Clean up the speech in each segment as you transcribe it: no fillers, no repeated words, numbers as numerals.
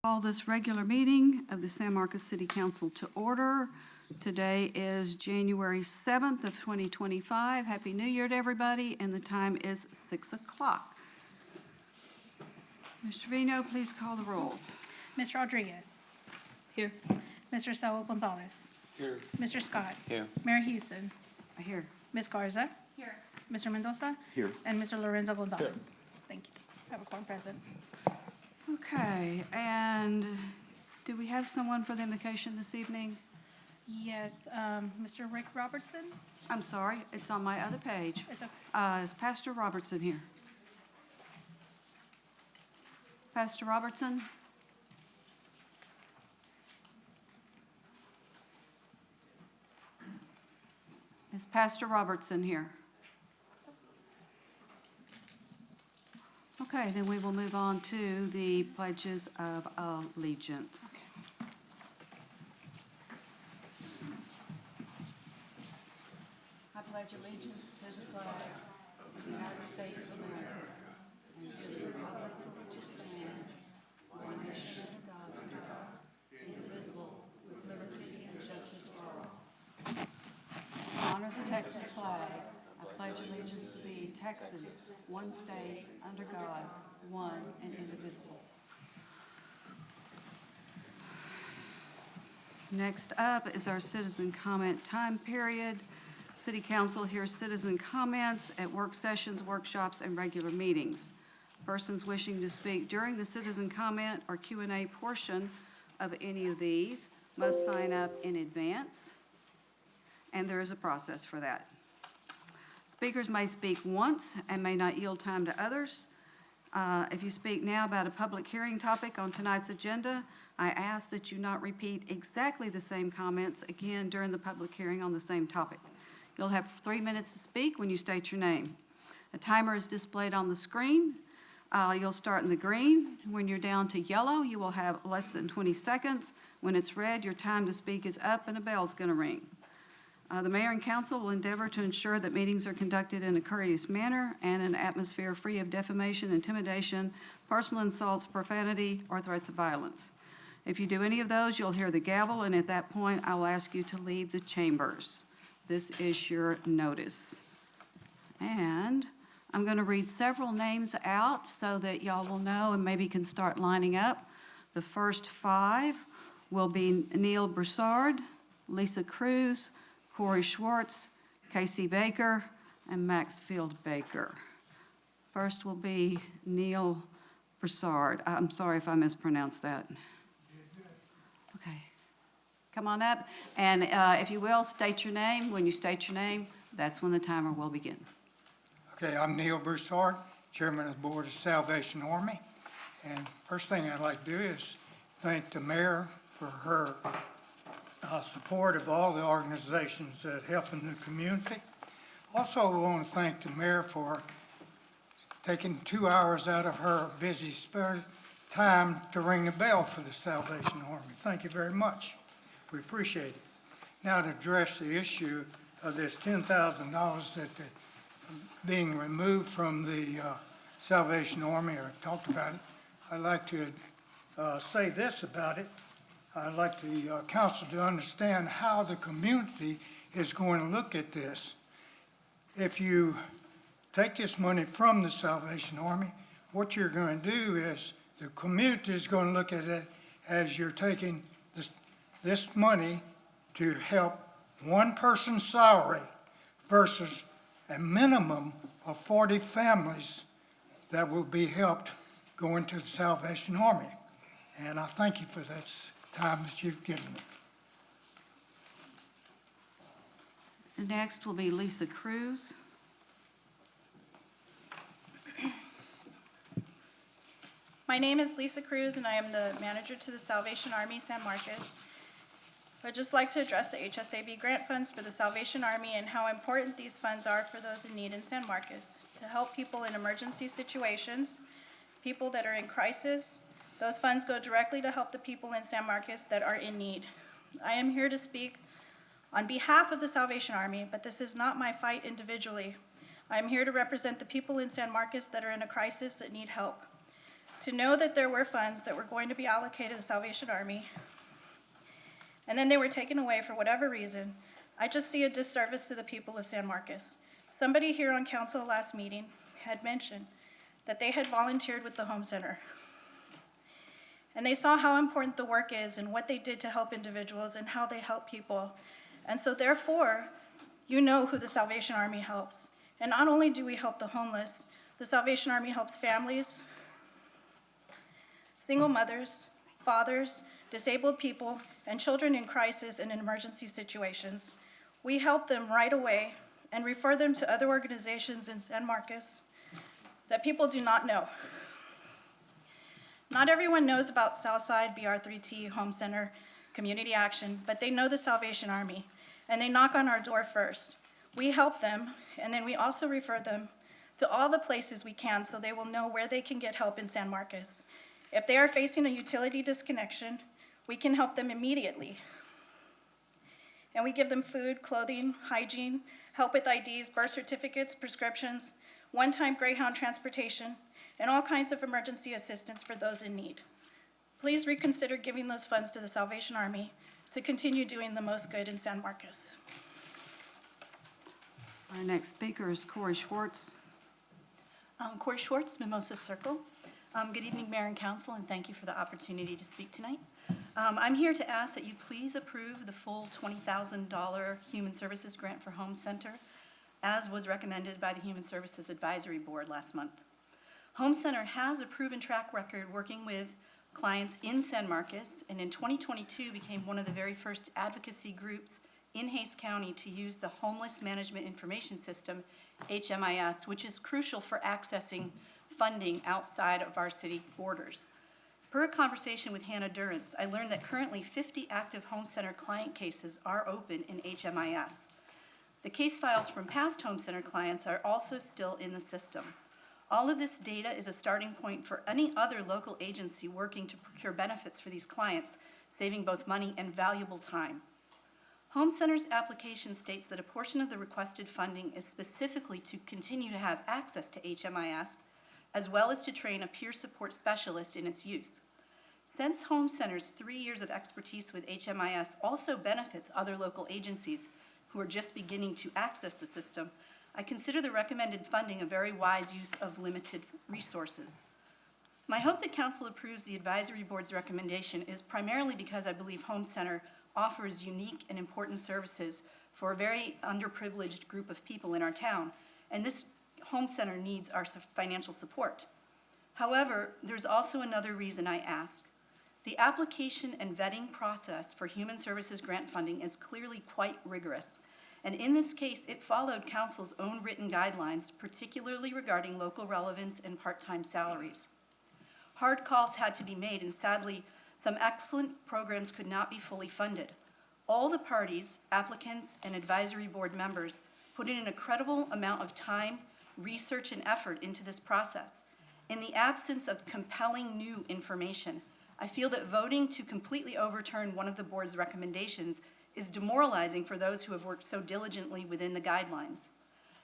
Call this regular meeting of the San Marcos City Council to order. Today is January 7th of 2025. Happy New Year to everybody, and the time is 6 o'clock. Mr. Trevino, please call the roll. Ms. Rodriguez. Here. Mr. Saul Gonzalez. Here. Mr. Scott. Here. Mayor Houston. Here. Ms. Garza. Here. Mr. Mendoza. Here. And Mr. Lorenzo Gonzalez. Thank you. I have a quorum present. Okay, and do we have someone for the invocation this evening? Yes, Mr. Rick Robertson. I'm sorry, it's on my other page. It's okay. Is Pastor Robertson here? Pastor Robertson? Is Pastor Robertson here? Okay, then we will move on to the pledges of allegiance. I pledge allegiance to the flag of the United States of America and to the republic for which it stands, one nation under God, indivisible, with liberty and justice for all. Honor the Texas flag. I pledge allegiance to thee, Texas, one state, under God, one and indivisible. Next up is our citizen comment time period. City Council hears citizen comments at work sessions, workshops, and regular meetings. Persons wishing to speak during the citizen comment or Q&A portion of any of these must sign up in advance, and there is a process for that. Speakers may speak once and may not yield time to others. If you speak now about a public hearing topic on tonight's agenda, I ask that you not repeat exactly the same comments again during the public hearing on the same topic. You'll have 3 minutes to speak when you state your name. A timer is displayed on the screen. You'll start in the green. When you're down to yellow, you will have less than 20 seconds. When it's red, your time to speak is up and a bell's going to ring. The mayor and council will endeavor to ensure that meetings are conducted in a courteous manner and an atmosphere free of defamation, intimidation, personal insults, profanity, or threats of violence. If you do any of those, you'll hear the gavel, and at that point, I will ask you to leave the chambers. This is your notice. And I'm going to read several names out so that y'all will know and maybe can start lining up. The first 5 will be Neil Broussard, Lisa Cruz, Corey Schwartz, Casey Baker, and Maxfield Baker. First will be Neil Broussard. I'm sorry if I mispronounced that. Okay. Come on up, and if you will, state your name. When you state your name, that's when the timer will begin. Okay, I'm Neil Broussard, Chairman of the Board of Salvation Army. And first thing I'd like to do is thank the mayor for her support of all the organizations that help in the community. Also, I want to thank the mayor for taking 2 hours out of her busy spare time to ring the bell for the Salvation Army. Thank you very much. We appreciate it. Now to address the issue of this $10,000 that being removed from the Salvation Army, or talked about it, I'd like to say this about it. I'd like the council to understand how the community is going to look at this. If you take this money from the Salvation Army, what you're going to do is the community is going to look at it as you're taking this money to help one person's salary versus a minimum of 40 families that will be helped going to the Salvation Army. And I thank you for this time that you've given me. Next will be Lisa Cruz. My name is Lisa Cruz, and I am the manager to the Salvation Army San Marcos. I'd just like to address the HSAB grant funds for the Salvation Army and how important these funds are for those in need in San Marcos to help people in emergency situations, people that are in crisis. Those funds go directly to help the people in San Marcos that are in need. I am here to speak on behalf of the Salvation Army, but this is not my fight individually. I am here to represent the people in San Marcos that are in a crisis that need help. to know that there were funds that were going to be allocated to the Salvation Army, and then they were taken away for whatever reason, I just see a disservice to the people of San Marcos. Somebody here on council last meeting had mentioned that they had volunteered with the home center. And they saw how important the work is and what they did to help individuals and how they help people. And so therefore, you know who the Salvation Army helps. And not only do we help the homeless, the Salvation Army helps families, single mothers, fathers, disabled people, and children in crisis and in emergency situations. We help them right away and refer them to other organizations in San Marcos that people do not know. Not everyone knows about Southside BR3T Home Center Community Action, but they know the Salvation Army, and they knock on our door first. We help them, and then we also refer them to all the places we can so they will know where they can get help in San Marcos. If they are facing a utility disconnection, we can help them immediately. And we give them food, clothing, hygiene, help with IDs, birth certificates, prescriptions, one-time Greyhound transportation, and all kinds of emergency assistance for those in need. Please reconsider giving those funds to the Salvation Army to continue doing the most good in San Marcos. Our next speaker is Corey Schwartz. Corey Schwartz, Mimosa Circle. Good evening, Mayor and Council, and thank you for the opportunity to speak tonight. I'm here to ask that you please approve the full $20,000 Human Services Grant for Home Center, as was recommended by the Human Services Advisory Board last month. Home Center has a proven track record working with clients in San Marcos, and in 2022 became one of the very first advocacy groups in Hays County to use the Homeless Management Information System, HMIS, which is crucial for accessing funding outside of our city borders. Per a conversation with Hannah Durrance, I learned that currently 50 active Home Center client cases are open in HMIS. The case files from past Home Center clients are also still in the system. All of this data is a starting point for any other local agency working to procure benefits for these clients, saving both money and valuable time. Home Center's application states that a portion of the requested funding is specifically to continue to have access to HMIS, as well as to train a peer support specialist in its use. Since Home Center's 3 years of expertise with HMIS also benefits other local agencies who are just beginning to access the system, I consider the recommended funding a very wise use of limited resources. My hope that Council approves the Advisory Board's recommendation is primarily because I believe Home Center offers unique and important services for a very underprivileged group of people in our town, and this Home Center needs our financial support. However, there's also another reason I ask. The application and vetting process for Human Services grant funding is clearly quite rigorous. And in this case, it followed Council's own written guidelines, particularly regarding local relevance and part-time salaries. Hard calls had to be made, and sadly, some excellent programs could not be fully funded. All the parties, applicants, and advisory board members put in an incredible amount of time, research, and effort into this process. In the absence of compelling new information, I feel that voting to completely overturn one of the board's recommendations is demoralizing for those who have worked so diligently within the guidelines.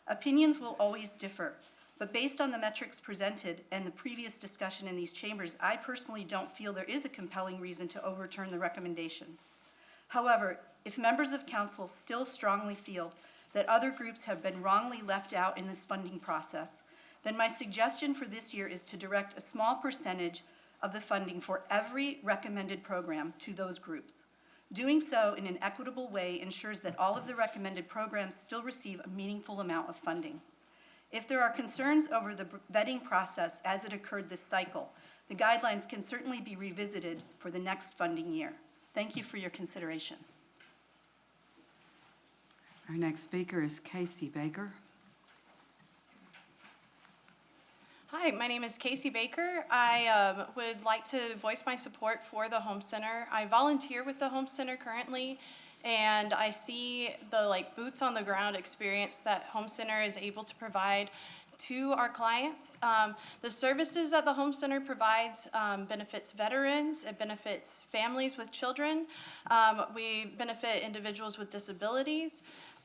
Opinions will always differ, but based on the metrics presented and the previous discussion in these chambers, I personally don't feel there is a compelling reason to overturn the recommendation. However, if members of council still strongly feel that other groups have been wrongly left out in this funding process, then my suggestion for this year is to direct a small percentage of the funding for every recommended program to those groups. Doing so in an equitable way ensures that all of the recommended programs still receive a meaningful amount of funding. If there are concerns over the vetting process as it occurred this cycle, the guidelines can certainly be revisited for the next funding year. Thank you for your consideration. Our next speaker is Casey Baker. Hi, my name is Casey Baker. I would like to voice my support for the Home Center. I volunteer with the Home Center currently, and I see the boots on the ground experience that Home Center is able to provide to our clients. The services that the Home Center provides benefits veterans, it benefits families with children, we benefit individuals with disabilities.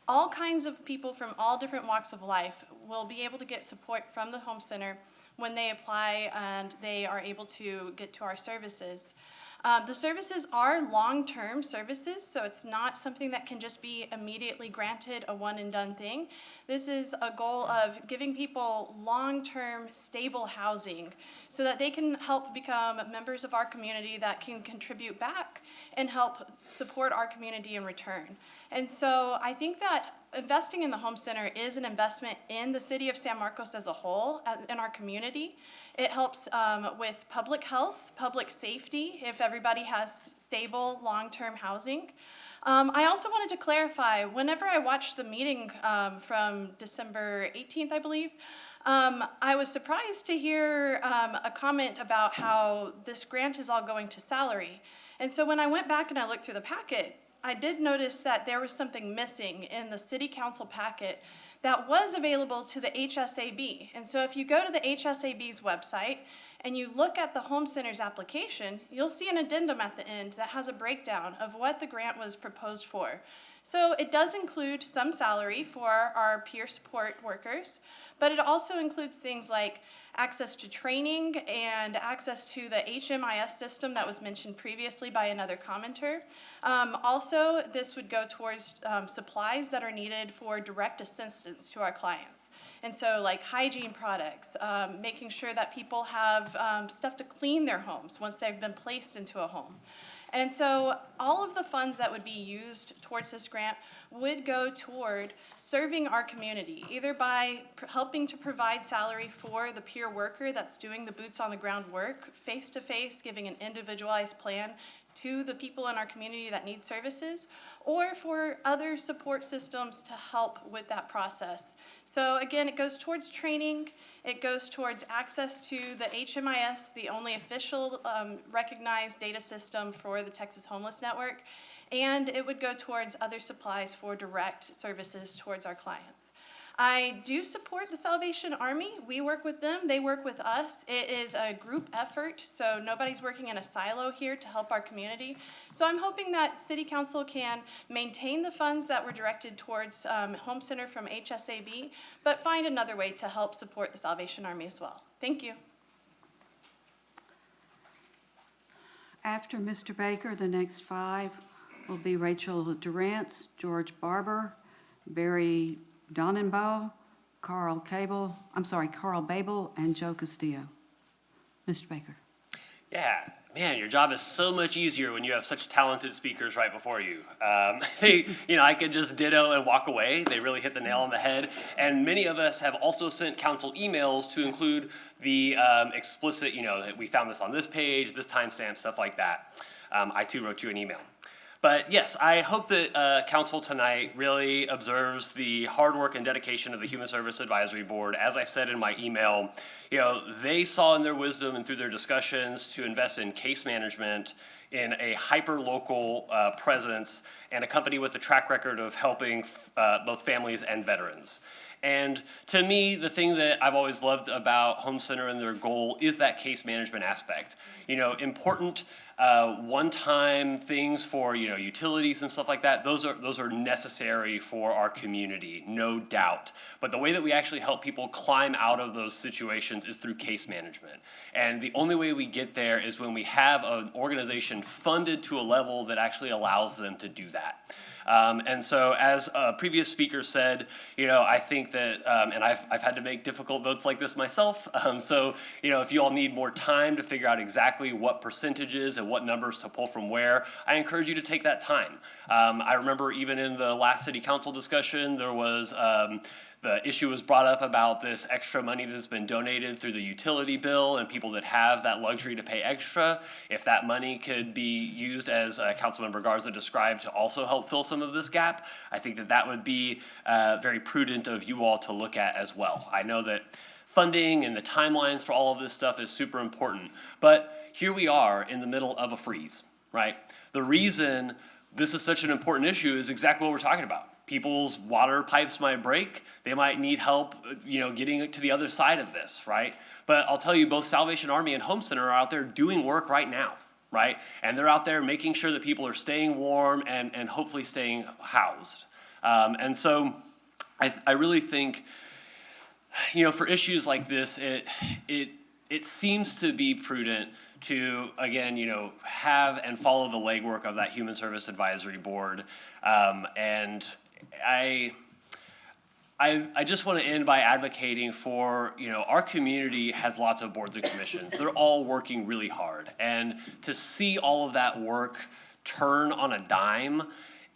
All kinds of people from all different walks of life will be able to get support from the Home Center when they apply and they are able to get to our services. The services are long-term services, so it's not something that can just be immediately granted, a one-and-done thing. This is a goal of giving people long-term, stable housing so that they can help become members of our community that can contribute back and help support our community in return. And so I think that investing in the Home Center is an investment in the city of San Marcos as a whole, in our community. It helps with public health, public safety, if everybody has stable, long-term housing. I also wanted to clarify, whenever I watched the meeting from December 18th, I believe, I was surprised to hear a comment about how this grant is all going to salary. And so when I went back and I looked through the packet, I did notice that there was something missing in the city council packet that was available to the HSAB. And so if you go to the HSAB's website and you look at the Home Center's application, you'll see an addendum at the end that has a breakdown of what the grant was proposed for. So it does include some salary for our peer support workers, but it also includes things like access to training and access to the HMIS system that was mentioned previously by another commenter. Also, this would go towards supplies that are needed for direct assistance to our clients. And so like hygiene products, making sure that people have stuff to clean their homes once they've been placed into a home. And so all of the funds that would be used towards this grant would go toward serving our community, either by helping to provide salary for the peer worker that's doing the boots on the ground work, face-to-face, giving an individualized plan to the people in our community that need services, or for other support systems to help with that process. So again, it goes towards training, it goes towards access to the HMIS, the only official recognized data system for the Texas Homeless Network, and it would go towards other supplies for direct services towards our clients. I do support the Salvation Army. We work with them, they work with us. It is a group effort, so nobody's working in a silo here to help our community. So I'm hoping that City Council can maintain the funds that were directed towards Home Center from HSAB, but find another way to help support the Salvation Army as well. Thank you. After Mr. Baker, the next five will be Rachel Durant, George Barber, Barry Donenbaugh, Carl Babel, and Joe Castillo. Mr. Baker. Yeah, man, your job is so much easier when you have such talented speakers right before you. I could just ditto and walk away. They really hit the nail on the head. And many of us have also sent council emails to include the explicit, that we found this on this page, this timestamp, stuff like that. I too wrote you an email. But yes, I hope that council tonight really observes the hard work and dedication of the Human Service Advisory Board. As I said in my email, they saw in their wisdom and through their discussions to invest in case management, in a hyper-local presence, and a company with a track record of helping both families and veterans. And to me, the thing that I've always loved about Home Center and their goal is that case management aspect. Important one-time things for utilities and stuff like that. Those are necessary for our community, no doubt. But the way that we actually help people climb out of those situations is through case management. And the only way we get there is when we have an organization funded to a level that actually allows them to do that. And so, as a previous speaker said, I think that, and I've had to make difficult votes like this myself. So, if you all need more time to figure out exactly what percentages and what numbers to pull from where, I encourage you to take that time. I remember even in the last city council discussion, there was the issue was brought up about this extra money that's been donated through the utility bill and people that have that luxury to pay extra. If that money could be used, as Councilmember Garza described, to also help fill some of this gap, I think that would be very prudent of you all to look at as well. I know that funding and the timelines for all of this stuff is super important, but here we are in the middle of a freeze, right? The reason this is such an important issue is exactly what we're talking about. People's water pipes might break. They might need help, getting to the other side of this, right? But I'll tell you, both Salvation Army and Home Center are out there doing work right now, right? And they're out there making sure that people are staying warm and hopefully staying housed. And so I really think for issues like this, it seems to be prudent to, again, have and follow the legwork of that Human Service Advisory Board. And I just want to end by advocating for, our community has lots of boards and commissions. They're all working really hard. And to see all of that work turn on a dime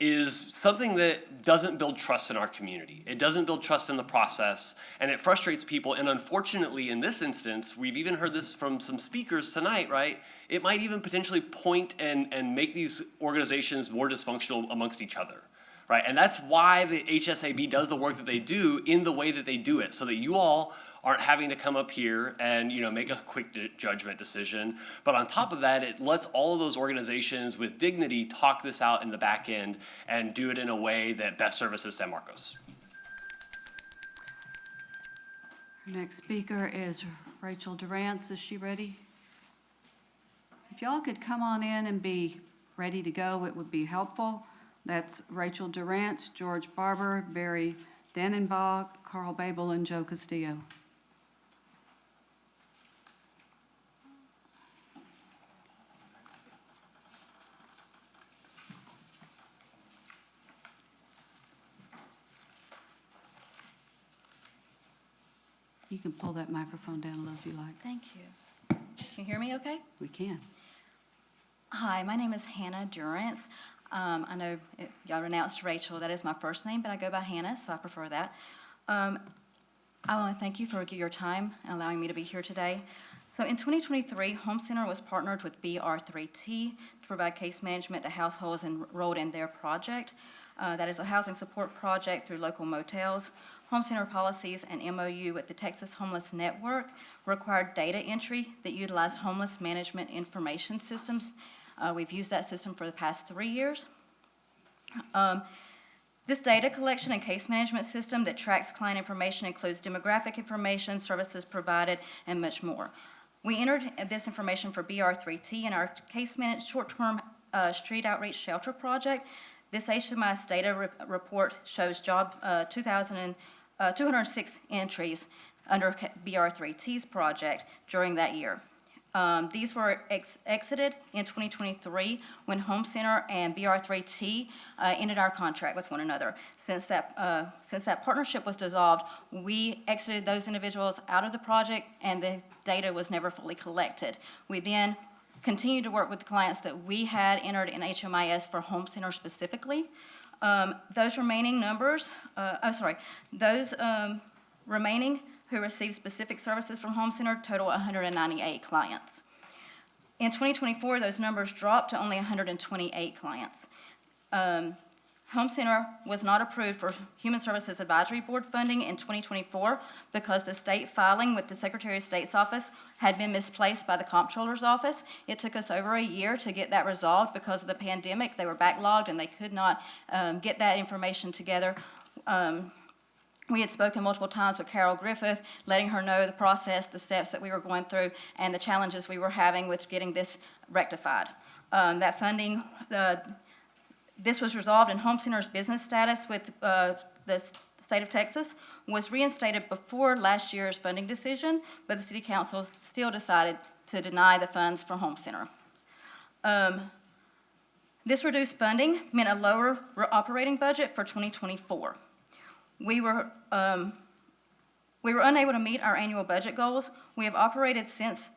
is something that doesn't build trust in our community. It doesn't build trust in the process, and it frustrates people. And unfortunately, in this instance, we've even heard this from some speakers tonight, right? It might even potentially point and make these organizations more dysfunctional amongst each other, right? And that's why the HSAB does the work that they do in the way that they do it, so that you all aren't having to come up here and make a quick judgment decision. But on top of that, it lets all of those organizations with dignity talk this out in the back end and do it in a way that best services San Marcos. Our next speaker is Rachel Durant. Is she ready? If y'all could come on in and be ready to go, it would be helpful. That's Rachel Durant, George Barber, Barry Dannenbach, Carl Babel, and Joe Castillo. You can pull that microphone down a little if you like. Thank you. Can you hear me okay? We can. Hi, my name is Hannah Durance. I know y'all announced Rachel. That is my first name, but I go by Hannah, so I prefer that. I want to thank you for your time and allowing me to be here today. So in 2023, Home Center was partnered with BR3T to provide case management to households enrolled in their project. That is a housing support project through local motels. Home Center policies and MOU with the Texas Homeless Network required data entry that utilized homeless management information systems. We've used that system for the past 3 years. This data collection and case management system that tracks client information includes demographic information, services provided, and much more. We entered this information for BR3T in our case managed short-term street outreach shelter project. This HMIS data report shows 206 entries under BR3T's project during that year. These were exited in 2023 when Home Center and BR3T ended our contract with one another. Since that partnership was dissolved, we exited those individuals out of the project, and the data was never fully collected. We then continued to work with the clients that we had entered in HMIS for Home Center specifically. Those remaining remaining who received specific services from Home Center total 198 clients. In 2024, those numbers dropped to only 128 clients. Home Center was not approved for Human Services Advisory Board funding in 2024 because the state filing with the Secretary of State's office had been misplaced by the Comptroller's office. It took us over a year to get that resolved because of the pandemic. They were backlogged and they could not get that information together. We had spoken multiple times with Carol Griffith, letting her know the process, the steps that we were going through, and the challenges we were having with getting this rectified. That funding, this was resolved, and Home Center's business status with the state of Texas was reinstated before last year's funding decision, but the City Council still decided to deny the funds for Home Center. This reduced funding meant a lower operating budget for 2024. We were unable to meet our annual budget goals. We have operated since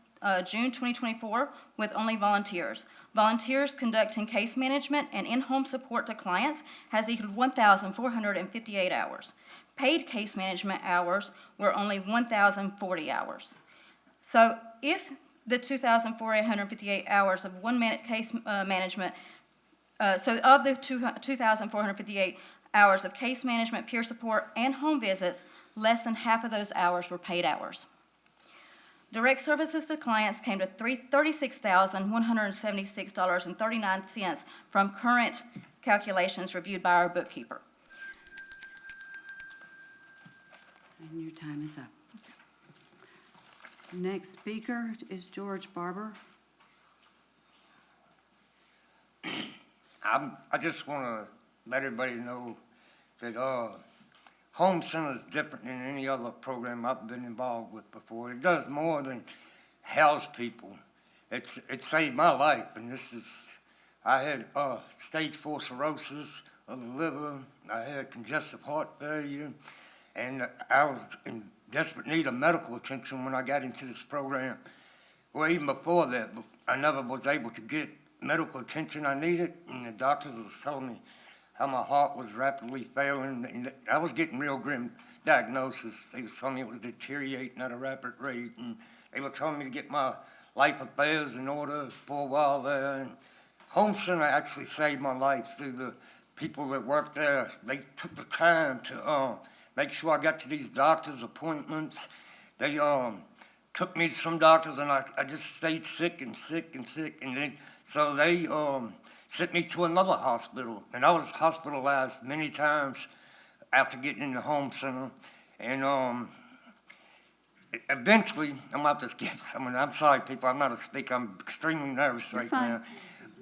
June 2024 with only volunteers. Volunteers conducting case management and in-home support to clients has equaled 1,458 hours. Paid case management hours were only 1,040 hours. So if the 2,458 hours of 1 minute case management, so of the 2,458 hours of case management, peer support, and home visits, less than half of those hours were paid hours. Direct services to clients came to $36,176.39 from current calculations reviewed by our bookkeeper. And your time is up. Next speaker is George Barber. I just want to let everybody know that Home Center is different than any other program I've been involved with before. It does more than house people. It saved my life, and I had stage 4 cirrhosis of the liver. I had congestive heart failure, and I was in desperate need of medical attention when I got into this program. Well, even before that, I never was able to get medical attention I needed, and the doctors was telling me how my heart was rapidly failing, and I was getting real grim diagnosis. They was telling me it was deteriorating at a rapid rate, and they were telling me to get my life affairs in order for a while there. And Home Center actually saved my life through the people that worked there. They took the time to make sure I got to these doctor's appointments. They took me to some doctors, and I just stayed sick, and then so they sent me to another hospital, and I was hospitalized many times after getting in the Home Center, and eventually, I'm about to skip someone. I'm sorry, people, I'm not a speaker. I'm extremely nervous right fine. now.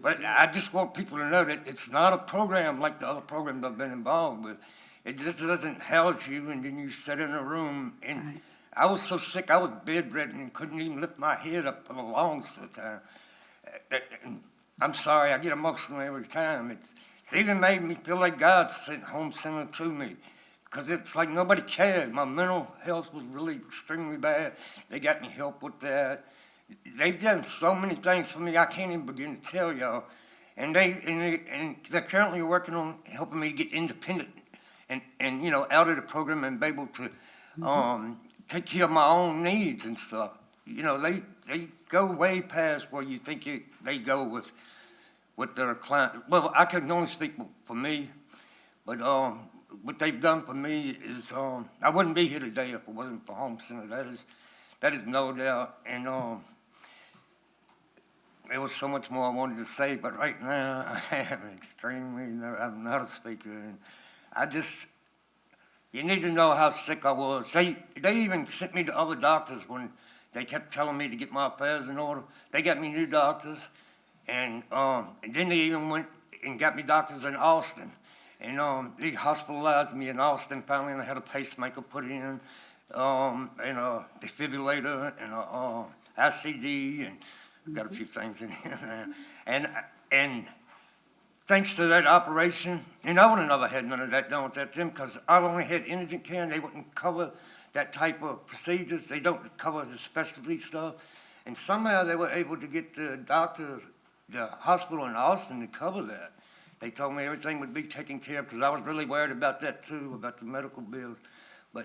But I just want people to know that it's not a program like the other programs I've been involved with. It just doesn't house you, and then you sit in a room. And Right. I was so sick, I was bedridden and couldn't even lift my head up for the longest of the time. And I'm sorry, I get emotional every time. It's even made me feel like God sent Home Center to me, because it's like nobody cared. My mental health was really extremely bad. They got me help with that. They've done so many things for me I can't even begin to tell y'all. And they're currently working on helping me get independent and out of the program and be able to take care of my own needs and stuff. They go way past where you think they go with their client. Well, I can only speak for me, but what they've done for me is I wouldn't be here today if it wasn't for Home Center. That is no doubt. And there was so much more I wanted to say, but right now I am I'm not a speaker, and you need to know how sick I was. They even sent me to other doctors when they kept telling me to get my affairs in order. They got me new doctors, and then they even went and got me doctors in Austin. And they hospitalized me in Austin finally, and I had a pacemaker put in, and a defibrillator, and a ICD, and got a few things in here. And thanks to that operation, and I would have never had none of that done with that then, because I only had indigent care, and they wouldn't cover that type of procedures. They don't cover the specialty stuff. And somehow they were able to get the hospital in Austin to cover that. They told me everything would be taken care of, because I was really worried about that too, about the medical bills. But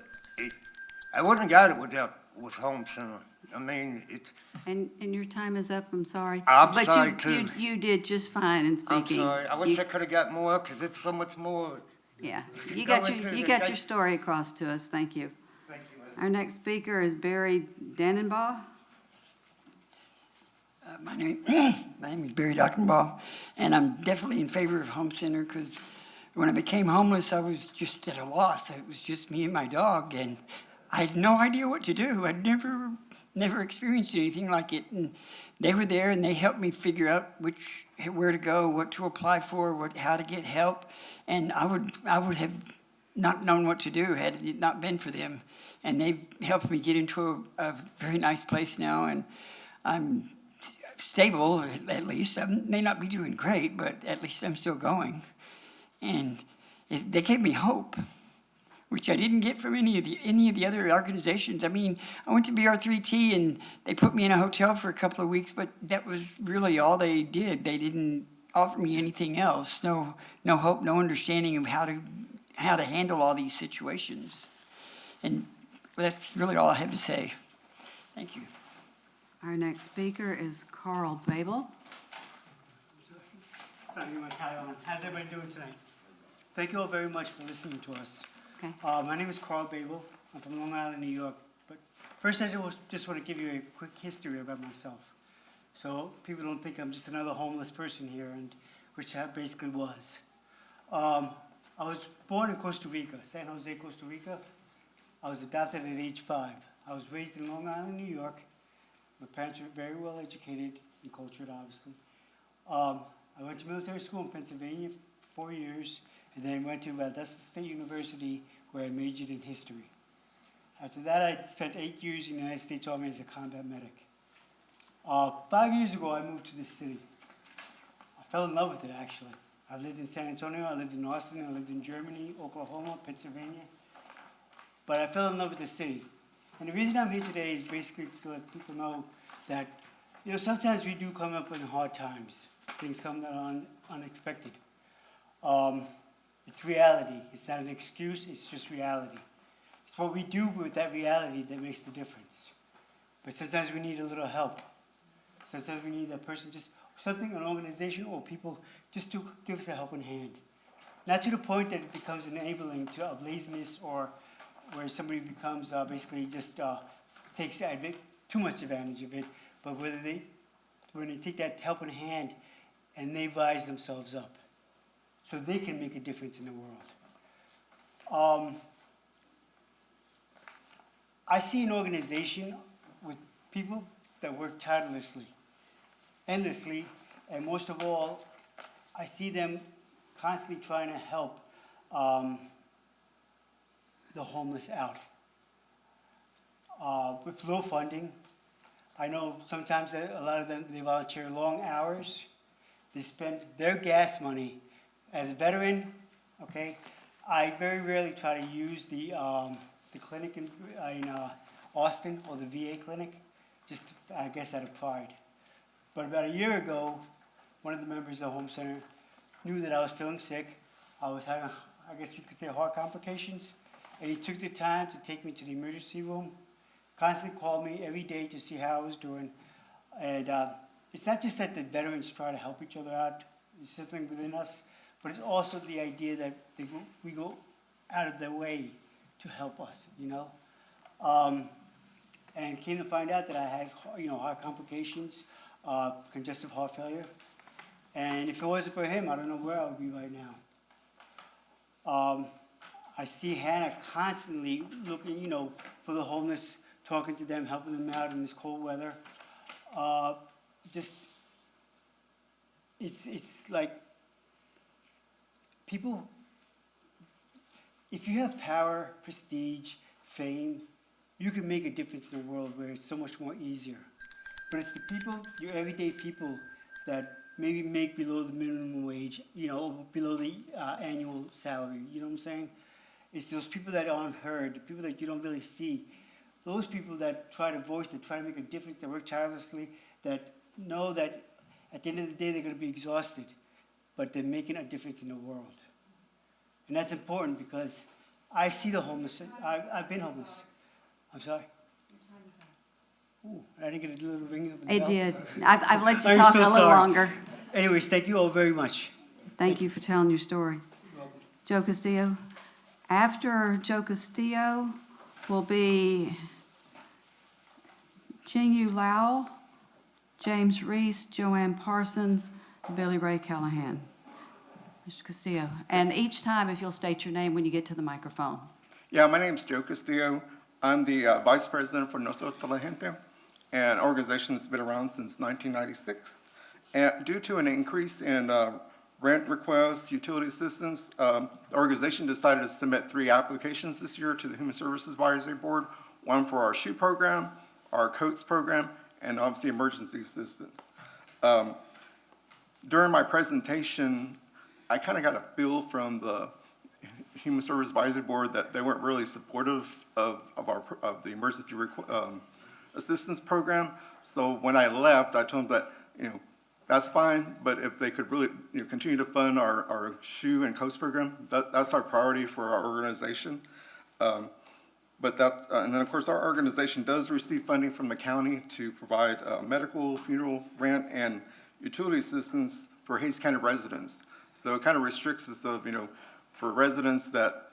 I wouldn't have got it with Home Center. I mean, it's. And your time is up, I'm sorry. I'm sorry, But too. you did just fine in I'm speaking. sorry. I wish I could have got more, because it's so much more. Yeah, you Go got into your the- story across to us, thank you. Thank you. Our next speaker is Barry Dannenbaugh. My name is Barry Dockenbaugh, and I'm definitely in favor of Home Center, because when I became homeless, I was just at a loss. It was just me and my dog, and I had no idea what to do. I'd never experienced anything like it, and they were there, and they helped me figure out where to go, what to apply for, how to get help, and I would have not known what to do had it not been for them, and they've helped me get into a very nice place now, and I'm stable, at least. I may not be doing great, but at least I'm still going. And they gave me hope, which I didn't get from any of the other organizations. I mean, I went to BR3T, and they put me in a hotel for a couple of weeks, but that was really all they did. They didn't offer me anything else. No hope, no understanding of how to handle all these situations. And that's really all I have to say. Thank you. Our next speaker is Carl Babel. Thank you, Taiwan. How's everybody doing tonight? Thank you all very much for listening to us. Okay. My name is Carl Babel. I'm from Long Island, New York. But first, I just want to give you a quick history about myself, so people don't think I'm just another homeless person here, and which I basically was. I was born in Costa Rica, San Jose, Costa Rica. I was adopted at age 5. I was raised in Long Island, New York. My parents were very well educated and cultured, obviously. I went to military school in Pennsylvania for 4 years, and then went to Valdosta State University, where I majored in history. After that, I spent 8 years in the United States Army as a combat medic. 5 years ago, I moved to this city. I fell in love with it, actually. I lived in San Antonio, I lived in Austin, I lived in Germany, Oklahoma, Pennsylvania. But I fell in love with the city. And the reason I'm here today is basically to let people know that, you know, sometimes we do come up in hard times. Things come that are unexpected. It's reality. It's not an excuse, it's just reality. It's what we do with that reality that makes the difference. But sometimes we need a little help. Sometimes we need a person, just something, an organization or people, just to give us a helping hand. Not to the point that it becomes enabling of laziness or where somebody becomes basically just takes too much advantage of it, but when they take that helping hand and they rise themselves up so they can make a difference in the world. I see an organization with people that work tirelessly, endlessly, and most of all, I see them constantly trying to help the homeless out. With low funding, I know sometimes a lot of them, they volunteer long hours. They spend their gas money. As a veteran, okay, I very rarely try to use the clinic in Austin or the VA clinic, just I guess out of pride. But about a year ago, one of the members of the home center knew that I was feeling sick. I was having, I guess you could say, heart complications. And he took the time to take me to the emergency room, constantly called me every day to see how I was doing. And it's not just that the veterans try to help each other out, it's something within us, but it's also the idea that we go out of their way to help us, you know? And came to find out that I had, you know, heart complications, congestive heart failure. And if it wasn't for him, I don't know where I would be right now. I see Hannah constantly looking, you know, for the homeless, talking to them, helping them out in this cold weather. It's like people, if you have power, prestige, fame, you can make a difference in the world where it's so much more easier. But it's the people, your everyday people, that maybe make below the minimum wage, you know, below the annual salary, you know what I'm saying? It's those people that aren't heard, the people that you don't really see. Those people that try to voice, that try to make a difference, that work tirelessly, that know that at the end of the day they're going to be exhausted, but they're making a difference in the world. And that's important because I see the homeless. I've been homeless. I'm sorry? Ooh, I didn't get a little ring of the bell. It did. I've let you I'm talk so a little sorry. longer. Anyways, thank you all very much. Thank you for telling your story. Joe Castillo. After Joe Castillo will be Jingyu Lau, James Reese, Joanne Parsons, and Billy Ray Callahan. Mr. Castillo. And each time, if you'll state your name when you get to the microphone. Yeah, my name's Joe Castillo. I'm the Vice President for Nosotros La Gente, an organization that's been around since 1996. And due to an increase in rent requests, utility assistance, the organization decided to submit 3 applications this year to the Human Services Advisory Board, one for our SHOE program, our COATS program, and obviously emergency assistance. During my presentation, I kind of got a feel from the Human Services Advisory Board that they weren't really supportive of the emergency assistance program. So when I left, I told them that, you know, that's fine, but if they could really, you know, continue to fund our SHOE and COAST program, that's our priority for our organization. But that, and then of course our organization does receive funding from the county to provide medical, funeral, rent, and utility assistance for Hays County residents. So it kind of restricts us of, you know, for residents that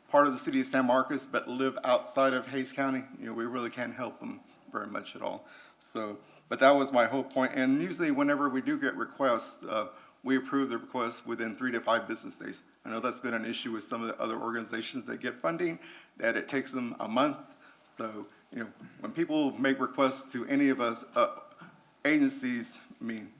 part of the city of San Marcos but live outside of Hays County, you know, we really can't help them very much at all. So, but that was my whole point. And usually whenever we do get requests, we approve the request within 3 to 5 business days. I know that's been an issue with some of the other organizations that get funding, that it takes them a month. So, you know, when people make requests to any of us agencies, I mean,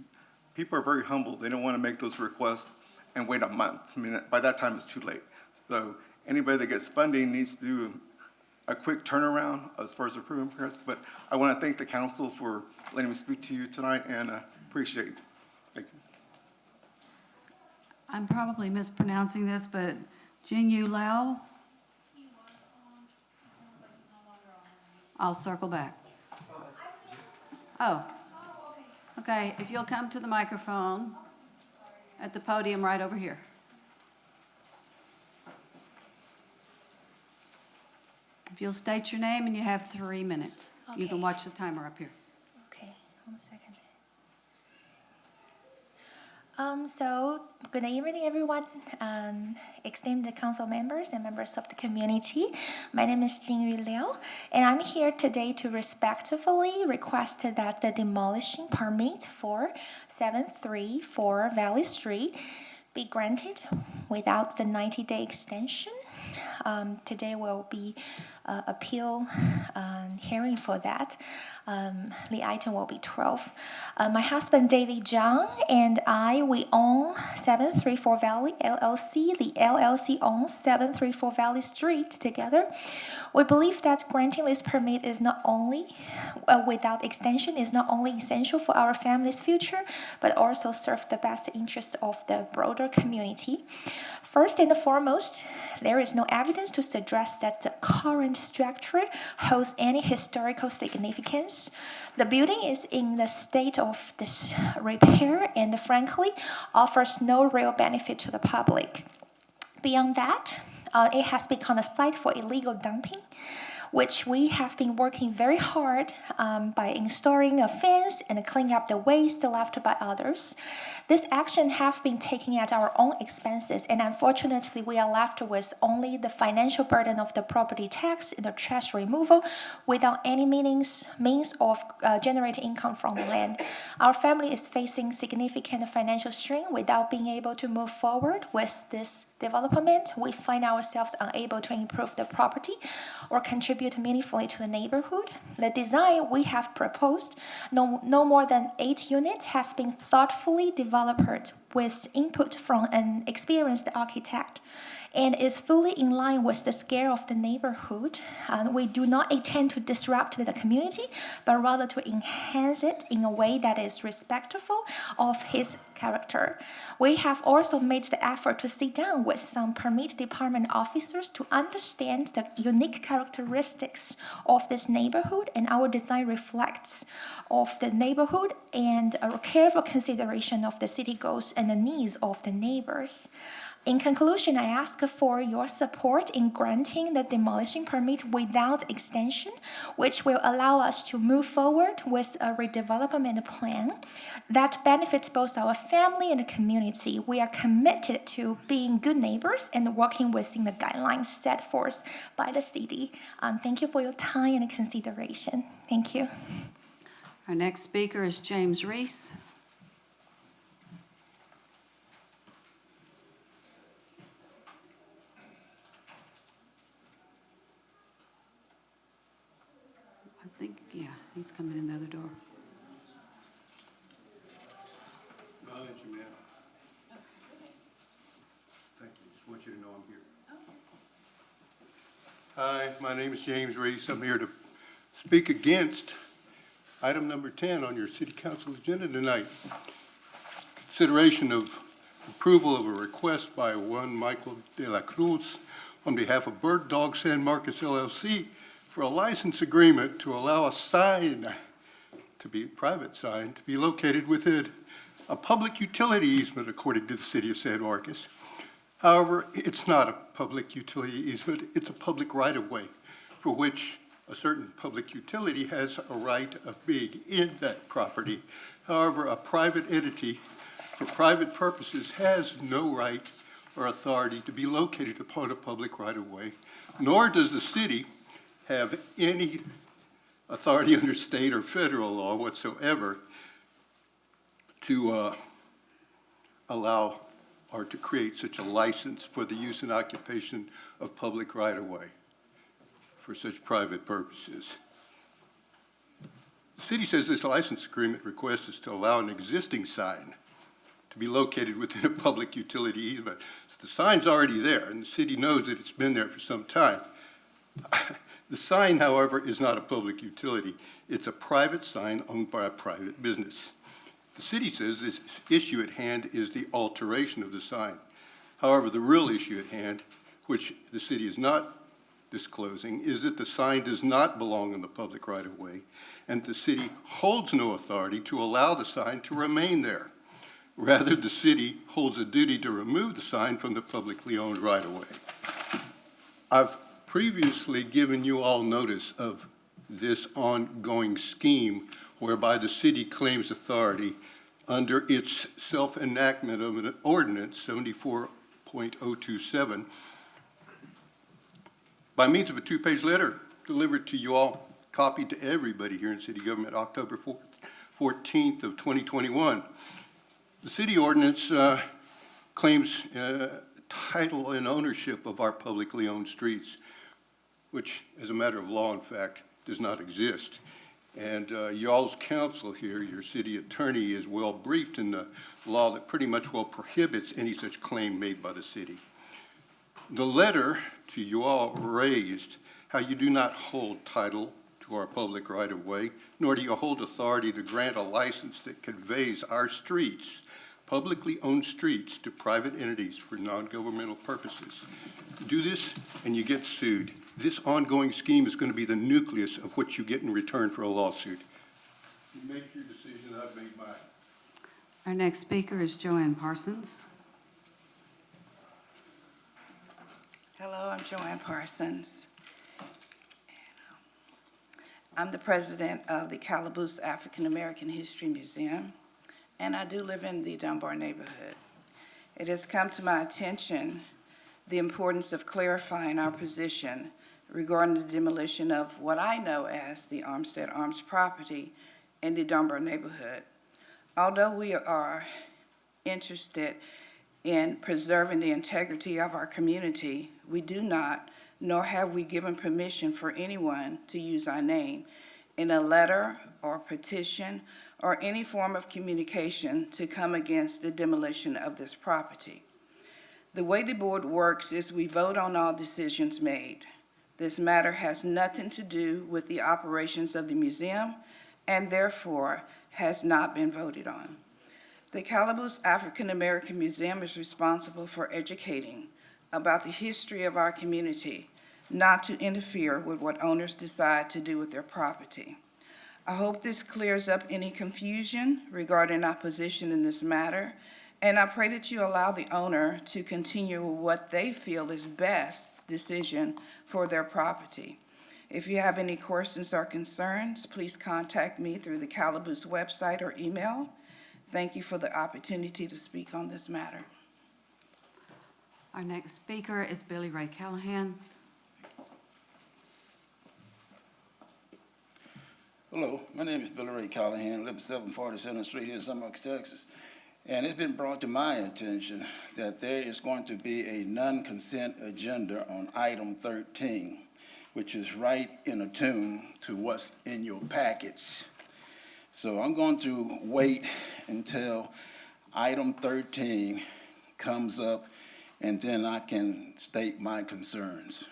people are very humble. They don't want to make those requests and wait a month. I mean, by that time it's too late. So, anybody that gets funding needs to do a quick turnaround as far as approving progress. But I want to thank the council for letting me speak to you tonight, and appreciate it. Thank you. I'm probably mispronouncing this, but Jingyu Lao? I'll circle back. Oh, okay, if you'll come to the microphone at the podium right over here. If you'll state your name and you have 3 minutes. You can Okay. watch the timer up here. Okay, 1 second. So, good evening, everyone, esteemed council members and members of the community. My name is Jingyu Liu, and I'm here today to respectfully request that the demolishing permit for 734 Valley Street be granted without the 90-day extension. Today will be appeal hearing for that. The item will be 12. My husband David Zhang and I, we own 734 Valley LLC. The LLC owns 734 Valley Street together. We believe that granting this permit is not only without extension is not only essential for our family's future, but also serve the best interest of the broader community. First and foremost, there is no evidence to suggest that the current structure holds any historical significance. The building is in the state of disrepair and frankly offers no real benefit to the public. Beyond that, it has become a site for illegal dumping, which we have been working very hard by installing a fence and cleaning up the waste left by others. This action has been taken at our own expenses, and unfortunately, we are left with only the financial burden of the property tax and the trash removal without any means of generating income from the land. Our family is facing significant financial strain without being able to move forward with this development. We find ourselves unable to improve the property or contribute meaningfully to the neighborhood. The design we have proposed, no more than 8 units, has been thoughtfully developed with input from an experienced architect and is fully in line with the scale of the neighborhood. We do not intend to disrupt the community, but rather to enhance it in a way that is respectful of his character. We have also made the effort to sit down with some permit department officers to understand the unique characteristics of this neighborhood, and our design reflects of the neighborhood and a careful consideration of the city goals and the needs of the neighbors. In conclusion, I ask for your support in granting the demolishing permit without extension, which will allow us to move forward with a redevelopment plan that benefits both our family and the community. We are committed to being good neighbors and working within the guidelines set forth by the city. Thank you for your time and consideration. Thank you. Our next speaker is James Reese. I think, yeah, he's coming in the other door. I'll let you, ma'am. Thank you. Just want you to know I'm here. Hi, my name is James Reese. I'm here to speak against item number 10 on your city council agenda tonight. Consideration of approval of a request by one Michael de la Cruz on behalf of Bird Dog San Marcos LLC for a license agreement to allow a sign, to be a private sign, to be located within a public utility easement according to the city of San Marcos. However, it's not a public utility easement, it's a public right-of-way for which a certain public utility has a right of being in that property. However, a private entity for private purposes has no right or authority to be located upon a public right-of-way, nor does the city have any authority under state or federal law whatsoever to allow or to create such a license for the use and occupation of public right-of-way for such private purposes. The city says this license agreement request is to allow an existing sign to be located within a public utility easement. So the sign's already there, and the city knows that it's been there for some time. The sign, however, is not a public utility. It's a private sign owned by a private business. The city says this issue at hand is the alteration of the sign. However, the real issue at hand, which the city is not disclosing, is that the sign does not belong in the public right-of-way, and the city holds no authority to allow the sign to remain there. Rather, the city holds a duty to remove the sign from the publicly owned right-of-way. I've previously given you all notice of this ongoing scheme whereby the city claims authority under its self-enactment of an ordinance, 74.027, by means of a two-page letter delivered to you all, copied to everybody here in city government, October 14th of 2021. The city ordinance claims title and ownership of our publicly owned streets, which, as a matter of law, in fact, does not exist. And y'all's counsel here, your city attorney, is well briefed in the law that pretty much well prohibits any such claim made by the city. The letter to you all raised how you do not hold title to our public right-of-way, nor do you hold authority to grant a license that conveys our streets, publicly owned streets, to private entities for non-governmental purposes. Do this and you get sued. This ongoing scheme is going to be the nucleus of what you get in return for a lawsuit. You make your decision, I've made mine. Our next speaker is Joanne Parsons. Hello, I'm Joanne Parsons. I'm the president of the Calaboose African American History Museum, and I do live in the Dunbar neighborhood. It has come to my attention the importance of clarifying our position regarding the demolition of what I know as the Armstead Arms property in the Dunbar neighborhood. Although we are interested in preserving the integrity of our community, we do not, nor have we given permission for anyone to use our name in a letter or petition or any form of communication to come against the demolition of this property. The way the board works is we vote on all decisions made. This matter has nothing to do with the operations of the museum and therefore has not been voted on. The Calaboose African American Museum is responsible for educating about the history of our community, not to interfere with what owners decide to do with their property. I hope this clears up any confusion regarding our position in this matter, and I pray that you allow the owner to continue with what they feel is best decision for their property. If you have any questions or concerns, please contact me through the Calaboose website or email. Thank you for the opportunity to speak on this matter. Our next speaker is Billy Ray Callahan. Hello, my name is Billy Ray Callahan, live at 747th Street here in San Marcos, Texas. And it's been brought to my attention that there is going to be a non-consent agenda on item 13, which is right in tune to what's in your package. So I'm going to wait until item 13 comes up, and then I can state my concerns.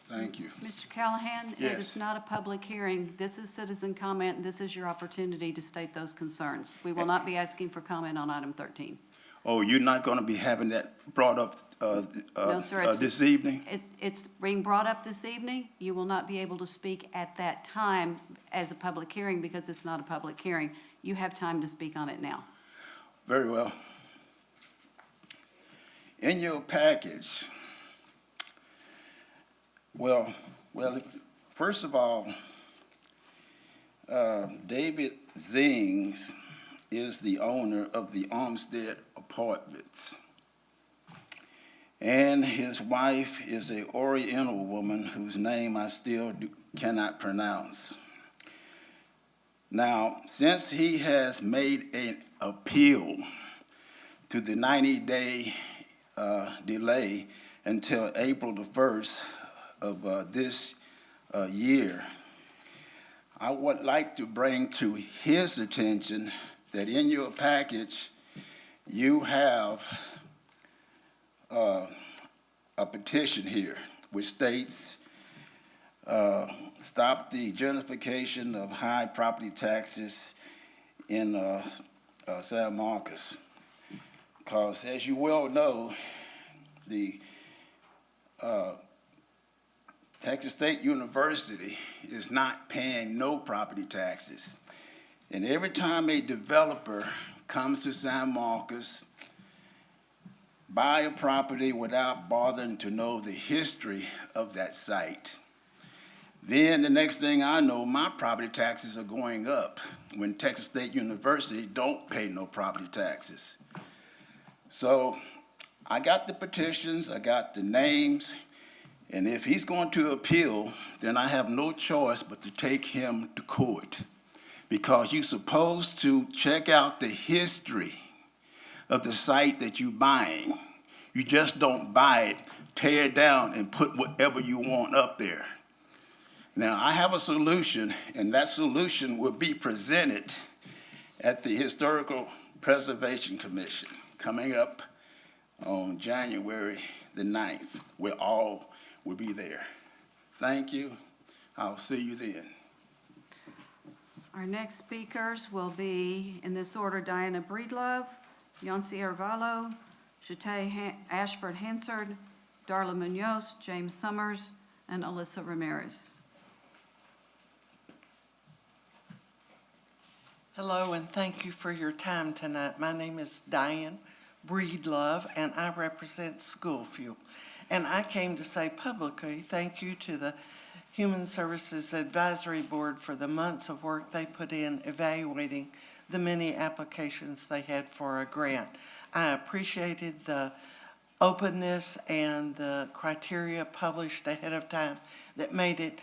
Thank you. Mr. Callahan, it Yes. is not a public hearing. This is citizen comment, and this is your opportunity to state those concerns. We will not be asking for comment on item 13. Oh, you're not going to be having that brought up No, sir, it's- this evening? It's being brought up this evening. You will not be able to speak at that time as a public hearing because it's not a public hearing. You have time to speak on it now. Very well. In your package, well, first of all, David Zings is the owner of the Armstead Apartments. And his wife is an Oriental woman whose name I still cannot pronounce. Now, since he has made an appeal to the 90-day delay until April the 1st of this year, I would like to bring to his attention that in your package, you have a petition here which states, stop the gentrification of high property taxes in San Marcos. Because as you well know, the Texas State University is not paying no property taxes. And every time a developer comes to San Marcos, buy a property without bothering to know the history of that site, then the next thing I know, my property taxes are going up when Texas State University don't pay no property taxes. So I got the petitions, I got the names, and if he's going to appeal, then I have no choice but to take him to court, because you're supposed to check out the history of the site that you're buying. You just don't buy it, tear it down, and put whatever you want up there. Now, I have a solution, and that solution will be presented at the Historical Preservation Commission coming up on January the 9th, where all will be there. Thank you. I'll see you then. Our next speakers will be, in this order, Diana Breedlove, Yancy Arvalo, Shatay Ashford Hansard, Darla Munoz, James Summers, and Alyssa Ramirez. Hello, and thank you for your time tonight. My name is Diane Breedlove, and I represent Schoolfield. And I came to say publicly thank you to the Human Services Advisory Board for the months of work they put in evaluating the many applications they had for a grant. I appreciated the openness and the criteria published ahead of time that made it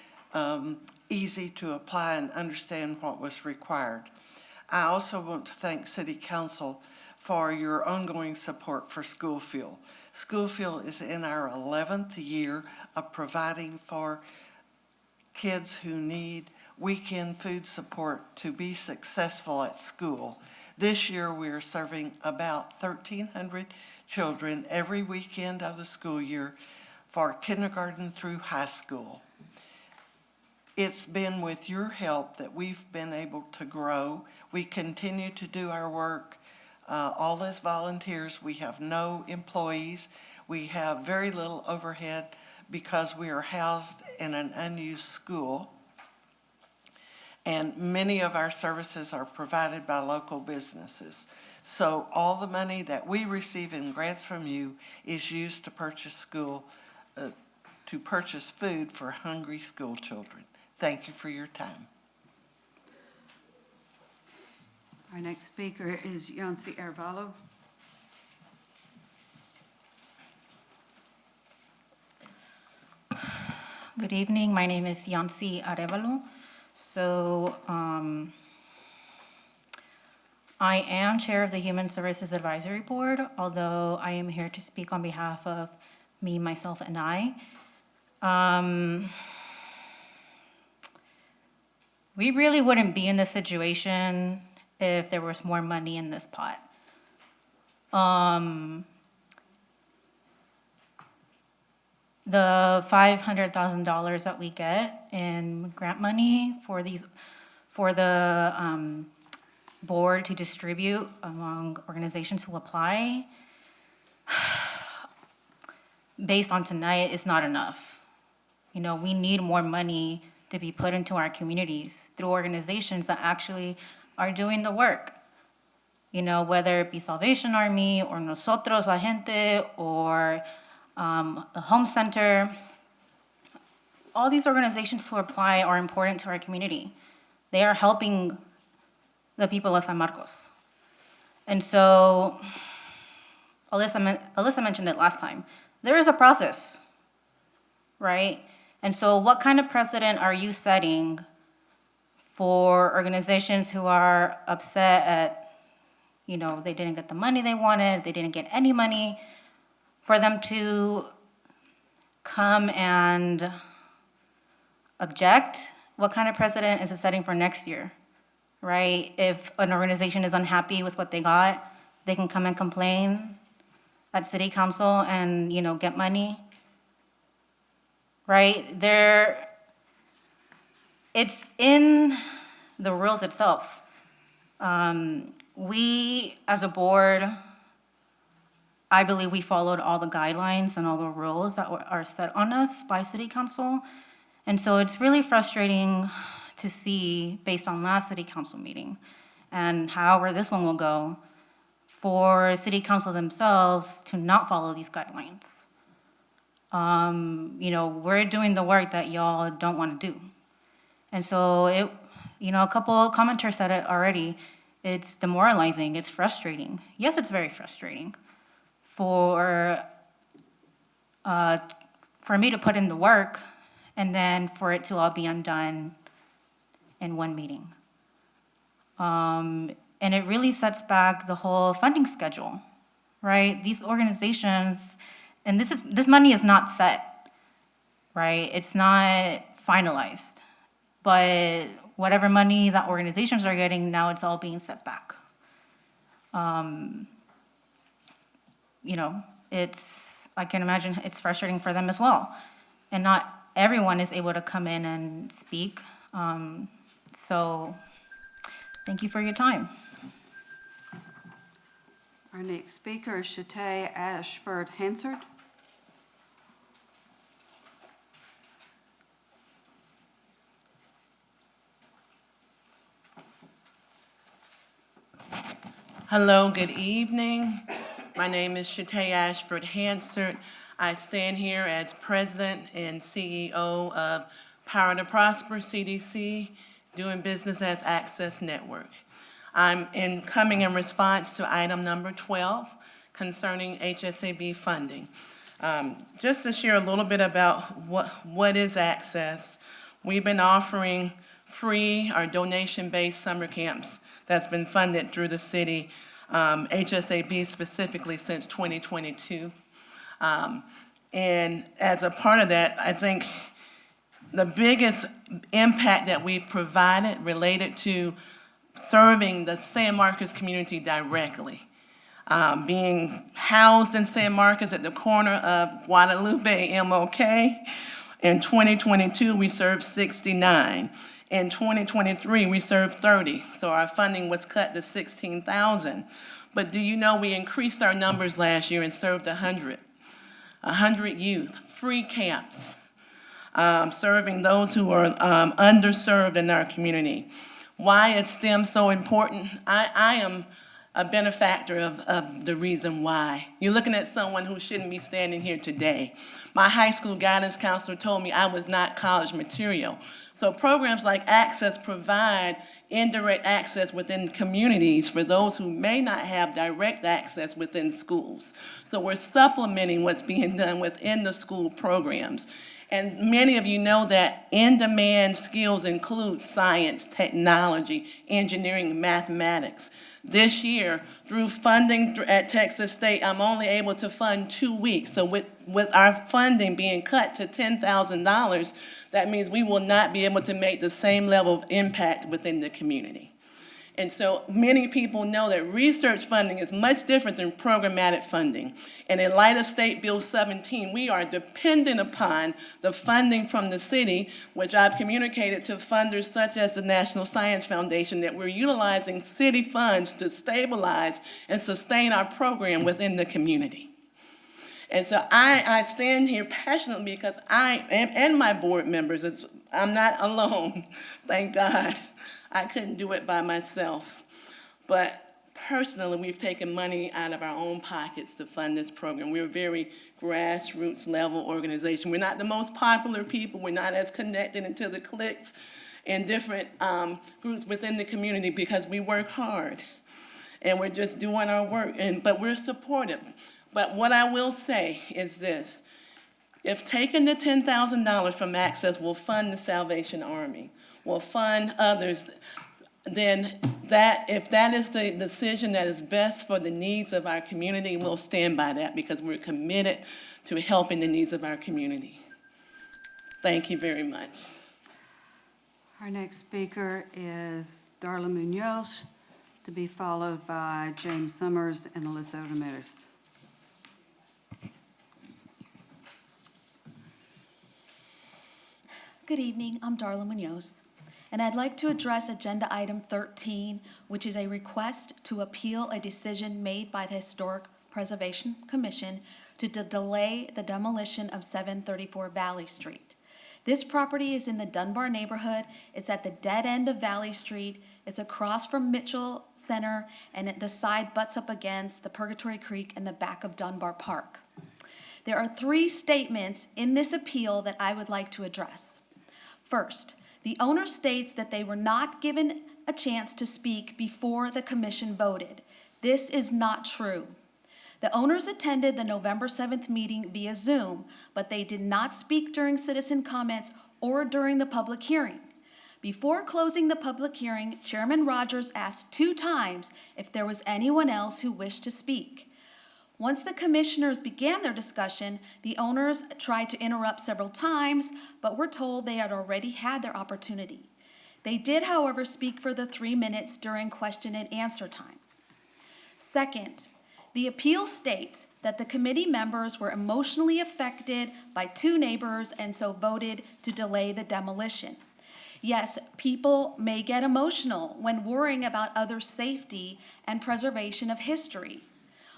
easy to apply and understand what was required. I also want to thank City Council for your ongoing support for Schoolfield. Schoolfield is in our 11th year of providing for kids who need weekend food support to be successful at school. This year, we are serving about 1,300 children every weekend of the school year for kindergarten through high school. It's been with your help that we've been able to grow. We continue to do our work all as volunteers. We have no employees. We have very little overhead because we are housed in an unused school. And many of our services are provided by local businesses. So all the money that we receive in grants from you is used to purchase food for hungry school children. Thank you for your time. Our next speaker is Yancy Arvalo. Good evening. My name is Yancy Arevalo. So I am chair of the Human Services Advisory Board, although I am here to speak on behalf of me, myself, and I. We really wouldn't be in this situation if there was more money in this pot. The $500,000 that we get in grant money for the board to distribute among organizations who apply, based on tonight, is not enough. You know, we need more money to be put into our communities through organizations that actually are doing the work. You know, whether it be Salvation Army or Nosotros La Gente or the Home Center. All these organizations who apply are important to our community. They are helping the people of San Marcos. And so, Alyssa mentioned it last time. There is a process, right? And so what kind of precedent are you setting for organizations who are upset at, you know, they didn't get the money they wanted, they didn't get any money, for them to come and object? What kind of precedent is it setting for next year, right? If an organization is unhappy with what they got, they can come and complain at city council and, you know, get money. Right? It's in the rules itself. We, as a board, I believe we followed all the guidelines and all the rules that are set on us by city council. And so it's really frustrating to see, based on last city council meeting, and however this one will go, for city council themselves to not follow these guidelines. You know, we're doing the work that y'all don't want to do. And so it, you know, a couple of commenters said it already, it's demoralizing, it's frustrating. Yes, it's very frustrating for me to put in the work and then for it to all be undone in one meeting. And it really sets back the whole funding schedule, right? These organizations, and this money is not set, right? It's not finalized. But whatever money that organizations are getting, now it's all being set back. You know, I can imagine it's frustrating for them as well. And not everyone is able to come in and speak. So thank you for your time. Our next speaker is Shatay Ashford Hansard. Hello, good evening. My name is Shatay Ashford Hansard. I stand here as President and CEO of Power to Prosper CDC, doing business as Access Network. I'm coming in response to item number 12 concerning HSAB funding. Just to share a little bit about what is Access, we've been offering free or donation-based summer camps that's been funded through the city, HSAB specifically since 2022. And as a part of that, I think the biggest impact that we've provided related to serving the San Marcos community directly. Being housed in San Marcos at the corner of Guadalupe and MLK. In 2022, we served 69. In 2023, we served 30, so our funding was cut to 16,000. But do you know we increased our numbers last year and served 100 youth, free camps, serving those who are underserved in our community. Why is STEM so important? I am a benefactor of the reason why. You're looking at someone who shouldn't be standing here today. My high school guidance counselor told me I was not college material. So programs like Access provide indirect access within communities for those who may not have direct access within schools. So we're supplementing what's being done within the school programs. And many of you know that in-demand skills include science, technology, engineering, mathematics. This year, through funding at Texas State, I'm only able to fund 2 weeks. So with our funding being cut to $10,000, that means we will not be able to make the same level of impact within the community. And so many people know that research funding is much different than programmatic funding. And in light of State Bill 17, we are dependent upon the funding from the city, which I've communicated to funders such as the National Science Foundation, that we're utilizing city funds to stabilize and sustain our program within the community. And so I stand here passionately because I and my board members, I'm not alone, thank God. I couldn't do it by myself. But personally, we've taken money out of our own pockets to fund this program. We're a very grassroots level organization. We're not the most popular people. We're not as connected into the cliques and different groups within the community because we work hard. And we're just doing our work, but we're supportive. But what I will say is this. If taking the $10,000 from Access will fund the Salvation Army, will fund others, then if that is the decision that is best for the needs of our community, we'll stand by that because we're committed to helping the needs of our community. Thank you very much. Our next speaker is Darla Munoz. to be followed by James Summers and Alyssa Ramirez. Good evening, I'm Darla Munoz, and I'd like to address Agenda Item 13, which is a request to appeal a decision made by the Historic Preservation Commission to delay the demolition of 734 Valley Street. This property is in the Dunbar neighborhood. It's at the dead end of Valley Street. It's across from Mitchell Center, and the side butts up against the Purgatory Creek and the back of Dunbar Park. There are 3 statements in this appeal that I would like to address. First, the owner states that they were not given a chance to speak before the commission voted. This is not true. The owners attended the November 7th meeting via Zoom, but they did not speak during citizen comments or during the public hearing. Before closing the public hearing, Chairman Rogers asked 2 times if there was anyone else who wished to speak. Once the commissioners began their discussion, the owners tried to interrupt several times, but were told they had already had their opportunity. They did, however, speak for the 3 minutes during question and answer time. Second, the appeal states that the committee members were emotionally affected by 2 neighbors and so voted to delay the demolition. Yes, people may get emotional when worrying about others' safety and preservation of history.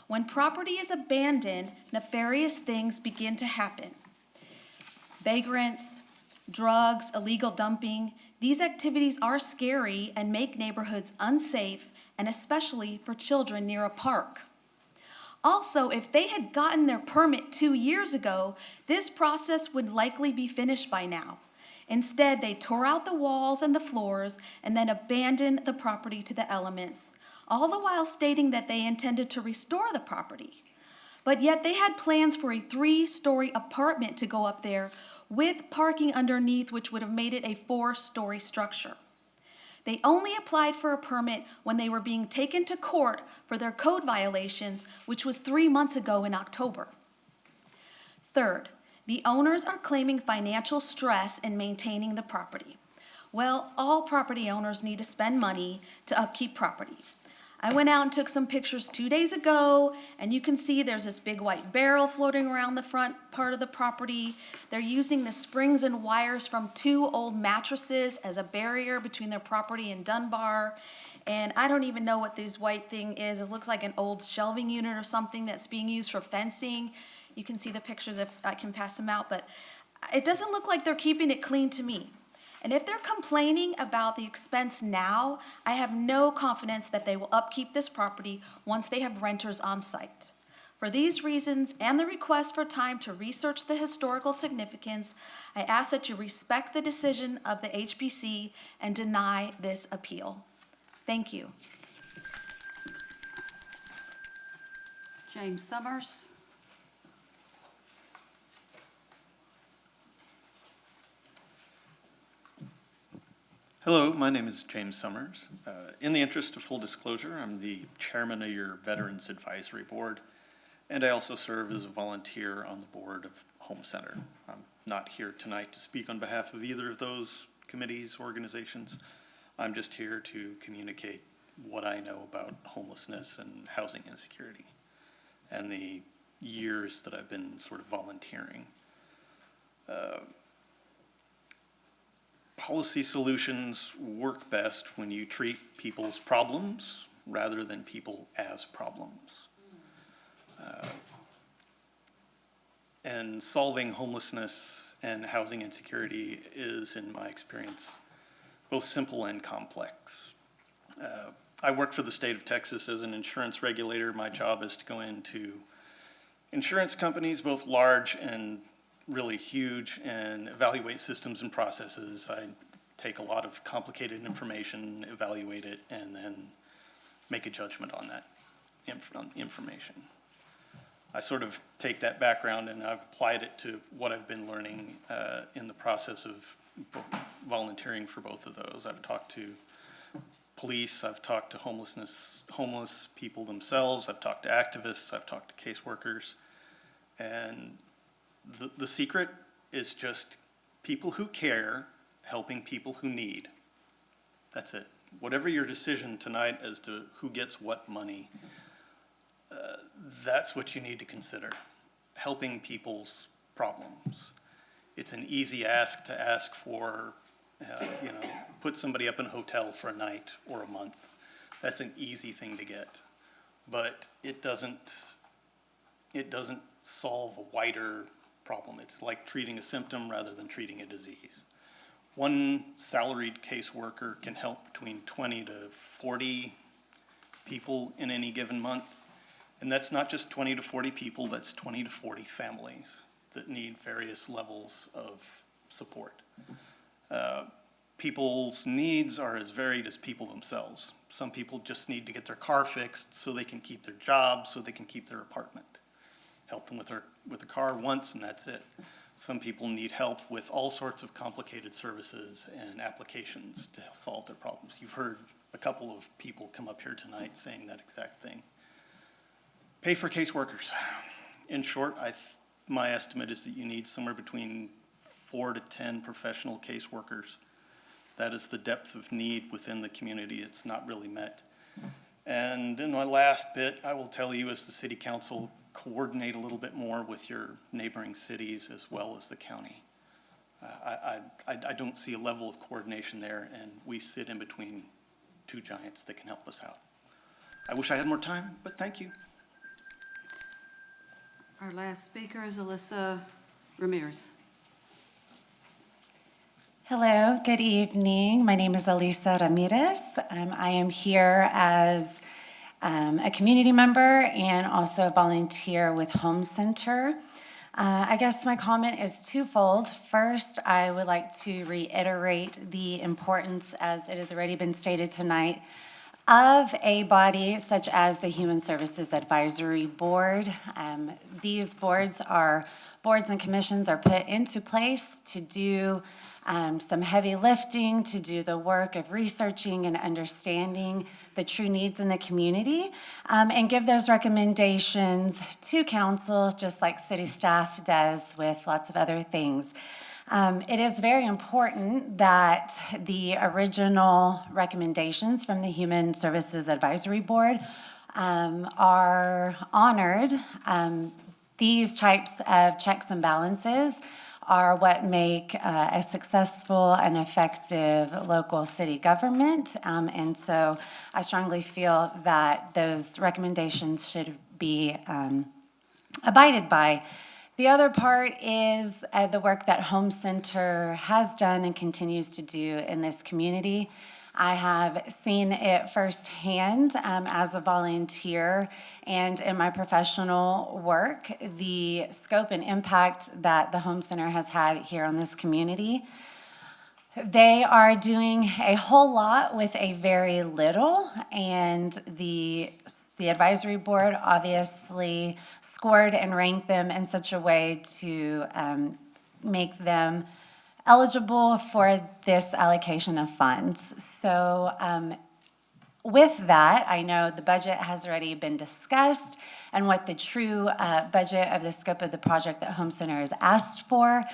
When property is abandoned, nefarious things begin to happen. Vagrants, drugs, illegal dumping, these activities are scary and make neighborhoods unsafe, and especially for children near a park. Also, if they had gotten their permit 2 years ago, this process would likely be finished by now. Instead, they tore out the walls and the floors and then abandoned the property to the elements, all the while stating that they intended to restore the property. But yet they had plans for a 3-story apartment to go up there with parking underneath, which would have made it a 4-story structure. They only applied for a permit when they were being taken to court for their code violations, which was 3 months ago in October. Third, the owners are claiming financial stress in maintaining the property. Well, all property owners need to spend money to upkeep property. I went out and took some pictures 2 days ago, and you can see there's this big white barrel floating around the front part of the property. They're using the springs and wires from 2 old mattresses as a barrier between their property and Dunbar. And I don't even know what this white thing is. It looks like an old shelving unit or something that's being used for fencing. You can see the pictures if I can pass them out, but it doesn't look like they're keeping it clean to me. And if they're complaining about the expense now, I have no confidence that they will upkeep this property once they have renters on site. For these reasons and the request for time to research the historical significance, I ask that you respect the decision of the HPC and deny this appeal. Thank you. James Summers. Hello, my name is James Summers. In the interest of full disclosure, I'm the chairman of your Veterans Advisory Board, and I also serve as a volunteer on the board of Home Center. I'm not here tonight to speak on behalf of either of those committees, organizations. I'm just here to communicate what I know about homelessness and housing insecurity and the years that I've been sort of volunteering. Policy solutions work best when you treat people's problems rather than people as problems. And solving homelessness and housing insecurity is, in my experience, both simple and complex. I work for the state of Texas as an insurance regulator. My job is to go into insurance companies, both large and really huge, and evaluate systems and processes. I take a lot of complicated information, evaluate it, and then make a judgment on that information. I sort of take that background and I've applied it to what I've been learning in the process of volunteering for both of those. I've talked to police, I've talked to homeless people themselves, I've talked to activists, I've talked to caseworkers, and the secret is just people who care helping people who need. That's it. whatever your decision tonight as to who gets what money, that's what you need to consider, helping people's problems. It's an easy ask to ask for, put somebody up in a hotel for a night or a month. That's an easy thing to get, but it doesn't solve a wider problem. It's like treating a symptom rather than treating a disease. One salaried caseworker can help between 20 to 40 people in any given month. And that's not just 20 to 40 people, that's 20 to 40 families that need various levels of support. People's needs are as varied as people themselves. Some people just need to get their car fixed so they can keep their job, so they can keep their apartment. Help them with the car once and that's it. Some people need help with all sorts of complicated services and applications to solve their problems. You've heard a couple of people come up here tonight saying that exact thing. Pay for caseworkers. In short, my estimate is that you need somewhere between 4 to 10 professional caseworkers. That is the depth of need within the community. It's not really met. And in my last bit, I will tell you as the city council, coordinate a little bit more with your neighboring cities as well as the county. I don't see a level of coordination there, and we sit in between two giants that can help us out. I wish I had more time, but thank you. Our last speaker is Alyssa Ramirez. Hello, good evening. My name is Elisa Ramirez. I am here as a community member and also a volunteer with Home Center. I guess my comment is twofold. First, I would like to reiterate the importance, as it has already been stated tonight, of a body such as the Human Services Advisory Board. These boards and commissions are put into place to do some heavy lifting, to do the work of researching and understanding the true needs in the community, and give those recommendations to council, just like city staff does with lots of other things. It is very important that the original recommendations from the Human Services Advisory Board are honored. These types of checks and balances are what make a successful and effective local city government. And so I strongly feel that those recommendations should be abided by. The other part is the work that Home Center has done and continues to do in this community. I have seen it firsthand as a volunteer and in my professional work, the scope and impact that the Home Center has had here on this community. They are doing a whole lot with a very little, and the advisory board obviously scored and ranked them in such a way to make them eligible for this allocation of funds. So with that, I know the budget has already been discussed and what the true budget of the scope of the project that Home Center has asked for.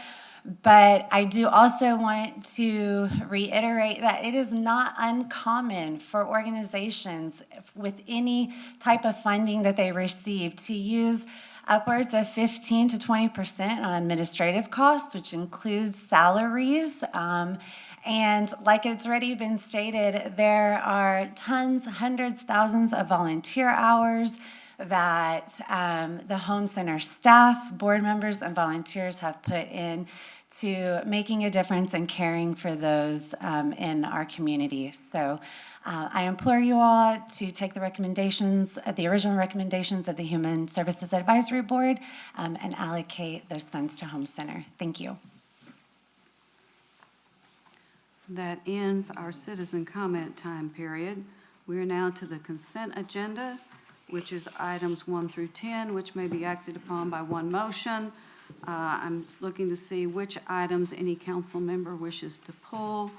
But I do also want to reiterate that it is not uncommon for organizations with any type of funding that they receive to use upwards of 15 to 20% on administrative costs, which includes salaries. And like it's already been stated, there are tons, hundreds, thousands of volunteer hours that the Home Center staff, board members, and volunteers have put in to making a difference and caring for those in our community. So I implore you all to take the recommendations, the original recommendations of the Human Services Advisory Board and allocate those funds to Home Center. Thank you. That ends our citizen comment time period. We are now to the consent agenda, which is items 1 through 10, which may be acted upon by one motion. I'm looking to see which items any council member wishes to pull.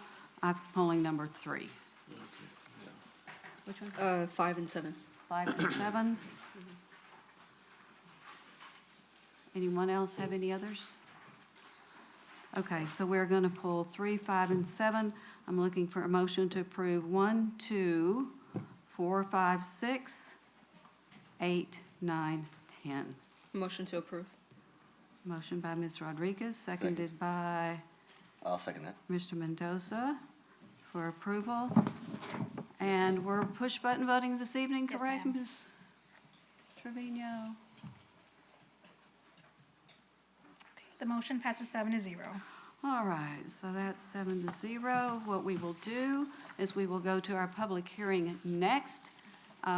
I'm pulling number 3. Which one? 5 and 7. 5 and 7. Anyone else have any others? Okay, so we're going to pull 3, 5, and 7. I'm looking for a motion to approve 1, 2, 4, 5, 6, 8, 9, 10. Motion to approve. Motion by Ms. Rodriguez, seconded by I'll second that. Mr. Mendoza for approval. And we're push-button voting this evening, Yes, correct, ma'am. Ms. Trevino? The motion passes 7-0. All right, so that's 7-0. What we will do is we will go to our public hearing next.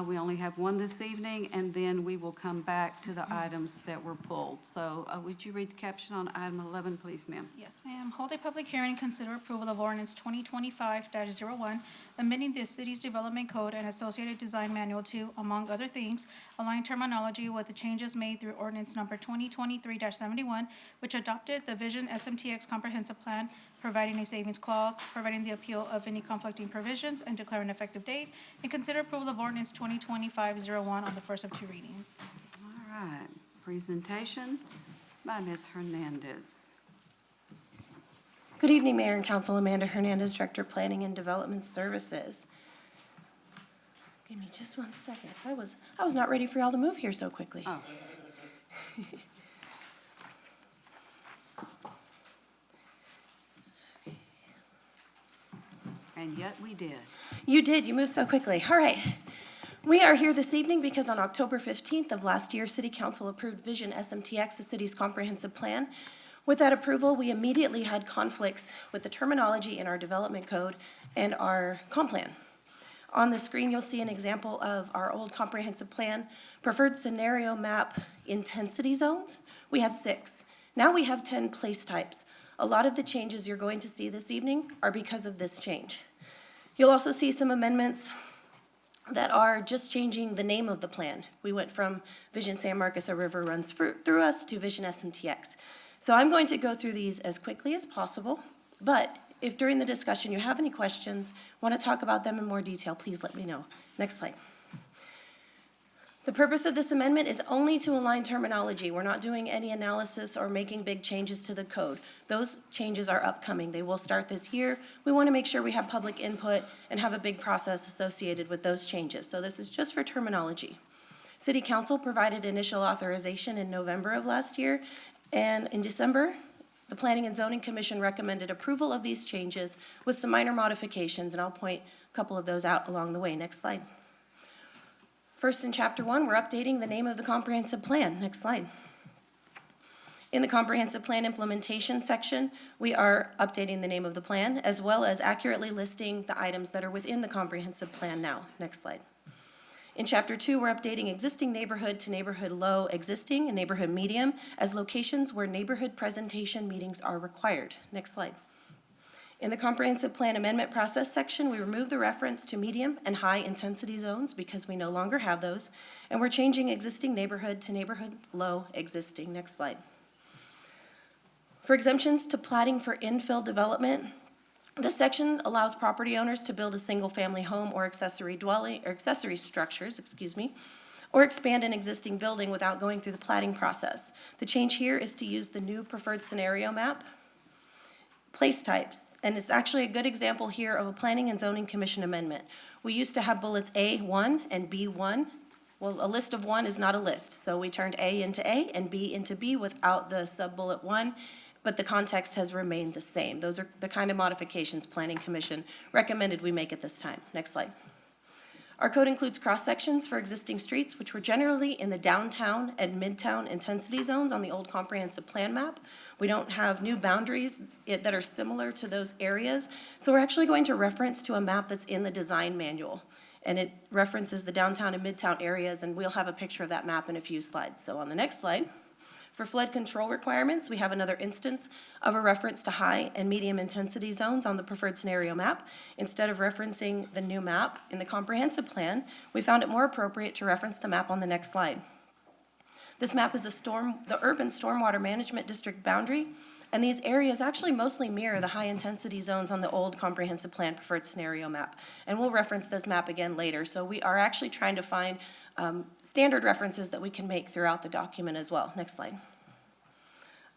We only have one this evening, and then we will come back to the items that were pulled. So would you read the caption on item 11, please, ma'am? Yes, ma'am. Hold a public hearing, consider approval of ordinance 2025-01, amending the city's development code and associated design manual to, among other things, align terminology with the changes made through ordinance number 2023-71, which adopted the Vision SMTX comprehensive plan, providing a savings clause, providing the appeal of any conflicting provisions, and declaring an effective date, and consider approval of ordinance 2025-01 on the first of two readings. All right, presentation by Ms. Hernandez. Good evening, Mayor and Council. Amanda Hernandez, Director of Planning and Development Services. Give me just 1 second. I was not ready for y'all to move here so quickly. Oh. And yet we did. You did. You moved so quickly. All right. We are here this evening because on October 15th of last year, City Council approved Vision SMTX, the city's comprehensive plan. With that approval, we immediately had conflicts with the terminology in our development code and our comp plan. On the screen, you'll see an example of our old comprehensive plan, preferred scenario map intensity zones. We had 6. Now we have 10 place types. A lot of the changes you're going to see this evening are because of this change. You'll also see some amendments that are just changing the name of the plan. We went from Vision San Marcos, a river runs through us, to Vision SMTX. So I'm going to go through these as quickly as possible, but if during the discussion you have any questions, want to talk about them in more detail, please let me know. Next slide. The purpose of this amendment is only to align terminology. We're not doing any analysis or making big changes to the code. Those changes are upcoming. They will start this year. We want to make sure we have public input and have a big process associated with those changes. So this is just for terminology. City Council provided initial authorization in November of last year, and in December, the Planning and Zoning Commission recommended approval of these changes with some minor modifications, and I'll point a couple of those out along the way. Next slide. First, in Chapter 1, we're updating the name of the comprehensive plan. Next slide. In the comprehensive plan implementation section, we are updating the name of the plan, as well as accurately listing the items that are within the comprehensive plan now. Next slide. In Chapter 2, we're updating existing neighborhood to neighborhood low existing and neighborhood medium as locations where neighborhood presentation meetings are required. Next slide. In the comprehensive plan amendment process section, we remove the reference to medium and high intensity zones because we no longer have those, and we're changing existing neighborhood to neighborhood low existing. Next slide. For exemptions to platting for infill development, this section allows property owners to build a single-family home or accessory dwelling, or accessory structures, or expand an existing building without going through the platting process. The change here is to use the new preferred scenario map. Place types, and it's actually a good example here of a Planning and Zoning Commission amendment. We used to have bullets A1 and B1. Well, a list of 1 is not a list, so we turned A into A and B into B without the sub-bullet 1, but the context has remained the same. Those are the kind of modifications Planning Commission recommended we make at this time. Next slide. Our code includes cross-sections for existing streets, which were generally in the downtown and midtown intensity zones on the old comprehensive plan map. We don't have new boundaries that are similar to those areas, so we're actually going to reference to a map that's in the design manual, and it references the downtown and midtown areas, and we'll have a picture of that map in a few slides. So on the next slide, for flood control requirements, we have another instance of a reference to high and medium intensity zones on the preferred scenario map. Instead of referencing the new map in the comprehensive plan, we found it more appropriate to reference the map on the next slide. This map is the urban stormwater management district boundary, and these areas actually mostly mirror the high intensity zones on the old comprehensive plan preferred scenario map. And we'll reference this map again later. So we are actually trying to find standard references that we can make throughout the document as well. Next slide.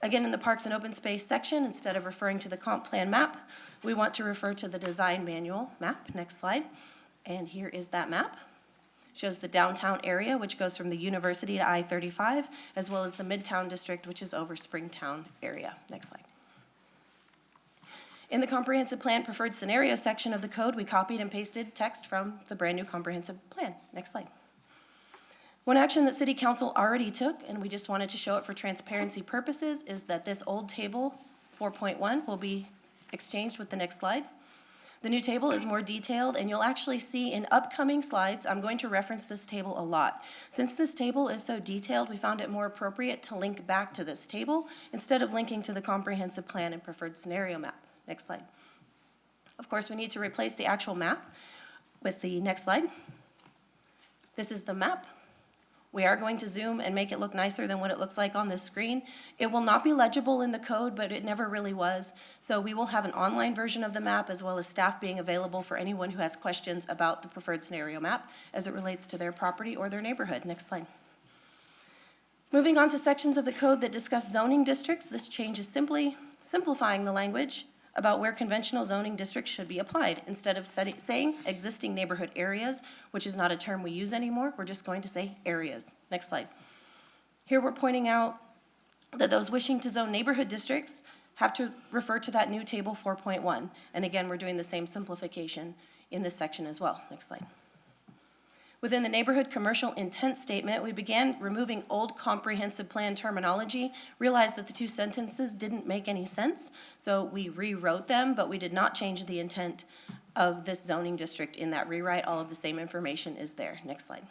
Again, in the Parks and Open Space section, instead of referring to the comp plan map, we want to refer to the design manual map. Next slide. And here is that map. Shows the downtown area, which goes from the University to I-35, as well as the Midtown District, which is over Springtown area. Next slide. In the Comprehensive Plan Preferred Scenario section of the code, we copied and pasted text from the brand-new Comprehensive Plan. Next slide. One action that City Council already took, and we just wanted to show it for transparency purposes, is that this old table, 4.1, will be exchanged with the next slide. The new table is more detailed, and you'll actually see in upcoming slides, I'm going to reference this table a lot. Since this table is so detailed, we found it more appropriate to link back to this table instead of linking to the Comprehensive Plan and Preferred Scenario map. Next slide. Of course, we need to replace the actual map with the next slide. This is the map. We are going to zoom and make it look nicer than what it looks like on this screen. It will not be legible in the code, but it never really was. So we will have an online version of the map as well as staff being available for anyone who has questions about the preferred scenario map as it relates to their property or their neighborhood. Next slide. Moving on to sections of the code that discuss zoning districts, this change is simply simplifying the language about where conventional zoning districts should be applied. Instead of saying existing neighborhood areas, which is not a term we use anymore, we're just going to say areas. Next slide. Here we're pointing out that those wishing to zone neighborhood districts have to refer to that new table 4.1. And again, we're doing the same simplification in this section as well. Next slide. Within the neighborhood commercial intent statement, we began removing old comprehensive plan terminology, realized that the two sentences didn't make any sense, so we rewrote them, but we did not change the intent of this zoning district in that rewrite. All of the same information is there. Next slide.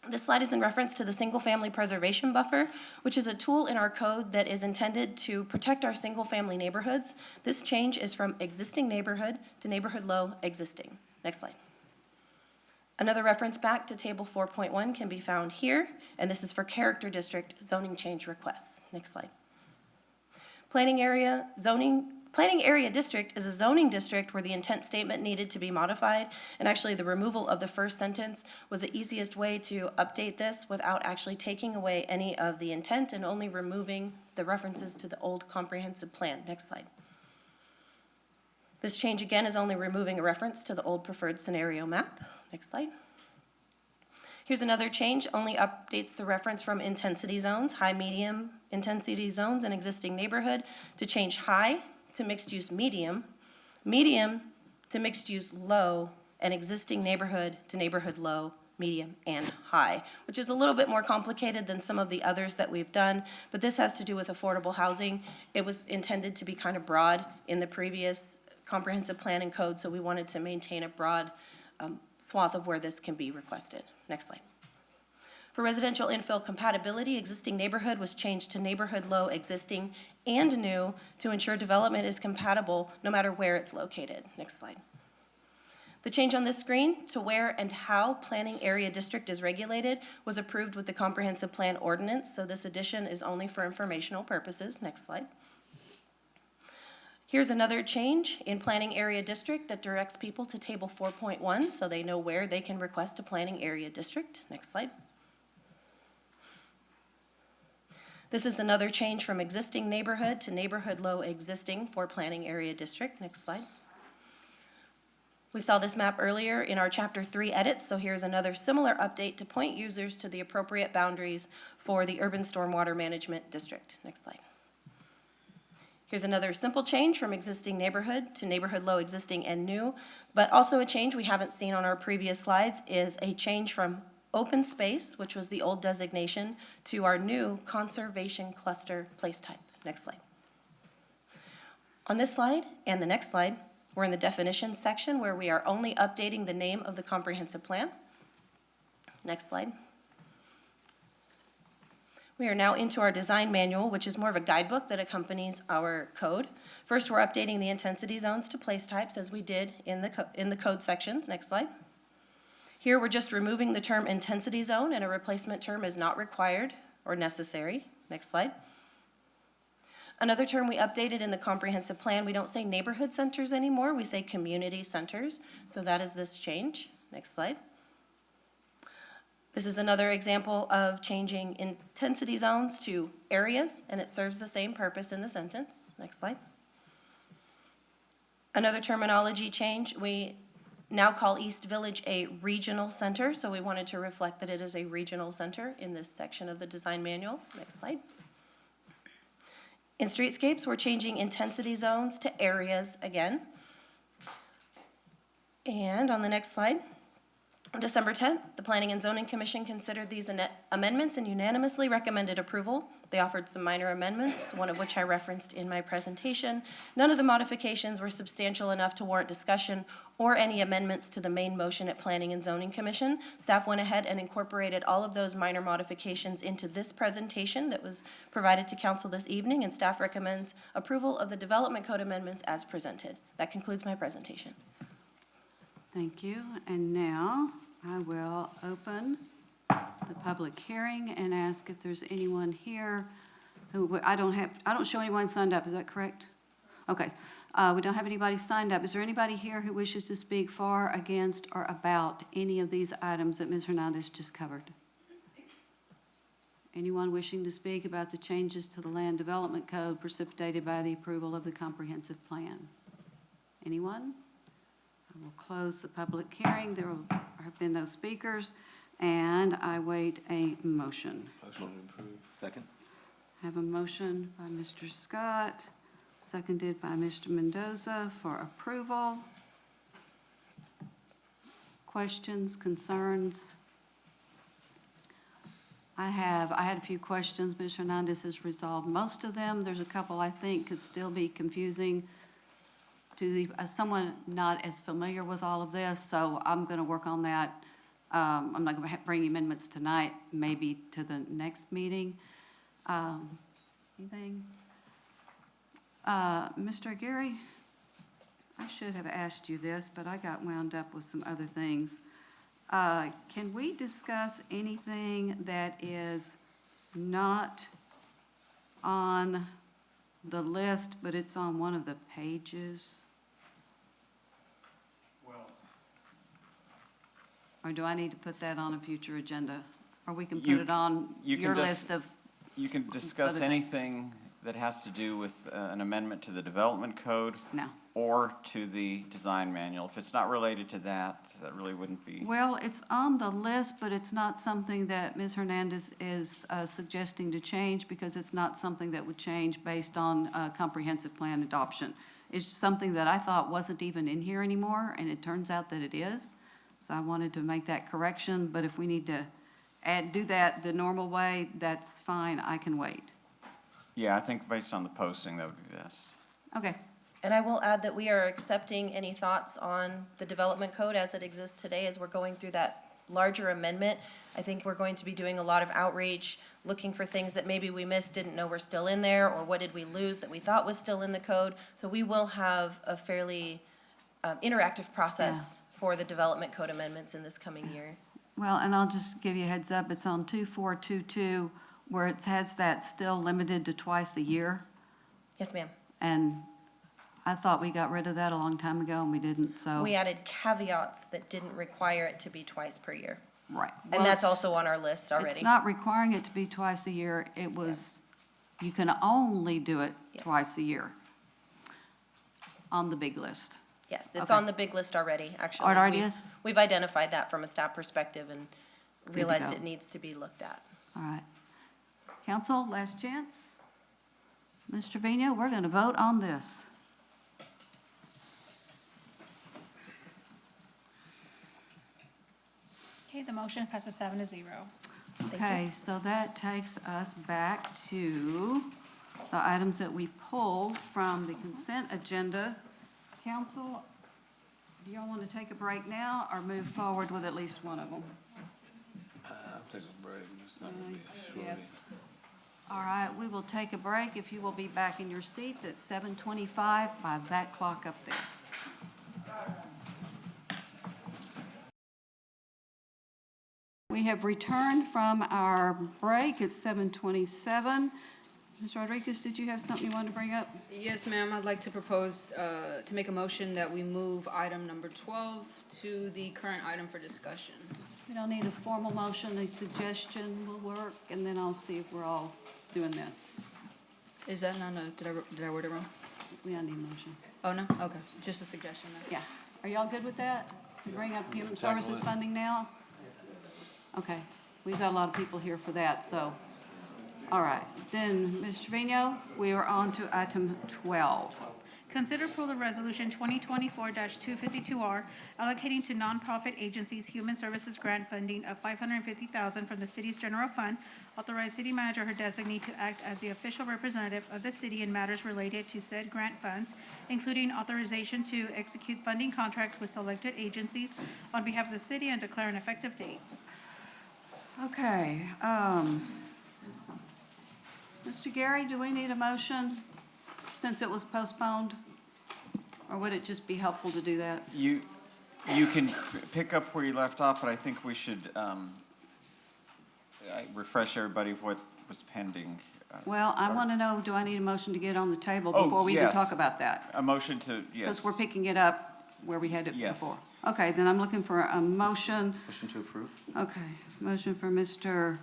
This slide is in reference to the single-family preservation buffer, which is a tool in our code that is intended to protect our single-family neighborhoods. This change is from existing neighborhood to neighborhood low existing. Next slide. Another reference back to table 4.1 can be found here, and this is for character district zoning change requests. Next slide. Planning area district is a zoning district where the intent statement needed to be modified, and actually the removal of the first sentence was the easiest way to update this without actually taking away any of the intent and only removing the references to the old comprehensive plan. Next slide. This change again is only removing a reference to the old preferred scenario map. Next slide. Here's another change, only updates the reference from intensity zones, high, medium intensity zones in existing neighborhood, to change high to mixed use medium, medium to mixed use low, and existing neighborhood to neighborhood low, medium, and high, which is a little bit more complicated than some of the others that we've done, but this has to do with affordable housing. It was intended to be kind of broad in the previous comprehensive plan and code, so we wanted to maintain a broad swath of where this can be requested. Next slide. For residential infill compatibility, existing neighborhood was changed to neighborhood low existing and new to ensure development is compatible no matter where it's located. Next slide. The change on this screen to where and how planning area district is regulated was approved with the comprehensive plan ordinance, so this addition is only for informational purposes. Next slide. Here's another change in planning area district that directs people to table 4.1 so they know where they can request a planning area district. Next slide. This is another change from existing neighborhood to neighborhood low existing for planning area district. Next slide. We saw this map earlier in our Chapter 3 edits, so here's another similar update to point users to the appropriate boundaries for the urban stormwater management district. Next slide. Here's another simple change from existing neighborhood to neighborhood low existing and new, but also a change we haven't seen on our previous slides is a change from open space, which was the old designation, to our new conservation cluster place type. Next slide. On this slide and the next slide, we're in the definitions section where we are only updating the name of the comprehensive plan. Next slide. We are now into our design manual, which is more of a guidebook that accompanies our code. First, we're updating the intensity zones to place types as we did in the code sections. Next slide. Here, we're just removing the term intensity zone, and a replacement term is not required or necessary. Next slide. Another term we updated in the comprehensive plan, we don't say neighborhood centers anymore, we say community centers. So that is this change. Next slide. This is another example of changing intensity zones to areas, and it serves the same purpose in the sentence. Next slide. Another terminology change, we now call East Village a regional center, so we wanted to reflect that it is a regional center in this section of the design manual. Next slide. In streetscapes, we're changing intensity zones to areas again. And on the next slide, on December 10th, the Planning and Zoning Commission considered these amendments and unanimously recommended approval. They offered some minor amendments, one of which I referenced in my presentation. None of the modifications were substantial enough to warrant discussion or any amendments to the main motion at Planning and Zoning Commission. Staff went ahead and incorporated all of those minor modifications into this presentation that was provided to council this evening, and staff recommends approval of the Development Code amendments as presented. That concludes my presentation. Thank you. And now I will open the public hearing and ask if there's anyone here who, I don't show anyone signed up, is that correct? Okay, we don't have anybody signed up. Is there anybody here who wishes to speak for, against, or about any of these items that Ms. Hernandez just covered? Anyone wishing to speak about the changes to the Land Development Code precipitated by the approval of the comprehensive plan? Anyone? I will close the public hearing. There have been no speakers, and I wait a motion. Motion to approve. Second. I have a motion by Mr. Scott, seconded by Mr. Mendoza for approval. Questions, concerns? I had a few questions. Ms. Hernandez has resolved most of them. There's a couple I think could still be confusing to someone not as familiar with all of this, so I'm going to work on that. I'm not going to bring amendments tonight, maybe to the next meeting. Anything? Mr. Gary, I should have asked you this, but I got wound up with some other things. Can we discuss anything that is not on the list, but it's on one of the pages? Or do I need to put that on a future agenda? Or we can put it on your list of You can discuss other things. anything that has to do with an amendment to the development code. No. Or to the design manual. If it's not related to that, that really wouldn't be. Well, it's on the list, but it's not something that Ms. Hernandez is suggesting to change, because it's not something that would change based on comprehensive plan adoption. It's something that I thought wasn't even in here anymore, and it turns out that it is. So I wanted to make that correction, but if we need to do that the normal way, that's fine, I can wait. Yeah, I think based on the posting, that would be best. Okay. And I will add that we are accepting any thoughts on the development code as it exists today as we're going through that larger amendment. I think we're going to be doing a lot of outreach, looking for things that maybe we missed, didn't know were still in there, or what did we lose that we thought was still in the code. So we will have a fairly interactive process for the development code amendments in this coming year. Well, and I'll just give you a heads up, it's on 2422, where it has that still limited to twice a year. Yes, ma'am. And I thought we got rid of that a long time ago, and we didn't, so. We added caveats that didn't require it to be twice per year. Right. And Well, that's also on our list already. It's not requiring it to be twice a year. It was, you can only do it twice a year on the big list. Yes, it's Okay. on the big list already, actually. Oh, it already We've- is? We've identified that from a staff perspective and to realized go. it needs to be looked at. All right. Council, last chance. Mr. Trevino, we're going to vote on this. Okay, the motion passes 7-0. Okay, so that takes us back to the items that we pulled from the consent agenda. Council, do y'all want to take a break now or move forward with at least one of them? I'll take a break. Yes. All right, we will take a break. If you will be back in your seats at 7:25 by that clock up there. We have returned from our break. It's 7:27. Ms. Rodriguez, did you have something you wanted to bring up? Yes, ma'am. I'd like to propose, to make a motion that we move item number 12 to the current item for discussion. We don't need a formal motion, a suggestion will work, and then I'll see if we're all doing this. Is that not a, did I word it wrong? We don't need a motion. Oh, no? Okay, just a suggestion then. Yeah. Are y'all good with that? We bring up human Tackle services it. funding now? Okay, we've got a lot of people here for that, so, all right. Then, Ms. Trevino, we are on to item 12. Consider approval of resolution 2024-252R allocating to nonprofit agencies human services grant funding of $550,000 from the city's general fund. Authorize city manager or her designee to act as the official representative of the city in matters related to said grant funds, including authorization to execute funding contracts with selected agencies on behalf of the city and declare an effective date. Okay, Mr. Gary, do we need a motion since it was postponed? Or would it just be helpful to do that? You can pick up where you left off, but I think we should refresh everybody what was pending. Well, I want to know, do I need a motion to get on the table Oh, before we even yes. talk about that? A motion to, yes. Because we're picking it up where we had it Yes. before. Okay, then I'm looking for a motion. Motion to approve? Okay, motion for Mr.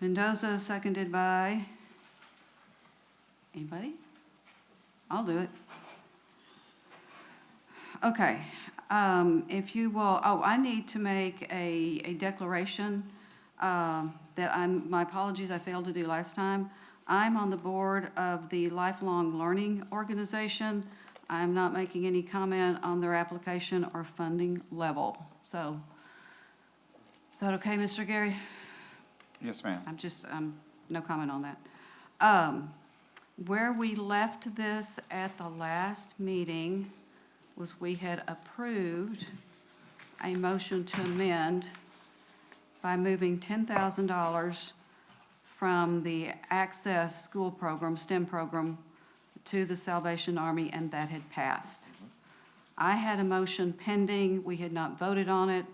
Mendoza, seconded by, anybody? I'll do it. Okay, if you will, I need to make a declaration that my apologies, I failed to do last time. I'm on the board of the Lifelong Learning Organization. I'm not making any comment on their application or funding level. So, is that okay, Mr. Gary? Yes, ma'am. No comment on that. Where we left this at the last meeting was we had approved a motion to amend by moving $10,000 from the Access School Program, STEM program, to the Salvation Army, and that had passed. I had a motion pending. We had not voted on it.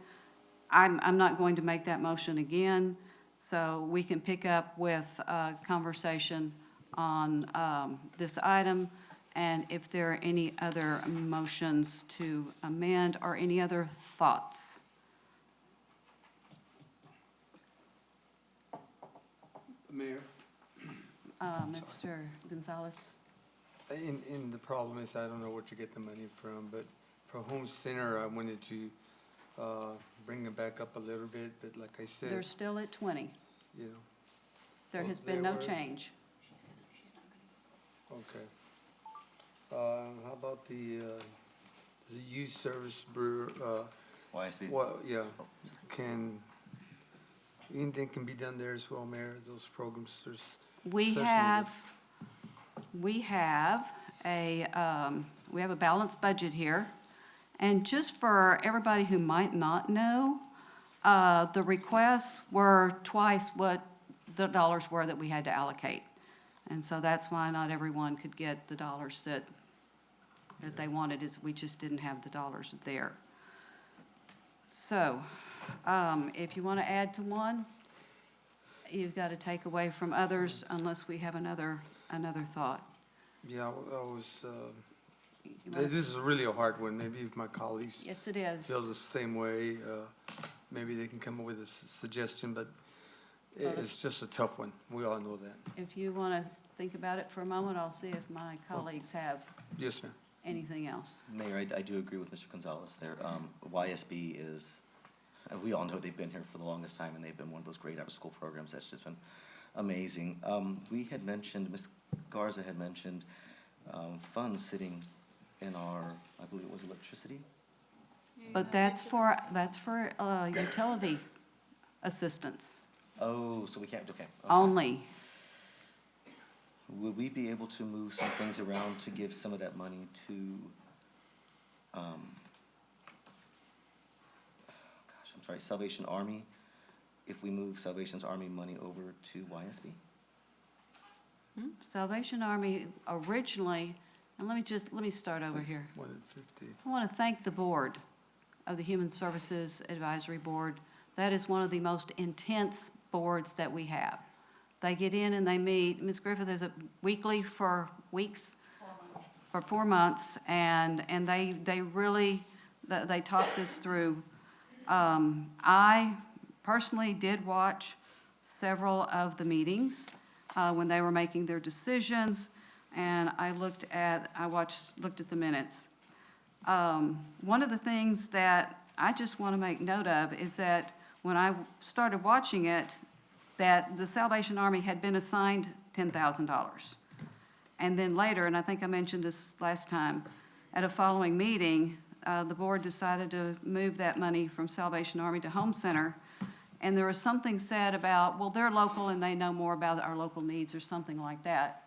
I'm not going to make that motion again, so we can pick up with a conversation on this item, and if there are any other motions to amend or any other thoughts. Mayor, Mr. Gonzalez? in the problem is I don't know where to get the money from, but for Home Center, I wanted to bring it back up a little bit, but like I said, They're still at 20. you know, There Well, has been they no were- change. okay. How about the youth service bureau, YSB. well, yeah, anything can be done there as well, Mayor, those programs, there's. We such have a balanced budget here. And just for everybody who might not know, the requests were twice what the dollars were that we had to allocate. And so that's why not everyone could get the dollars that they wanted, is we just didn't have the dollars there. So, if you want to add to one, you've got to take away from others unless we have another thought. Yeah, I was, You wanna- this is really a hard one, maybe if my colleagues Yes, it is. feel the same way, maybe they can come up with a suggestion, but it's just a tough one, we all know that. If you want to think about it for a moment, I'll see if my colleagues have Yes, ma'am. anything else. Mayor, I do agree with Mr. Gonzalez there. YSB is, we all know they've been here for the longest time, and they've been one of those great after-school programs that's just been amazing. We had mentioned, Ms. Garza had mentioned funds sitting in our, I believe it was electricity. But that's for utility assistance Oh, so we can't, okay. only. Would we be able to move some things around to give some of that money to, I'm sorry, Salvation Army? If we move Salvation's Army money over to YSB? Salvation Army originally, and let me start over here. 150. I want to thank the board of the Human Services Advisory Board. That is one of the most intense boards that we have. They get in and they meet, Ms. Griffith, is it weekly for weeks? For 4 months, and they really, they talk this through. I personally did watch several of the meetings when they were making their decisions, and I looked at the minutes. One of the things that I just want to make note of is that when I started watching it, that the Salvation Army had been assigned $10,000. And then later, and I think I mentioned this last time, at a following meeting, the board decided to move that money from Salvation Army to Home Center. And there was something said about, well, they're local and they know more about our local needs or something like that.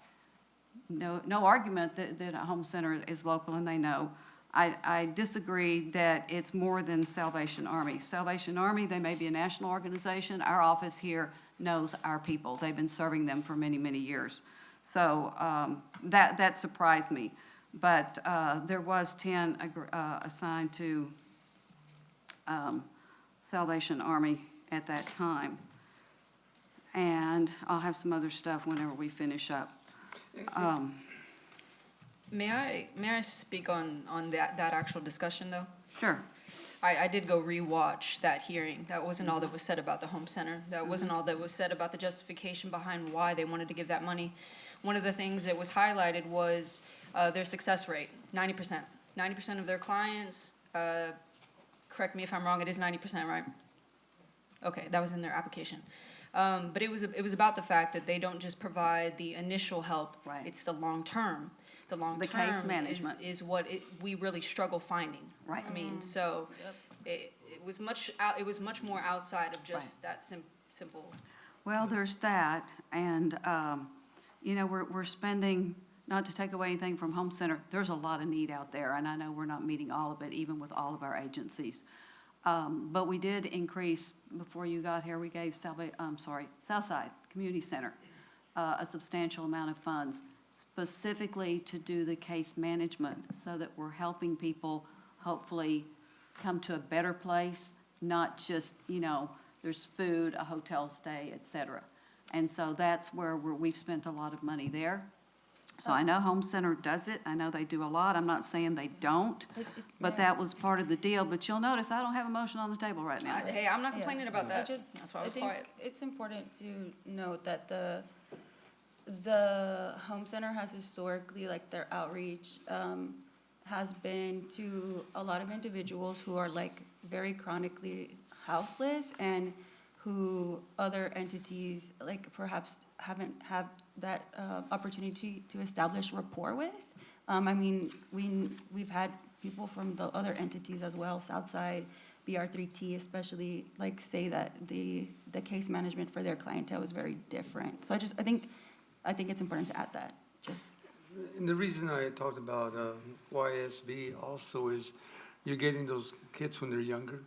No argument that a Home Center is local and they know. I disagree that it's more than Salvation Army. Salvation Army, they may be a national organization. Our office here knows our people. They've been serving them for many, many years. So that surprised me. But there was 10 assigned to Salvation Army at that time. And I'll have some other stuff whenever we finish up. May I speak on that actual discussion, though? Sure. I did go rewatch that hearing. That wasn't all that was said about the home center. That wasn't all that was said about the justification behind why they wanted to give that money. One of the things that was highlighted was their success rate, 90%. 90% of their clients, correct me if I'm wrong, it is 90%, right? Okay, that was in their application. But it was about the fact that they don't just provide the initial help. Right. It's the long term. The long The term case management. is what we really struggle finding. Right. I mean, so it was much more outside of just that simple. Well, there's that, and, we're spending, not to take away anything from Home Center, there's a lot of need out there, and I know we're not meeting all of it, even with all of our agencies. But we did increase, before you got here, we gave Southside Community Center a substantial amount of funds, specifically to do the case management, so that we're helping people hopefully come to a better place, not just, there's food, a hotel stay, et cetera. And so that's where we've spent a lot of money there. So I know Home Center does it. I know they do a lot. I'm not saying they don't, but that was part of the deal. But you'll notice I don't have a motion on the table right now. Hey, I'm not complaining about that. That's why I was think quiet. it's important to note that the Home Center has historically, like their outreach has been to a lot of individuals who are like very chronically houseless and who other entities like perhaps haven't had that opportunity to establish rapport with. I mean, we've had people from the other entities as well, Southside, BR3T especially, like say that the case management for their clientele is very different. So I think it's important to add that, just. And the reason I talked about YSB also is you're getting those kids when they're younger.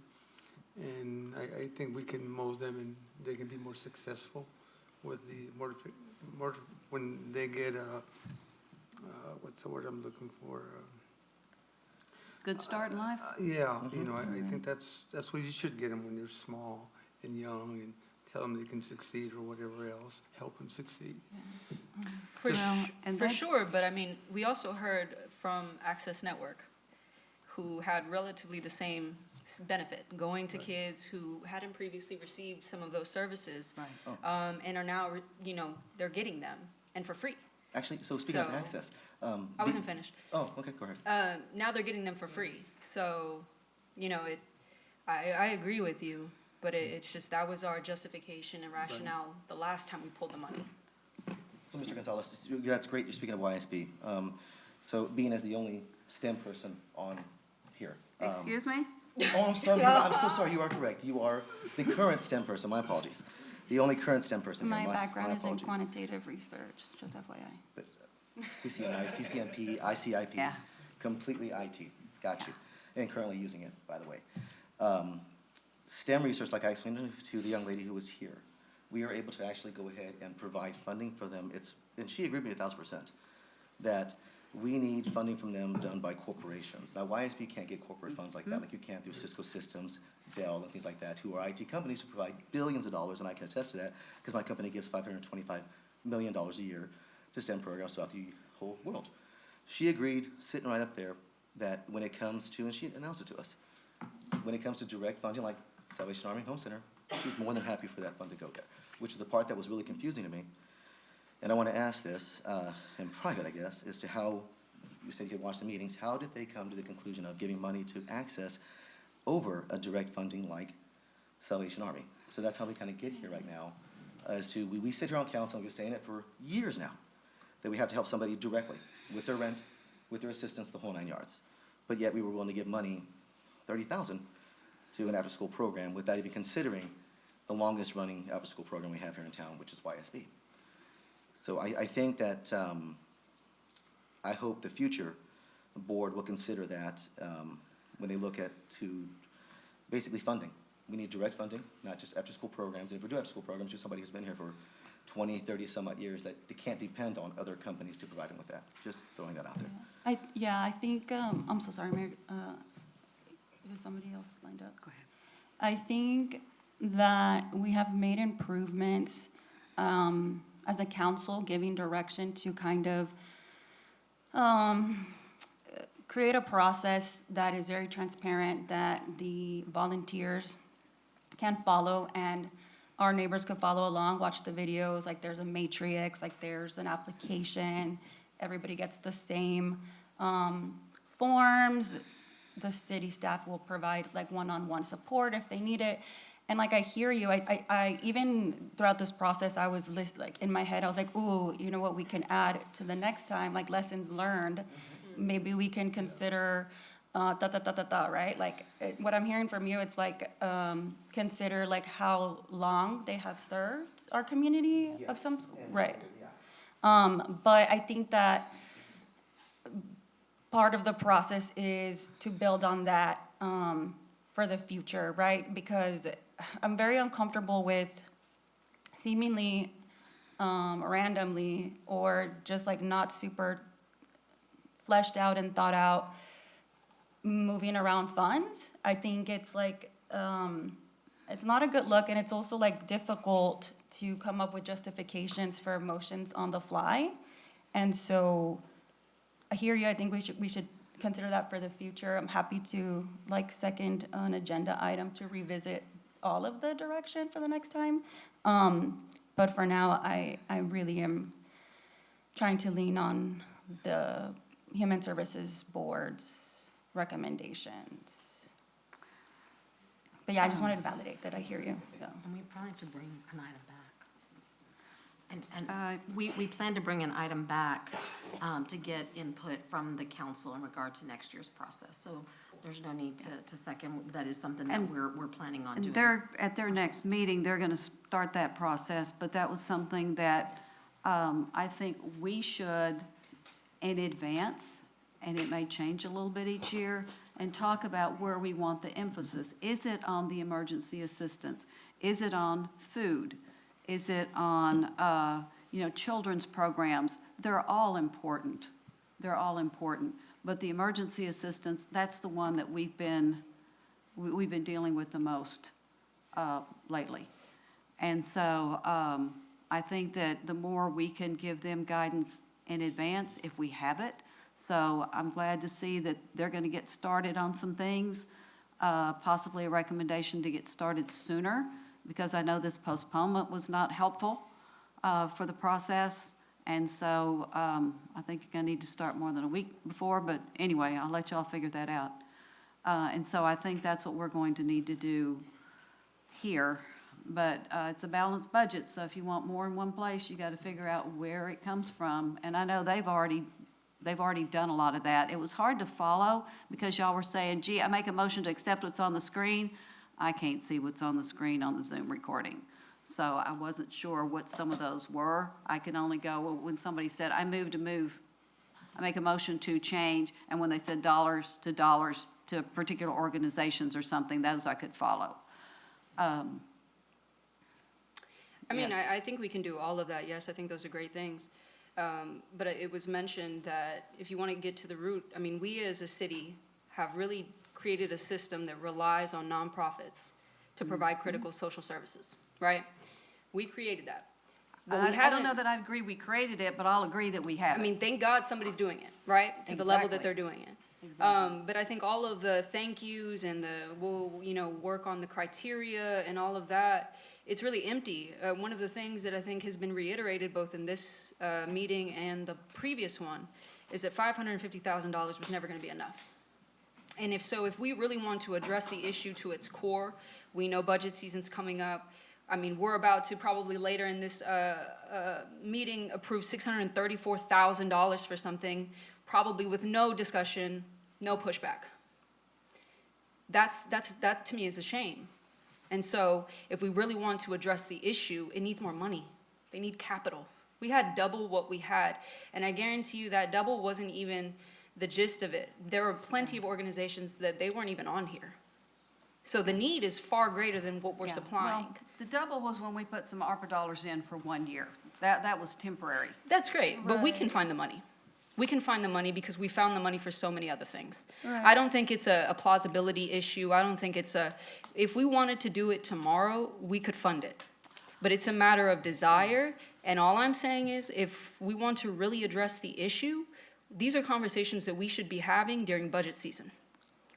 And I think we can mold them and they can be more successful with the more when they get what's the word I'm looking for? Good start in life? Yeah, I think that's what you should get them when they're small and young, and tell them they can succeed or whatever else, help them succeed. For sure, but I mean, we also heard from Access Network, who had relatively the same benefit, going to kids who hadn't previously received some of those services, and are now, they're getting them, and for free. Actually, so speaking of So- access. I wasn't finished. Oh, okay, go ahead. Now they're getting them for free, so, I agree with you, but it's just, that was our justification and rationale the last time we pulled the money. So, Mr. Gonzalez, that's great, you're speaking of YSB. So being as the only STEM person on here. Excuse me? Oh, I'm sorry, I'm so sorry, you are correct. You are the current STEM person, my apologies. The only current STEM person here, My background is in apologies. quantitative research, just FYI. But CCNI, CCNP, ICIP, Yeah. completely IT, got you. And currently using it, by the way. STEM research, like I explained to the young lady who was here, we are able to actually go ahead and provide funding for them. And she agreed with me 1,000%, that we need funding from them done by corporations. Now, YSB can't get corporate funds like that, like you can through Cisco Systems, Dell, and things like that, who are IT companies who provide billions of dollars, and I can attest to that, because my company gives $525 million a year to STEM programs throughout the whole world. She agreed, sitting right up there, that when it comes to, and she announced it to us, when it comes to direct funding like Salvation Army Home Center, She was more than happy for that fund to go there, which is the part that was really confusing to me. And I want to ask this, in private, I guess, as to how, you said you had watched the meetings, how did they come to the conclusion of giving money to Access over a direct funding like Salvation Army? So that's how we kind of get here right now, as to, we sit here on council, and we've been saying it for years now, that we have to help somebody directly with their rent, with their assistance, the whole 9 yards. But yet we were willing to give money, $30,000, to an after-school program without even considering the longest-running after-school program we have here in town, which is YSB. So I think that, I hope the future board will consider that when they look at to basically funding. We need direct funding, not just after-school programs. And if we do after-school programs, just somebody who's been here for 20, 30 some odd years, that they can't depend on other companies to provide them with that. Just throwing that out there. I think, I'm so sorry, Mayor, is somebody else lined up? Go ahead. I think that we have made improvements as a council, giving direction to kind of create a process that is very transparent, that the volunteers can follow and our neighbors could follow along, watch the videos, like there's a matrix, like there's an application, everybody gets the same forms. The city staff will provide like one-on-one support if they need it. And like I hear you, I even throughout this process, I was like in my head, I was like, ooh, you know what we can add to the next time, like lessons learned. Maybe we can consider right? Like what I'm hearing from you, it's like consider like how long they have served our community of some, right? But I think that part of the process is to build on that for the future, right? Because I'm very uncomfortable with seemingly randomly or just like not super fleshed out and thought out moving around funds. I think it's like, it's not a good look, and it's also like difficult to come up with justifications for motions on the fly. And so I hear you, I think we should consider that for the future. I'm happy to like second an agenda item to revisit all of the direction for the next time. But for now, I really am trying to lean on the Human Services Board's recommendations. But yeah, I just wanted to validate that I hear you. Yeah. And we plan to bring an item back. And we plan to bring an item back to get input from the council in regard to next year's process. So there's no need to second. That is something that we're planning on doing. And at their next meeting, they're going to start that process, but that was something that I think we should, in advance, and it may change a little bit each year, and talk about where we want the emphasis. Is it on the emergency assistance? Is it on food? Is it on, children's programs? They're all important. They're all important. But the emergency assistance, that's the one that we've been dealing with the most lately. And so I think that the more we can give them guidance in advance, if we have it. So I'm glad to see that they're going to get started on some things, possibly a recommendation to get started sooner, because I know this postponement was not helpful for the process. And so I think you're going to need to start more than a week before, but anyway, I'll let y'all figure that out. And so I think that's what we're going to need to do here. But it's a balanced budget, so if you want more in one place, you got to figure out where it comes from. And I know they've already done a lot of that. It was hard to follow because y'all were saying, gee, I make a motion to accept what's on the screen. I can't see what's on the screen on the Zoom recording. So I wasn't sure what some of those were. I could only go, well, when somebody said, I make a motion to change, and when they said dollars to particular organizations or something, those I could follow. I think we can do all of that. Yes, I think those are great things. But it was mentioned that if you want to get to the root, we as a city have really created a system that relies on nonprofits to provide critical social services, right? We've created that. But I don't know that I'd agree we created it, but I'll agree that we have it. Thank God somebody's doing it, right? To the level that they're doing it. But I think all of the thank yous and we'll, work on the criteria and all of that, it's really empty. One of the things that I think has been reiterated both in this meeting and the previous one is that $550,000 was never going to be enough. And if we really want to address the issue to its core, we know budget season's coming up. I mean, we're about to probably later in this meeting approve $634,000 for something, probably with no discussion, no pushback. That to me is a shame. And so if we really want to address the issue, it needs more money. They need capital. We had double what we had. And I guarantee you that double wasn't even the gist of it. There were plenty of organizations that they weren't even on here. So the need is far greater than what we're Yeah, supplying. well, the double was when we put some ARPA dollars in for 1 year. That was temporary. That's great, but we can Right. find the money. We can find the money because we found the money for so many other things. Right. I don't think it's a plausibility issue. I don't think if we wanted to do it tomorrow, we could fund it. But it's a matter of desire, and all I'm saying is, if we want to really address the issue, these are conversations that we should be having during budget season.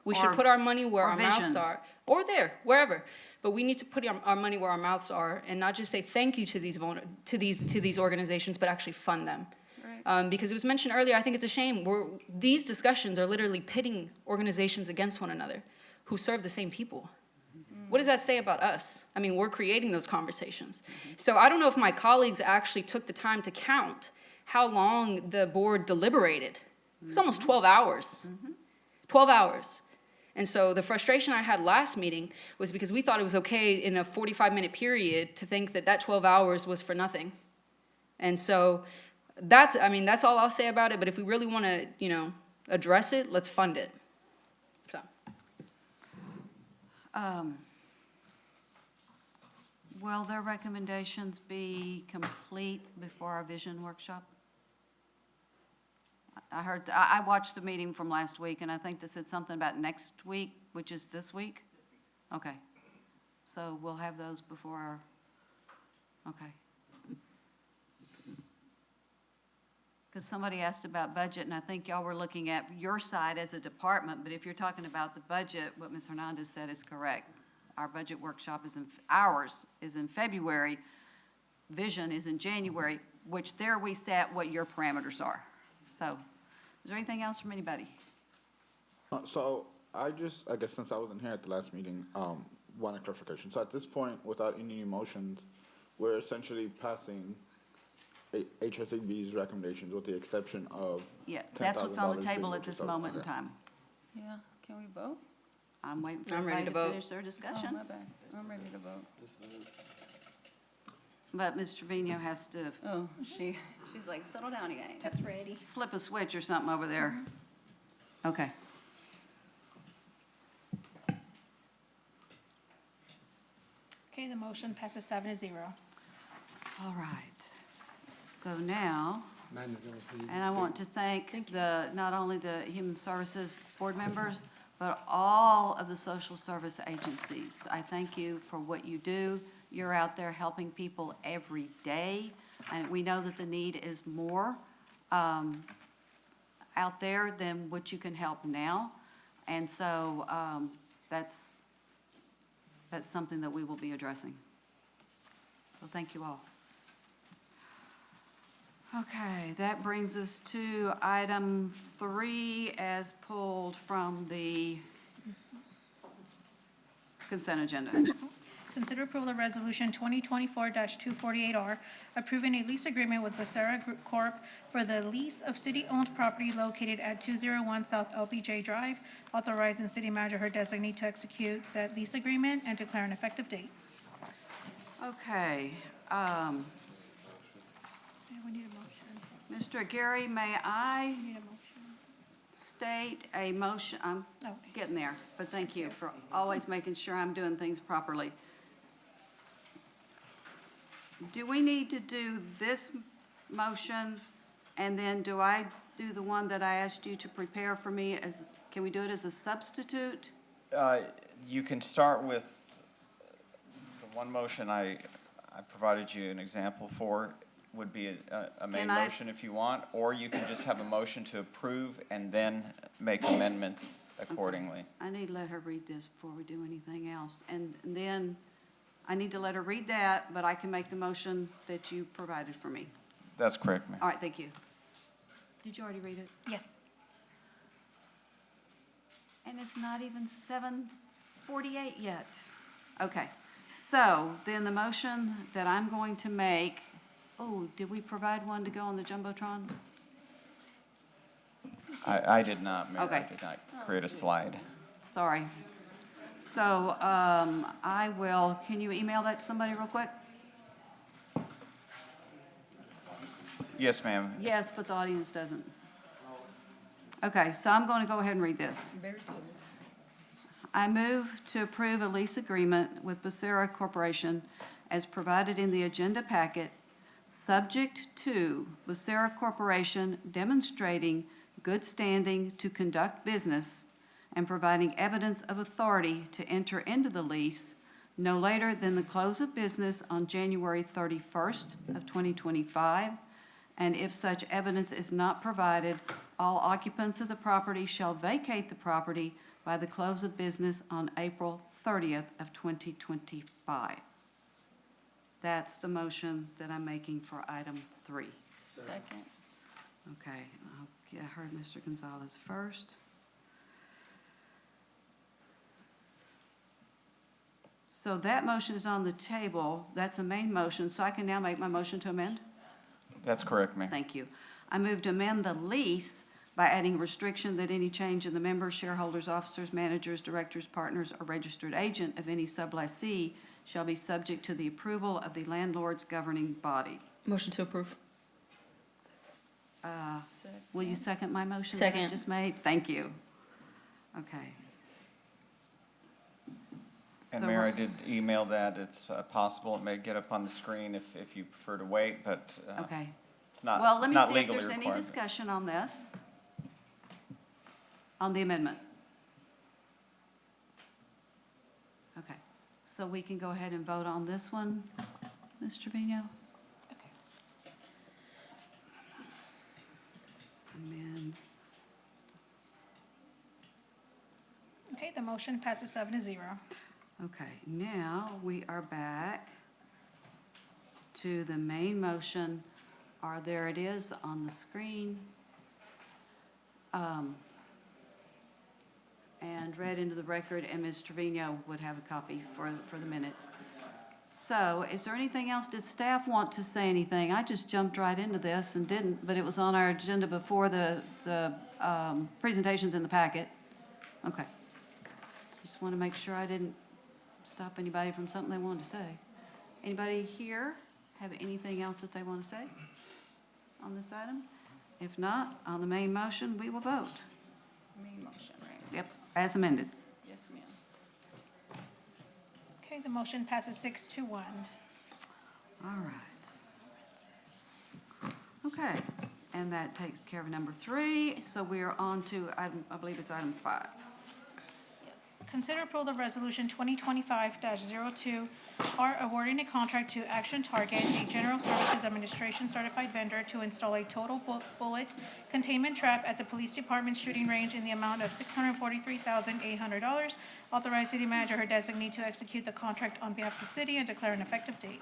We should Or- put our money where or our mouths vision. are, or there, wherever. But we need to put our money where our mouths are, and not just say thank you to these organizations, but actually fund them. Because it was mentioned earlier, I think it's a shame, these discussions are literally pitting organizations against one another who serve the same people. What does that say about us? I mean, we're creating those conversations. So I don't know if my colleagues actually took the time to count how long the board deliberated. It was almost 12 hours. 12 hours. And so the frustration I had last meeting was because we thought it was okay in a 45-minute period to think that 12 hours was for nothing. And so that's all I'll say about it. But if we really want to, address it, let's fund it. So. Will their recommendations be complete before our vision workshop? I watched the meeting from last week, and I think they said something about next week, which is this week? Okay. So we'll have those before our, okay. Because somebody asked about budget, and I think y'all were looking at your side as a department, but if you're talking about the budget, what Ms. Hernandez said is correct. Our budget workshop ours is in February, vision is in January, which there we set what your parameters are. So, is there anything else from anybody? So I guess since I wasn't here at the last meeting, one clarification. So at this point, without any new motions, we're essentially passing HSAB's recommendations with the exception of Yeah, that's what's on the $10,000 table being at this moved. moment in Okay. time. Yeah, can we vote? I'm waiting for I'm ready everybody to to vote. finish their Oh, discussion. my bad. I'm ready to vote. But Ms. Trevino has to Oh, she's like, settle down again. That's ready. flip a switch or something over there. Okay. Okay, the motion passes 7-0. All right. So now, and I want to thank not only the Human Services Board members, but all of the social service agencies. I thank you for what you do. You're out there helping people every day, and we know that the need is more out there than what you can help now. And so that's something that we will be addressing. So thank you all. Okay, that brings us to item 3 as pulled from the consent agenda. Consider approval of resolution 2024-248R, approving a lease agreement with Becerra Group Corp. for the lease of city-owned property located at 201 South LBJ Drive, authorizing city manager her designee to execute said lease agreement and declare an effective date. Okay, We need a motion. Mr. Aguirre, may I We need a motion. state a motion? I'm getting there, but thank you for always making sure I'm doing things properly. Do we need to do this motion, and then do I do the one that I asked you to prepare for me as, can we do it as a substitute? You can start with the one motion I provided you an example for. would be a main Can I- motion if you want, or you can just have a motion to approve and then make amendments accordingly. I need to let her read this before we do anything else. And then I need to let her read that, but I can make the motion that you provided for me. That's correct, Mayor. All right, thank you. Did you already read it? Yes. And it's not even 7:48 yet. Okay, so then the motion that I'm going to make, oh, did we provide one to go on the Jumbotron? I did not, Mayor. I Okay. did not create a slide. Sorry. So I will, can you email that to somebody real quick? Yes, ma'am. Yes, but the audience doesn't. Okay, so I'm going to go ahead and read this. I move to approve a lease agreement with Becerra Corporation as provided in the agenda packet, subject to Becerra Corporation demonstrating good standing to conduct business and providing evidence of authority to enter into the lease no later than the close of business on January 31st of 2025. And if such evidence is not provided, all occupants of the property shall vacate the property by the close of business on April 30th of 2025. That's the motion that I'm making for item 3. Second. Okay, I heard Mr. Gonzalez first. So that motion is on the table. That's a main motion, so I can now make my motion to amend? That's correct, Mayor. Thank you. I move to amend the lease by adding restriction that any change in the members, shareholders, officers, managers, directors, partners, or registered agent of any sublessee shall be subject to the approval of the landlord's governing body. Motion to approve. Will you second my motion that I Second. just made? Thank you. Okay. And So Mayor, I we're- did email that. It's possible it may get up on the screen if you prefer to wait, but Okay. it's not, Well, let it's me not see if legally there's any required. discussion on this, on the amendment. Okay, so we can go ahead and vote on this one, Ms. Trevino? Amend. Okay, the motion passes 7-0. Okay, now we are back to the main motion. There it is on the screen. And read into the record, and Ms. Trevino would have a copy for the minutes. So is there anything else? Did staff want to say anything? I just jumped right into this and didn't, but it was on our agenda before the presentations in the packet. Okay. Just want to make sure I didn't stop anybody from something they wanted to say. Anybody here have anything else that they want to say on this item? If not, on the main motion, we will vote. Main motion, right? Yep, as amended. Yes, ma'am. Okay, the motion passes 6-1. All right. Okay, and that takes care of number 3. So we are on to item, I believe it's item 5. Consider approval of Resolution 2025-02, R, awarding a contract to Action Target, a General Services Administration certified vendor, to install a total bullet containment trap at the Police Department shooting range in the amount of $643,800. Authorize city manager or designee to execute the contract on behalf of the city and declare an effective date.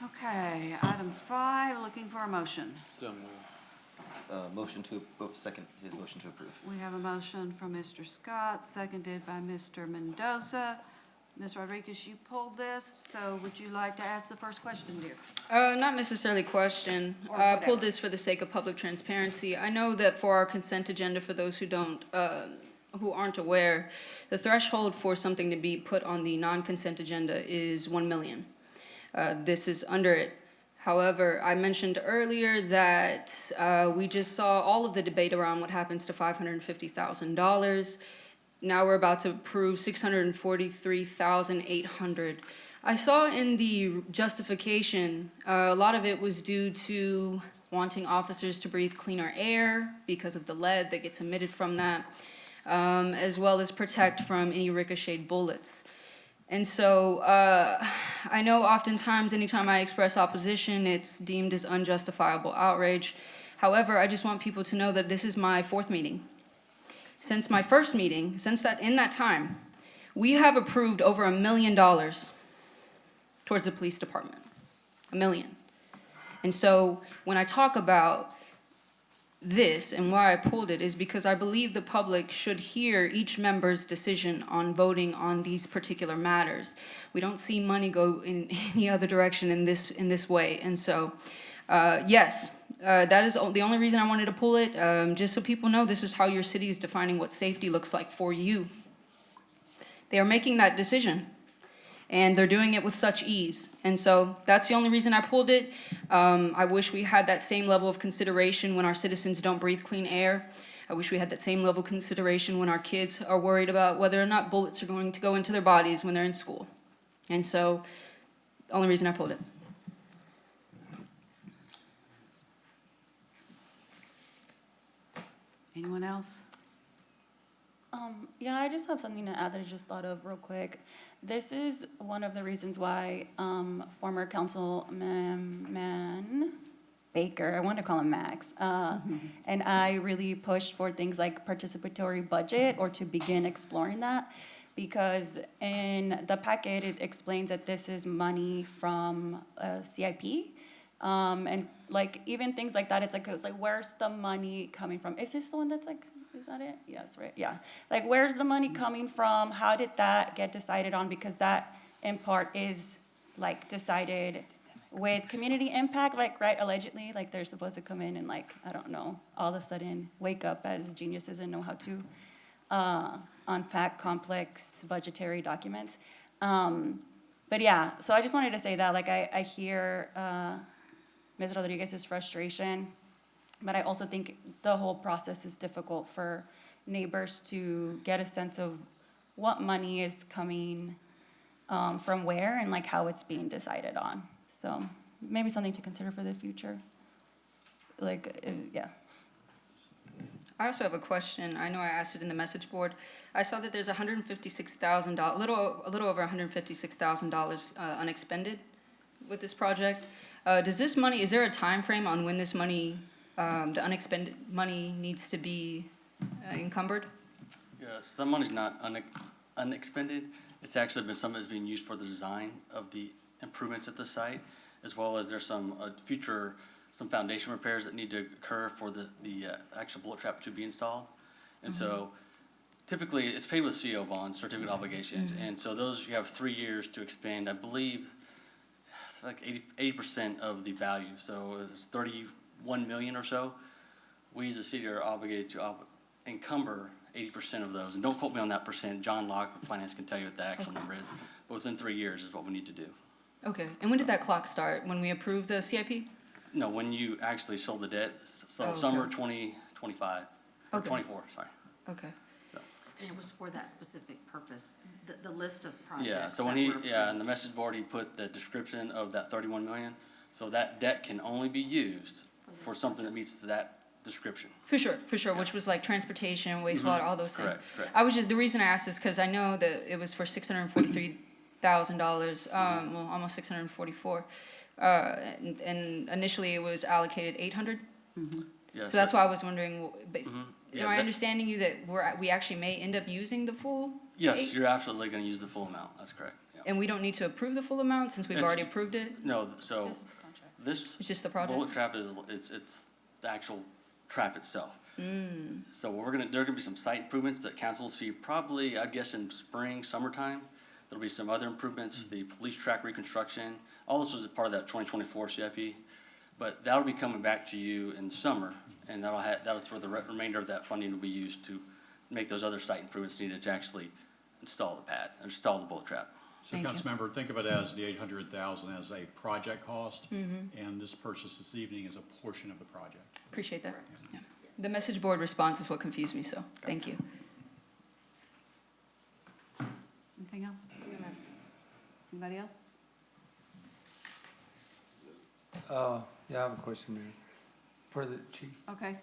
Okay, item 5, looking for a motion. Motion to, second his motion to approve. We have a motion from Mr. Scott, seconded by Mr. Mendoza. Ms. Rodriguez, you pulled this, so would you like to ask the first question, dear? Not necessarily question. Or I whatever. pulled this for the sake of public transparency. I know that for our consent agenda, for those who who aren't aware, the threshold for something to be put on the non-consent agenda is 1 million. This is under it. However, I mentioned earlier that we just saw all of the debate around what happens to $550,000. Now we're about to approve $643,800. I saw in the justification, a lot of it was due to wanting officers to breathe cleaner air because of the lead that gets emitted from that, as well as protect from any ricocheted bullets. And so I know oftentimes anytime I express opposition, it's deemed as unjustifiable outrage. However, I just want people to know that this is my 4th meeting. Since my first meeting, in that time, we have approved over $1 million towards the police department. $1 million. And so when I talk about this and why I pulled it is because I believe the public should hear each member's decision on voting on these particular matters. We don't see money go in any other direction in this way. And so, yes, that is the only reason I wanted to pull it, just so people know this is how your city is defining what safety looks like for you. They are making that decision. And they're doing it with such ease. And so that's the only reason I pulled it. I wish we had that same level of consideration when our citizens don't breathe clean air. I wish we had that same level of consideration when our kids are worried about whether or not bullets are going to go into their bodies when they're in school. And so, only reason I pulled it. Anyone else? Yeah, I just have something to add that I just thought of real quick. This is one of the reasons why former Councilman Baker, I want to call him Max, and I really pushed for things like participatory budget or to begin exploring that, because in the packet, it explains that this is money from CIP. And like even things like that, it's like where's the money coming from? Is this the one that's like, is that it? Yes, right, yeah. Like where's the money coming from? How did that get decided on? Because that in part is like decided with community impact, like right, allegedly, like they're supposed to come in and like, I don't know, all of a sudden wake up as geniuses and know how to unpack complex budgetary documents. But yeah, so I just wanted to say that, like I hear Ms. Rodriguez's frustration, but I also think the whole process is difficult for neighbors to get a sense of what money is coming from where and like how it's being decided on. So maybe something to consider for the future. Like, yeah. I also have a question. I know I asked it in the message board. I saw that there's $156,000, a little over $156,000 unexpended with this project. Does this money, is there a time frame on when this money, the unexpended money needs to be encumbered? Yes, the money's not unexpended. It's actually been something that's being used for the design of the improvements at the site, as well as there's some some foundation repairs that need to occur for the actual bullet trap to be installed. And so typically it's paid with CO bonds, certificate obligations. And so those, you have 3 years to expend, I believe, like 80% of the value. So it's 31 million or so. We as a city are obligated to encumber 80% of those. And don't quote me on that percent. John Locke, Finance, can tell you what the actual number is. But within 3 years is what we need to do. Okay, and when did that clock start? When we approved the CIP? No, when you actually sold the debt, so Oh, okay. summer 2025, or Okay. 24, sorry. Okay. So, And it was for that specific purpose, the list of projects. yeah, so when that he, were yeah, in approved. the message board, he put the description of that 31 million. So that debt can only be used for something that meets that description. For sure, which was like transportation, wastewater, all those things. Correct. I was just, the reason I asked is because I know that it was for $643,000, well, almost 644. And initially it was allocated 800. Yeah, So that's why I was wondering, but Yeah, am I that- understanding you that we actually may end up using the full? Yes, eight? you're absolutely gonna use the full amount, that's correct. Yeah. And we don't need to approve the full amount since we've It's- already approved it? No, so This is the contract. this It's just the project? bullet trap is, it's the actual trap itself. So there are gonna be some site improvements that council will see probably, I guess, in spring, summertime. There'll be some other improvements, the police track reconstruction. All this was a part of that 2024 CIP. But that'll be coming back to you in summer, and that's where the remainder of that funding will be used to make those other site improvements needed to actually install the pad, install the bullet trap. So, Councilmember, think of it as the 800,000 as a project cost, and this purchase this evening is a portion of the project. Appreciate that. Yeah. The message board response is what confused me, so thank you. Anything else? Anybody else? Yeah, I have a question, Mayor, for the chief. Okay.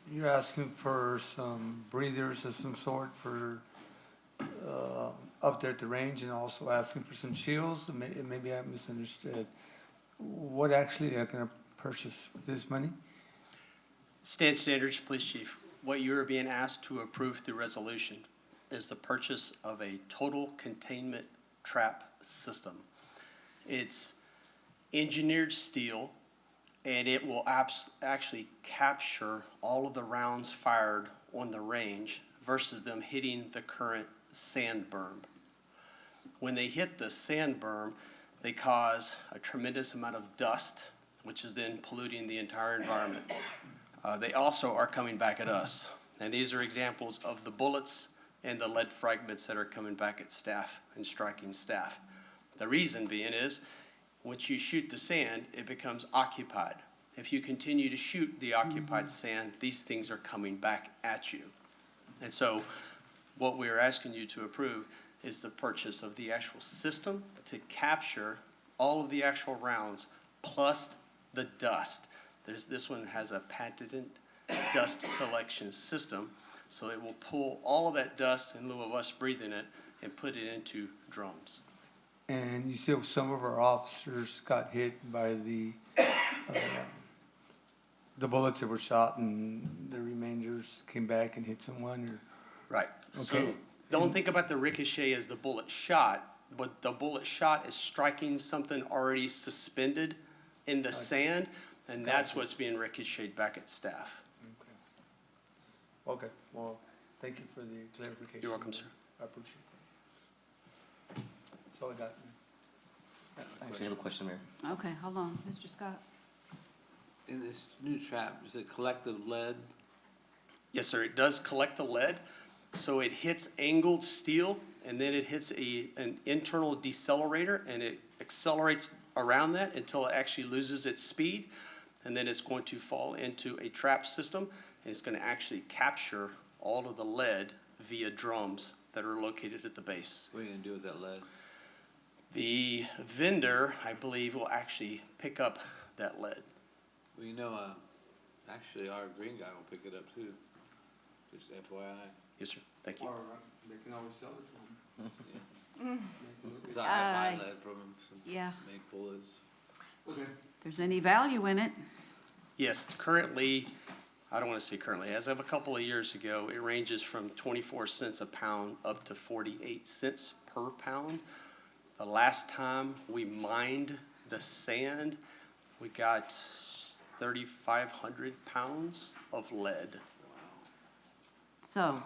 You're asking for some breathers of some sort for up there at the range and also asking for some shields. Maybe I misunderstood. What actually are gonna purchase with this money? Stan Standards, Police Chief. What you are being asked to approve through resolution is the purchase of a total containment trap system. It's engineered steel, and it will actually capture all of the rounds fired on the range versus them hitting the current sand berm. When they hit the sand berm, they cause a tremendous amount of dust, which is then polluting the entire environment. They also are coming back at us. And these are examples of the bullets and the lead fragments that are coming back at staff and striking staff. The reason being is, once you shoot the sand, it becomes occupied. If you continue to shoot the occupied sand, these things are coming back at you. And so what we are asking you to approve is the purchase of the actual system to capture all of the actual rounds plus the dust. This one has a patented dust collection system, so it will pull all of that dust in lieu of us breathing it and put it into drums. And you said some of our officers got hit by the bullets that were shot and the remainders came back and hit someone, or? Right. Okay. So don't think about the ricochet as the bullet shot, but the bullet shot is striking something already suspended in the sand, and that's what's being ricocheted back at staff. Okay, well, thank you for the clarification. You're welcome, sir. I appreciate it. That's all I got. I actually have a question, Mayor. Okay, hold on, Mr. Scott. In this new trap, is it collective lead? Yes, sir, it does collect the lead, so it hits angled steel, and then it hits an internal decelerator, and it accelerates around that until it actually loses its speed, and then it's going to fall into a trap system, and it's going to actually capture all of the lead via drums that are located at the base. What are you gonna do with that lead? The vendor, I believe, will actually pick up that lead. Well, you know, actually, our green guy will pick it up too. Just FYI. Yes, sir. Thank you. Or they can always sell it to them. Cause I buy lead from him, Yeah. make bullets. Okay. If there's any value in it, Yes, currently, I don't want to say currently, as of a couple of years ago, it ranges from 24 cents a pound up to 48 cents per pound. The last time we mined the sand, we got 3,500 pounds of lead. so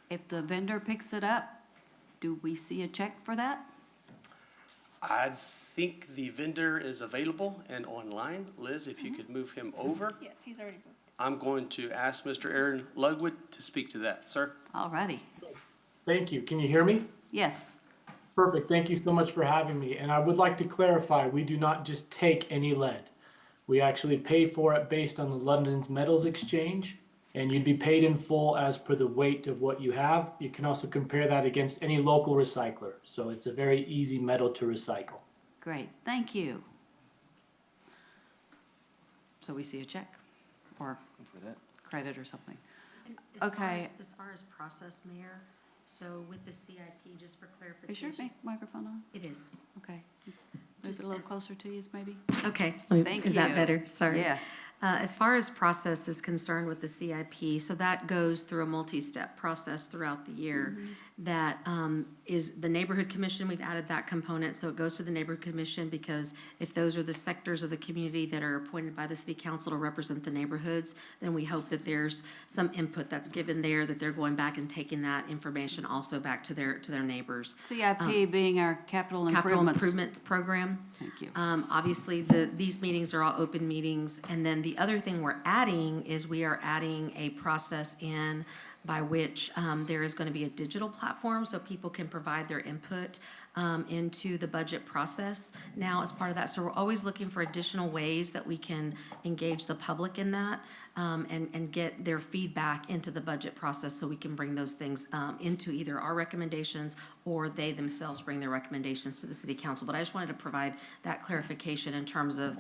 if the vendor picks it up, do we see a check for that? I think the vendor is available and online. Liz, if you could move him over. Yes, he's already booked. I'm going to ask Mr. Aaron Ludwig to speak to that. Sir? All righty. Thank you. Can you hear me? Yes. Perfect. Thank you so much for having me. And I would like to clarify, we do not just take any lead. We actually pay for it based on the London's Metals Exchange, and you'd be paid in full as per the weight of what you have. You can also compare that against any local recycler. So it's a very easy metal to recycle. Great, thank you. So we see a check or For that. credit or something. And as far Okay. as far as process, Mayor, so with the CIP, just for Is clarification. your microphone on? It is. Okay. Move Just it a little as- closer to you, maybe? Okay. Thank Is that you. better? Sorry. Yes. As far as process is concerned with the CIP, so that goes through a multi-step process throughout the year. That is the neighborhood commission, we've added that component, so it goes to the neighborhood commission because if those are the sectors of the community that are appointed by the city council to represent the neighborhoods, then we hope that there's some input that's given there, that they're going back and taking that information also back to their neighbors. CIP being our capital Capital improvements. improvements program. Thank you. Obviously, these meetings are all open meetings. And then the other thing we're adding is we are adding a process in by which there is going to be a digital platform so people can provide their input into the budget process now as part of that. So we're always looking for additional ways that we can engage the public in that and get their feedback into the budget process so we can bring those things into either our recommendations or they themselves bring their recommendations to the city council. But I just wanted to provide that clarification in terms of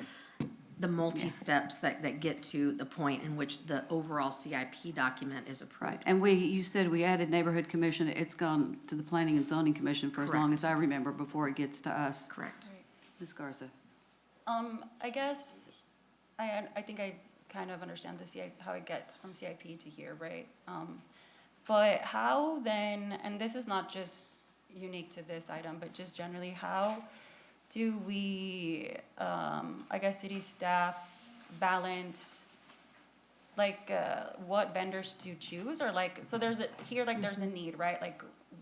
the multi-steps that get to the point in which the overall CIP document is approved. Right, and you said we added neighborhood commission, it's gone to the planning and zoning commission for as long Correct. as I remember before it gets to us. Correct. Ms. Garza? I guess, I think I kind of understand the CIP, how it gets from CIP to here, right? But how then, and this is not just unique to this item, but just generally, how do we, I guess, city staff balance, like, what vendors to choose? Or like, so there's there's a need, right? Like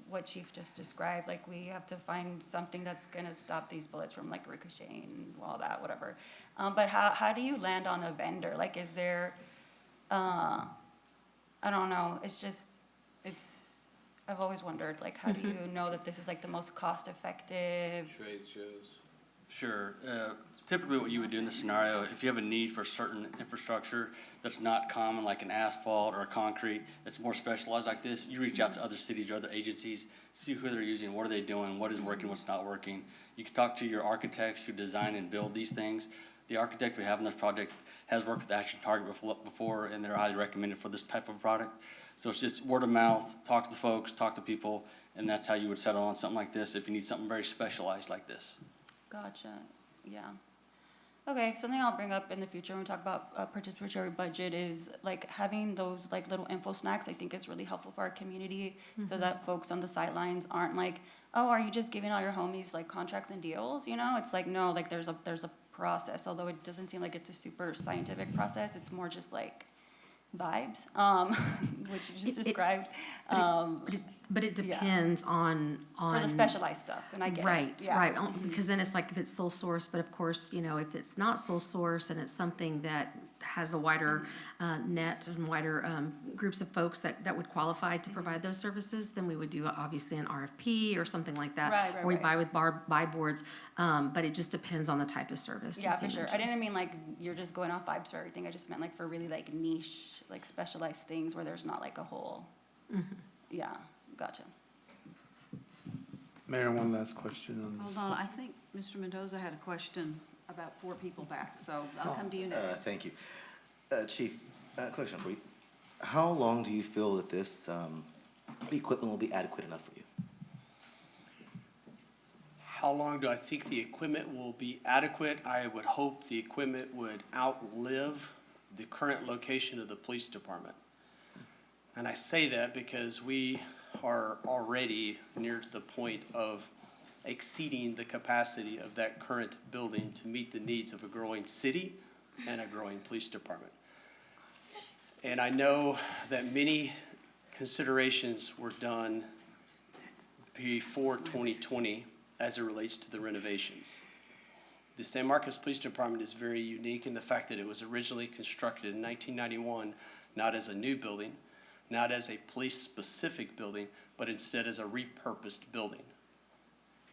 what Chief just described, like we have to find something that's gonna stop these bullets from like ricocheting and all that, whatever. But how do you land on a vendor? Like, is there, I don't know, I've always wondered, like, how do you know that this is like the most cost-effective? Trade shows. Sure. Typically what you would do in this scenario, if you have a need for certain infrastructure that's not common, like an asphalt or a concrete, that's more specialized like this, you reach out to other cities or other agencies, see who they're using, what are they doing, what is working, what's not working. You can talk to your architects who design and build these things. The architect we have in this project has worked with Action Target before, and they're highly recommended for this type of product. So it's just word of mouth, talk to the folks, talk to people, and that's how you would settle on something like this if you need something very specialized like this. Gotcha, yeah. Okay, something I'll bring up in the future when we talk about participatory budget is like having those like little info snacks. I think it's really helpful for our community so that folks on the sidelines aren't like, oh, are you just giving all your homies like contracts and deals, you know? It's like, no, like there's a process, although it doesn't seem like it's a super scientific process. It's more just like vibes, which you just described. But it depends on. For the specialized stuff, and I get it. Right, Yeah. right, because then it's like if it's sole source, but of course, you know, if it's not sole source and it's something that has a wider net and wider groups of folks that would qualify to provide those services, then we would do obviously an RFP or something like that. Right, right, Or we right. buy with buy boards, but it just depends on the type of service. Yeah, as for you sure. I mentioned. didn't mean like you're just going off vibes for everything. I just meant like for really like niche, like specialized things where there's not like a whole. Yeah, gotcha. Mayor, one last question on this. Hold on, I think Mr. Mendoza had a question about 4 people back, so I'll come to you next. Thank you. Chief, question for you. How long do you feel that this equipment will be adequate enough for you? How long do I think the equipment will be adequate? I would hope the equipment would outlive the current location of the police department. And I say that because we are already near to the point of exceeding the capacity of that current building to meet the needs of a growing city and a growing police department. And I know that many considerations were done before 2020 as it relates to the renovations. The San Marcos Police Department is very unique in the fact that it was originally constructed in 1991, not as a new building, not as a police-specific building, but instead as a repurposed building.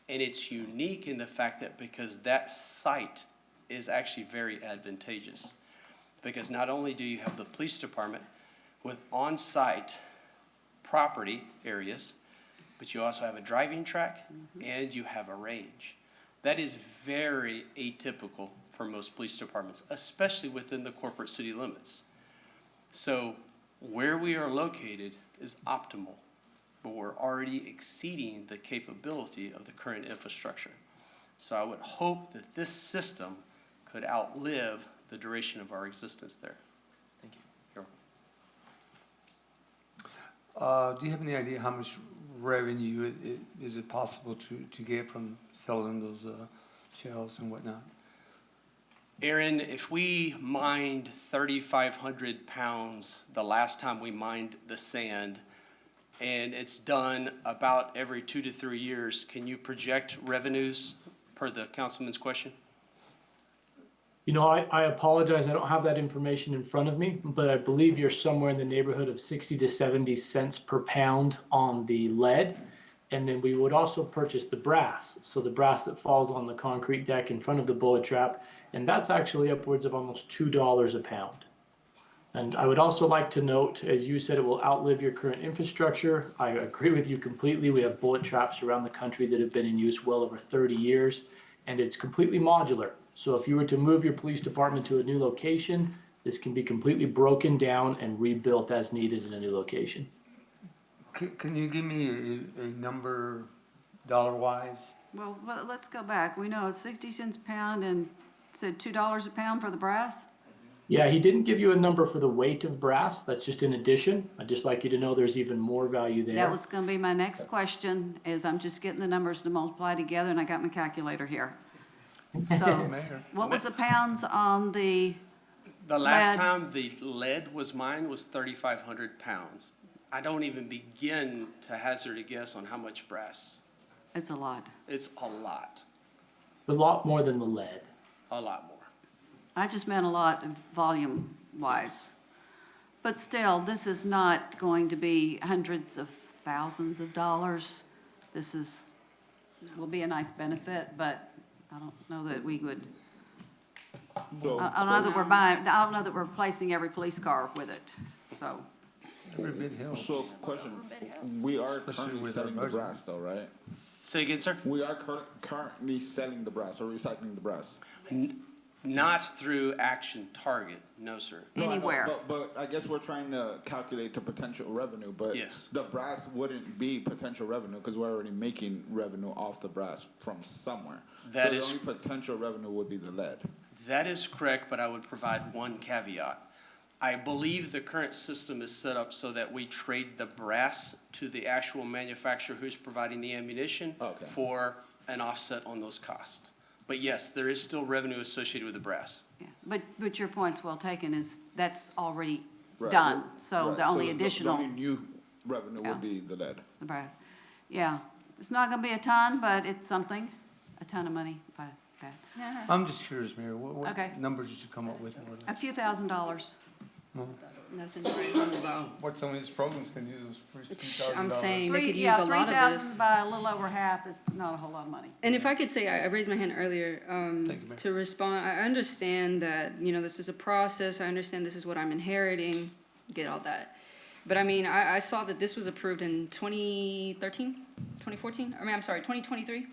And it's unique in the fact that because that site is actually very advantageous. Because not only do you have the police department with on-site property areas, but you also have a driving track and you have a range. That is very atypical for most police departments, especially within the corporate city limits. So where we are located is optimal, but we're already exceeding the capability of the current infrastructure. So I would hope that this system could outlive the duration of our existence there. Thank you. Do you have any idea how much revenue is it possible to get from selling those shells and whatnot? Aaron, if we mined 3,500 pounds the last time we mined the sand, and it's done about every 2 to 3 years, can you project revenues per the councilman's question? You know, I apologize, I don't have that information in front of me, but I believe you're somewhere in the neighborhood of 60 to 70 cents per pound on the lead. And then we would also purchase the brass, so the brass that falls on the concrete deck in front of the bullet trap, and that's actually upwards of almost $2 a pound. And I would also like to note, as you said, it will outlive your current infrastructure. I agree with you completely. We have bullet traps around the country that have been in use well over 30 years, and it's completely modular. So if you were to move your police department to a new location, this can be completely broken down and rebuilt as needed in a new location. Can you give me a number, dollar-wise? Well, let's go back. We know it's 60 cents a pound and said $2 a pound for the brass? Yeah, he didn't give you a number for the weight of brass. That's just an addition. I'd just like you to know there's even more value there. That was gonna be my next question, is I'm just getting the numbers to multiply together, and I got my calculator here. So, what was the pounds on the The last lead? time the lead was mined was 3,500 pounds. I don't even begin to hazard a guess on how much brass. It's a lot. It's a lot, A lot more than the lead. a lot more. I just meant a lot volume-wise. But still, this is not going to be hundreds of thousands of dollars. This will be a nice benefit, but I don't know that we would, So, I don't know that we're buying, I don't know that we're replacing every police car with it, so. Every bit helps. so question, we are Especially currently with our selling the budget. brass though, right? Say again, sir? We are currently selling the brass or recycling the brass. Not through Action Target, no, sir. No, I know, Anywhere. But I guess we're trying to calculate the potential revenue, but Yes. the brass wouldn't be potential revenue because we're already making revenue off the brass from somewhere. That So is- the only potential revenue would be the lead. That is correct, but I would provide one caveat. I believe the current system is set up so that we trade the brass to the actual manufacturer who's providing the ammunition Okay. for an offset on those costs. But yes, there is still revenue associated with the brass. Yeah, but your point's well taken, is that's already Right. done, so Right. the only The additional, only new revenue Yeah. would be the lead. the brass. Yeah, it's not gonna be a ton, but it's something, a ton of money, but that. I'm just curious, Mayor, what Okay. numbers did you come up with? More or A few $1,000s. less? Nothing to write home about. What some of these programs can use is for $2,000. I'm saying they could use Yeah, a lot of this. 3,000 by a little over half is not a whole lot of money. And if I could say, I raised my hand earlier, Thank you, ma'am. to respond, I understand that, this is a process, I understand this is what I'm inheriting, get all that. But I mean, I saw that this was approved in 2013, 2014, I'm sorry, 2023,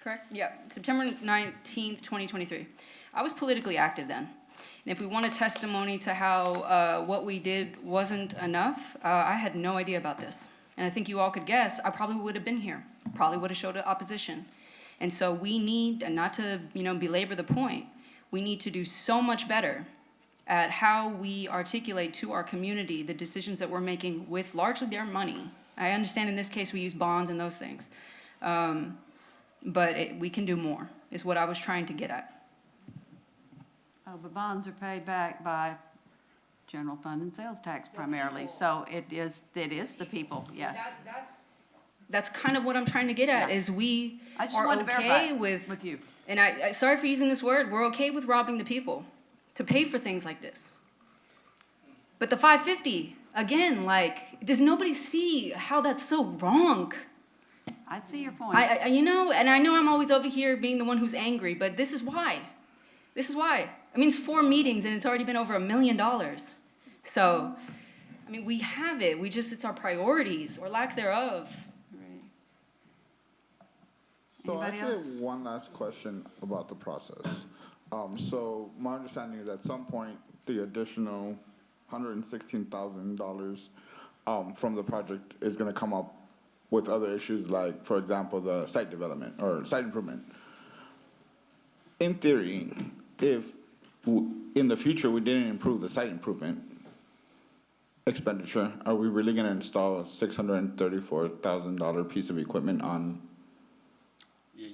correct? Yeah, September 19th, 2023. I was politically active then. And if we want a testimony to how what we did wasn't enough, I had no idea about this. And I think you all could guess, I probably would have been here, probably would have showed opposition. And so we need, and not to belabor the point, we need to do so much better at how we articulate to our community the decisions that we're making with largely their money. I understand in this case we use bonds and those things. But we can do more, is what I was trying to get at. Oh, the bonds are paid back by general fund and sales tax primarily, so it is the people, yes. That's kind of what I'm trying to get at, Yeah. is we I just are wanted to verify okay with you. and I sorry for using this word, we're okay with robbing the people to pay for things like this. But the 550, again, does nobody see how that's so wrong? I see your point. And I know I'm always over here being the one who's angry, but this is why. This is why. I mean, it's 4 meetings and it's already been over $1 million. So, I mean, we have it. it's our priorities or lack thereof. So I Anybody actually else? have one last question about the process. So my understanding is at some point, the additional $116,000 from the project is gonna come up with other issues like, for example, the site development or site improvement. In theory, if in the future we didn't improve the site improvement expenditure, are we really gonna install a $634,000 piece of equipment on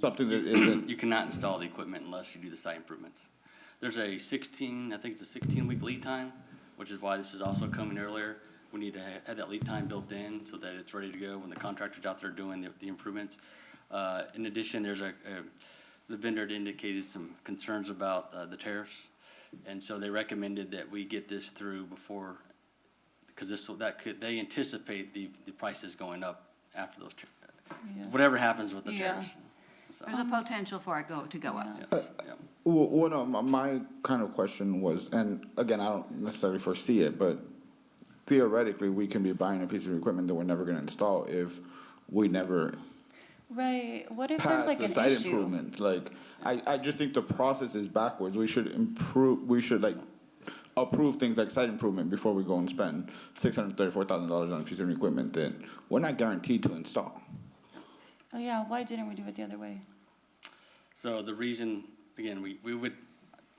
something that isn't? You cannot install the equipment unless you do the site improvements. There's a 16-week lead time, which is why this is also coming earlier. We need to have that lead time built in so that it's ready to go when the contractor's out there doing the improvements. In addition, there's the vendor had indicated some concerns about the tariffs. And so they recommended that we get this through before, because they anticipate the prices going up after those, whatever happens with the tariffs. So, There's a potential for it to go up. yes, yeah. Well, no, my kind of question was, and again, I don't necessarily foresee it, but theoretically, we can be buying a piece of equipment that we're never gonna install if we never Right, what if there's past like the an site issue? improvement. Like, I just think the process is backwards. We should like approve things like site improvement before we go and spend $634,000 on a piece of equipment that we're not guaranteed to install. Oh yeah, why didn't we do it the other way? So the reason, again, we would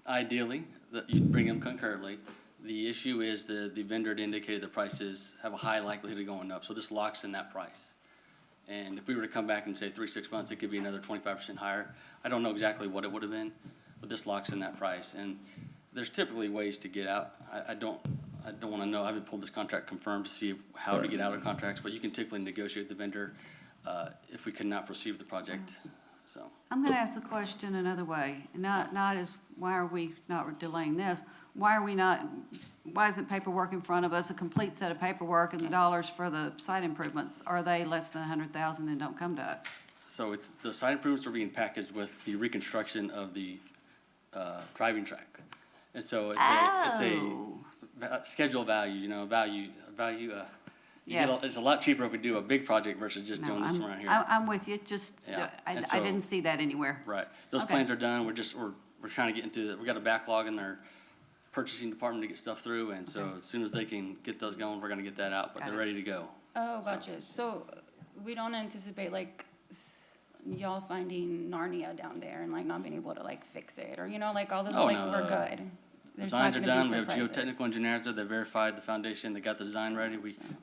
ideally, that you'd bring them concurrently. The issue is the vendor had indicated the prices have a high likelihood of going up, so this locks in that price. And if we were to come back and say 3-6 months, it could be another 25% higher. I don't know exactly what it would have been, but this locks in that price. And there's typically ways to get out. I don't want to know, I haven't pulled this contract confirmed to see how to get out of contracts, but you can typically negotiate with the vendor if we could not proceed with the project, so. I'm going to ask the question another way, not as, why are we not delaying this? Why isn't paperwork in front of us, a complete set of paperwork and the dollars for the site improvements? Are they less than 100,000 and don't come to us? So it's, the site improvements are being packaged with the reconstruction of the driving track. And so it's a schedule value, you know, Yes. it's a lot cheaper if we do a big project versus just No, doing this one right here. I'm with you, just, Yeah, I and didn't so- see that anywhere. Right. Those Okay. plans are done. We're kind of getting through that. We got a backlog in their purchasing department to get stuff through, and so as soon as they can get those going, we're gonna get that out, but Got they're it. ready to go. Oh, gotcha, so we don't anticipate like y'all finding Narnia down there and like not being able to like fix it, or you know, like all this, Oh, like no, we're good. There's Designs not are gonna be done. We have surprises. geotechnical engineers there. They verified the foundation. They got the design ready.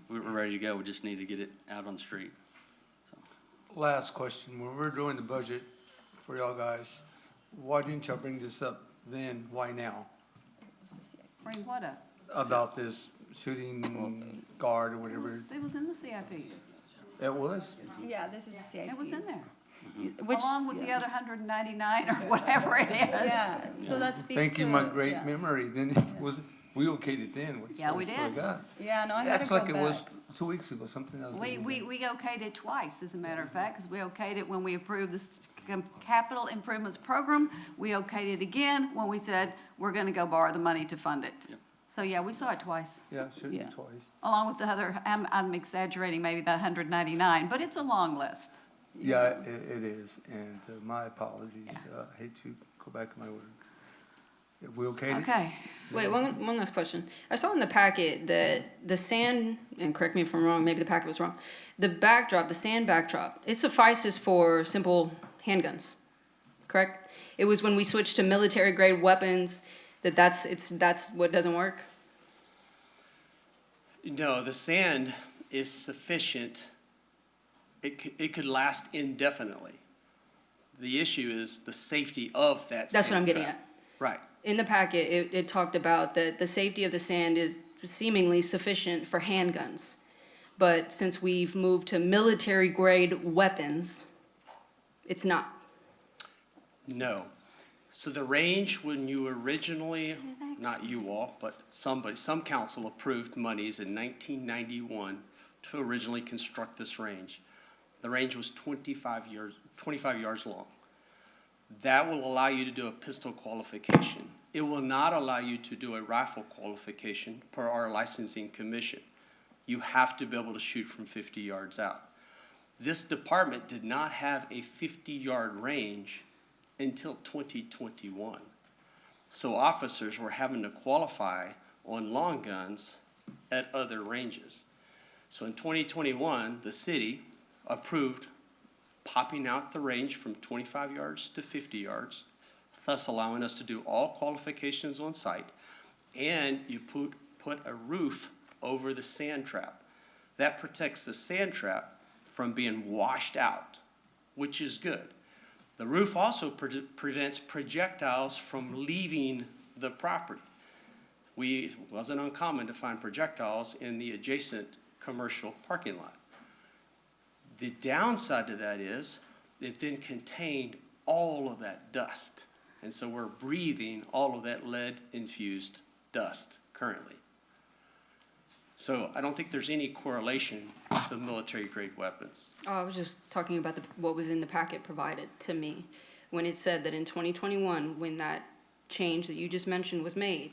We're ready to go. We just need to get it out on the street. Last question, when we're doing the budget for y'all guys, why didn't y'all bring this up then? Why now? Bring what up? About this shooting guard or whatever. It was in the CIP. It was? Yeah, this is a CIP. It was in there. Which- Along with the yeah. other 199 or whatever it is. Yeah, so that speaks to. Thank you, my great yeah. memory. Then it was, we okayed it then. Yeah, we did. Yeah, no, I had to That's go like it was back. 2 weeks ago, something else. We okayed it twice, as a matter of fact, because we okayed it when we approved this capital improvements program. We okayed it again when we said, we're gonna go borrow the money to fund it. So, yeah, we saw it twice, Yeah, shooting Yeah. twice. along with the other, I'm exaggerating, maybe the 199, but it's a long list. Yeah, it is, and my apologies. I hate to go back on my word. If we okayed it? Okay. Wait, one last question. I saw in the packet that the sand, and correct me if I'm wrong, maybe the packet was wrong. The backdrop, the sand backdrop, it suffices for simple handguns, correct? It was when we switched to military grade weapons that's what doesn't work? No, the sand is sufficient. It could last indefinitely. The issue is the safety of that sand That's what I'm getting trap. at. Right. In the packet, it talked about that the safety of the sand is seemingly sufficient for handguns. But since we've moved to military grade weapons, it's not. No. So the range, when you originally, not you all, but some council approved monies in 1991 to originally construct this range. The range was 25 yards long. That will allow you to do a pistol qualification. It will not allow you to do a rifle qualification per our licensing commission. You have to be able to shoot from 50 yards out. This department did not have a 50-yard range until 2021. So officers were having to qualify on long guns at other ranges. So in 2021, the city approved popping out the range from 25 yards to 50 yards, thus allowing us to do all qualifications on site, and you put a roof over the sand trap. That protects the sand trap from being washed out, which is good. The roof also prevents projectiles from leaving the property. It wasn't uncommon to find projectiles in the adjacent commercial parking lot. The downside to that is it then contained all of that dust. And so we're breathing all of that lead-infused dust currently. So I don't think there's any correlation to military-grade weapons. Oh, I was just talking about what was in the packet provided to me. When it said that in 2021, when that change that you just mentioned was made,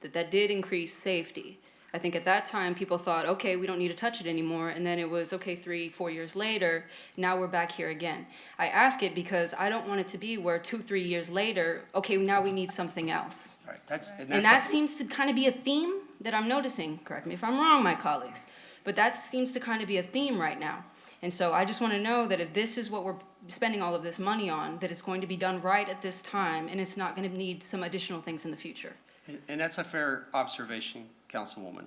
that did increase safety. I think at that time, people thought, okay, we don't need to touch it anymore. And then it was, okay, 3-4 years later, now we're back here again. I ask it because I don't want it to be where 2-3 years later, okay, now we need something else. Right, that's, and And that's. that seems to kind of be a theme that I'm noticing. Correct me if I'm wrong, my colleagues. But that seems to kind of be a theme right now. And so I just want to know that if this is what we're spending all of this money on, that it's going to be done right at this time, and it's not going to need some additional things in the future. And that's a fair observation, Councilwoman.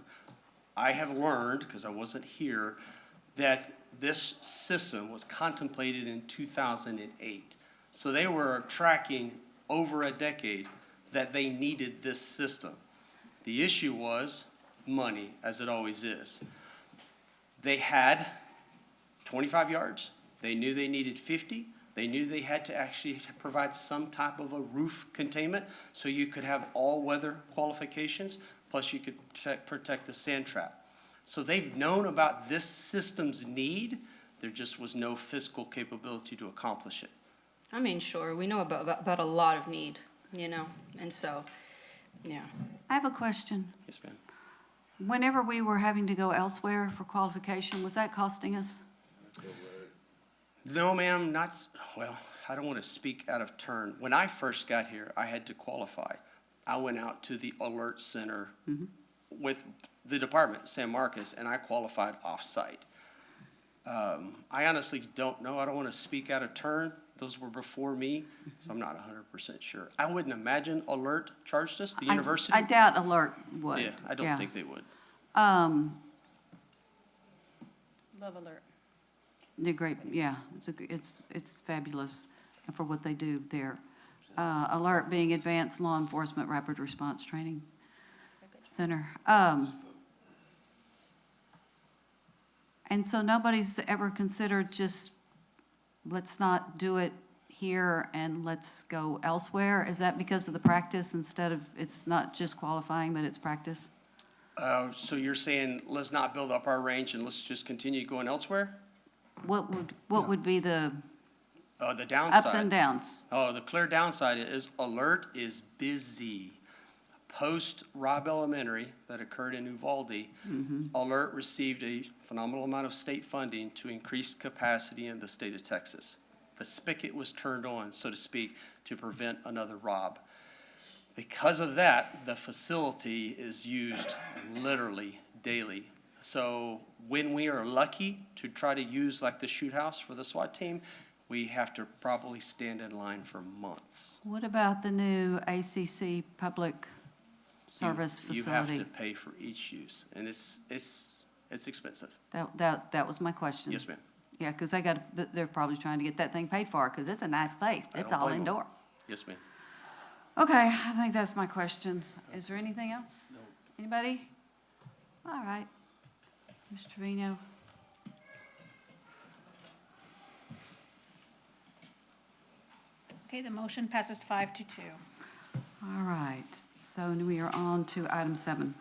I have learned, because I wasn't here, that this system was contemplated in 2008. So they were tracking over a decade that they needed this system. The issue was money, as it always is. They had 25 yards. They knew they needed 50. They knew they had to actually provide some type of a roof containment so you could have all weather qualifications, plus you could protect the sand trap. So they've known about this system's need. There just was no fiscal capability to accomplish it. I mean, sure, we know about a lot of need, you know, and so, yeah. I have a question. Yes, ma'am. Whenever we were having to go elsewhere for qualification, was that costing us? No, ma'am, not, well, I don't want to speak out of turn. When I first got here, I had to qualify. I went out to the alert center with the department, San Marcos, and I qualified off-site. I honestly don't know. I don't want to speak out of turn. Those were before me, so I'm not 100% sure. I wouldn't imagine Alert charged us, the university. I doubt Alert would. Yeah, I don't think they would. Love Alert. They're great, yeah, it's fabulous for what they do there. Alert being Advanced Law Enforcement Rapid Response Training Center. And so nobody's ever considered just, let's not do it here and let's go elsewhere? Is that because of the practice instead of, it's not just qualifying, but it's practice? So you're saying, let's not build up our range and let's just continue going elsewhere? What would be the The downside. ups and downs? Oh, the clear downside is Alert is busy. Post Robb Elementary that occurred in Uvalde, Alert received a phenomenal amount of state funding to increase capacity in the state of Texas. The spigot was turned on, so to speak, to prevent another Robb. Because of that, the facility is used literally daily. So when we are lucky to try to use like the shoot house for the SWAT team, we have to probably stand in line for months. What about the new ACC public service You facility? have to pay for each use, and it's expensive. That was my question. Yes, ma'am. Yeah, because they're probably trying to get that thing paid for, because it's a nice place. I It's don't all blame 'em. indoor. Yes, ma'am. Okay, I think that's my questions. Is there anything else? Anybody? All right. Mr. Trevino? Okay, the motion passes 5-2. All right, so we are on to item 7.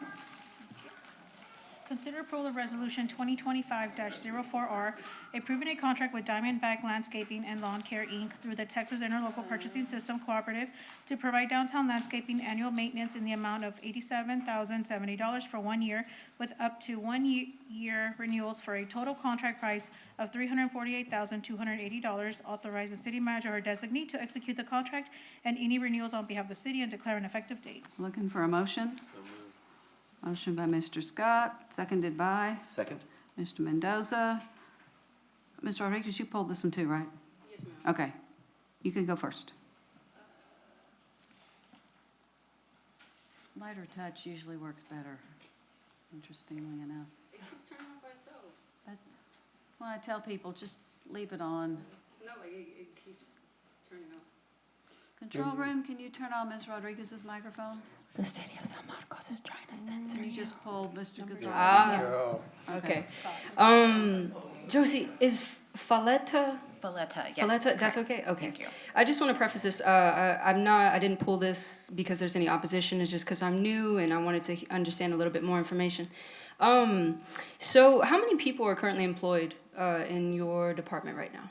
Consider approval of resolution 2025-04R, approving a contract with Diamondback Landscaping and Lawn Care, Inc. through the Texas Interlocal Purchasing System Cooperative to provide downtown landscaping annual maintenance in the amount of $87,070 for 1 year, with up to 1 year renewals for a total contract price of $348,280. Authorize the city manager or designee to execute the contract and any renewals on behalf of the city and declare an effective date. Looking for a motion? Motion by Mr. Scott, seconded by Second? Mr. Mendoza. Ms. Rodriguez, you pulled this one too, right? Yes, ma'am. Okay, you can go first. Lighter touch usually works better, interestingly enough. It keeps turning on by itself. That's why I tell people, just leave it on. No, like it keeps turning off. Control room, can you turn on Ms. Rodriguez's microphone? The city of San Marcos is trying to censor You just pulled Mr. Gonzalez. Ah, okay. Josie, is Falletta? Valletta, yes. Falletta, that's correct. okay? Okay. Thank you. I just want to preface this, I didn't pull this because there's any opposition, it's just because I'm new and I wanted to understand a little bit more information. So how many people are currently employed in your department right now?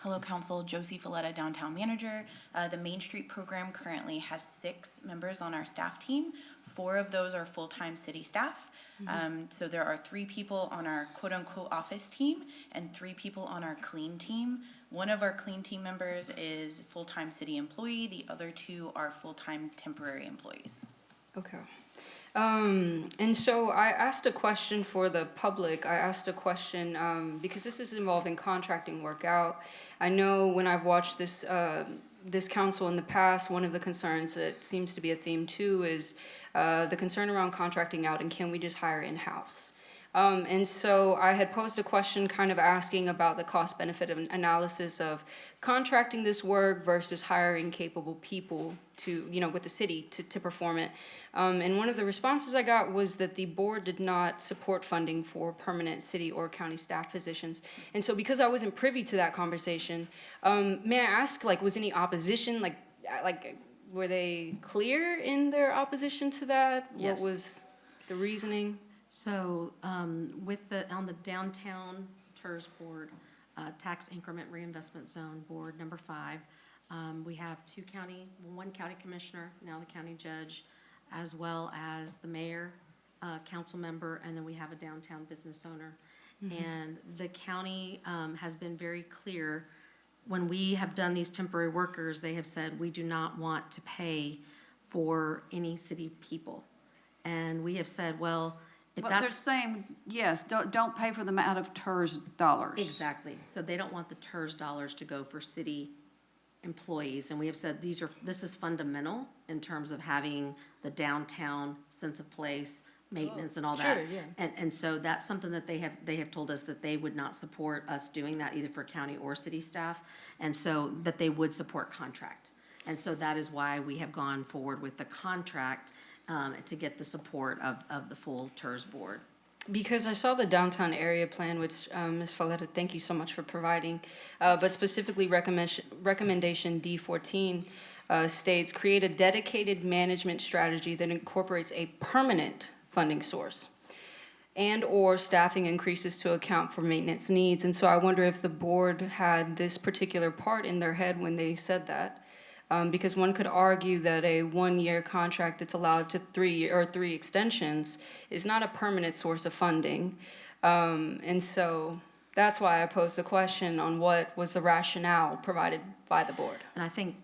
Hello, Council. Josie Falletta, Downtown Manager. The Main Street program currently has 6 members on our staff team. 4 of those are full-time city staff. So there are 3 people on our quote-unquote office team and 3 people on our clean team. One of our clean team members is full-time city employee. The other 2 are full-time temporary employees. Okay. And so I asked a question for the public. I asked a question because this is involving contracting work out. I know when I've watched this this council in the past, one of the concerns that seems to be a theme too is the concern around contracting out and can we just hire in-house? And so I had posed a question kind of asking about the cost benefit of analysis of contracting this work versus hiring capable people to, you know, with the city to perform it. And one of the responses I got was that the board did not support funding for permanent city or county staff positions. And so because I wasn't privy to that conversation, may I ask, like, was any opposition, like were they clear in their opposition to that? Yes. What was the reasoning? So with on the Downtown TERS Board, Tax Increment Reinvestment Zone Board, number 5, we have one county commissioner, now the county judge, as well as the mayor, council member, and then we have a downtown business owner. And the county has been very clear. When we have done these temporary workers, they have said, we do not want to pay for any city people. And we have said, well, if But they're that's. saying, yes, don't pay for them out of TERS dollars. Exactly. So they don't want the TERS dollars to go for city employees. And we have said this is fundamental in terms of having the downtown sense of place, maintenance and all that. Sure, yeah. And so that's something that they have told us that they would not support us doing that either for county or city staff. And so, but they would support contract. And so that is why we have gone forward with the contract to get the support of the full TERS board. Because I saw the downtown area plan, which Ms. Falletta, thank you so much for providing, but specifically recommendation D14 states, create a dedicated management strategy that incorporates a permanent funding source and/or staffing increases to account for maintenance needs. And so I wonder if the board had this particular part in their head when they said that. Because one could argue that a 1-year contract that's allowed to 3 extensions is not a permanent source of funding. And so that's why I posed the question on what was the rationale provided by the board. And I think,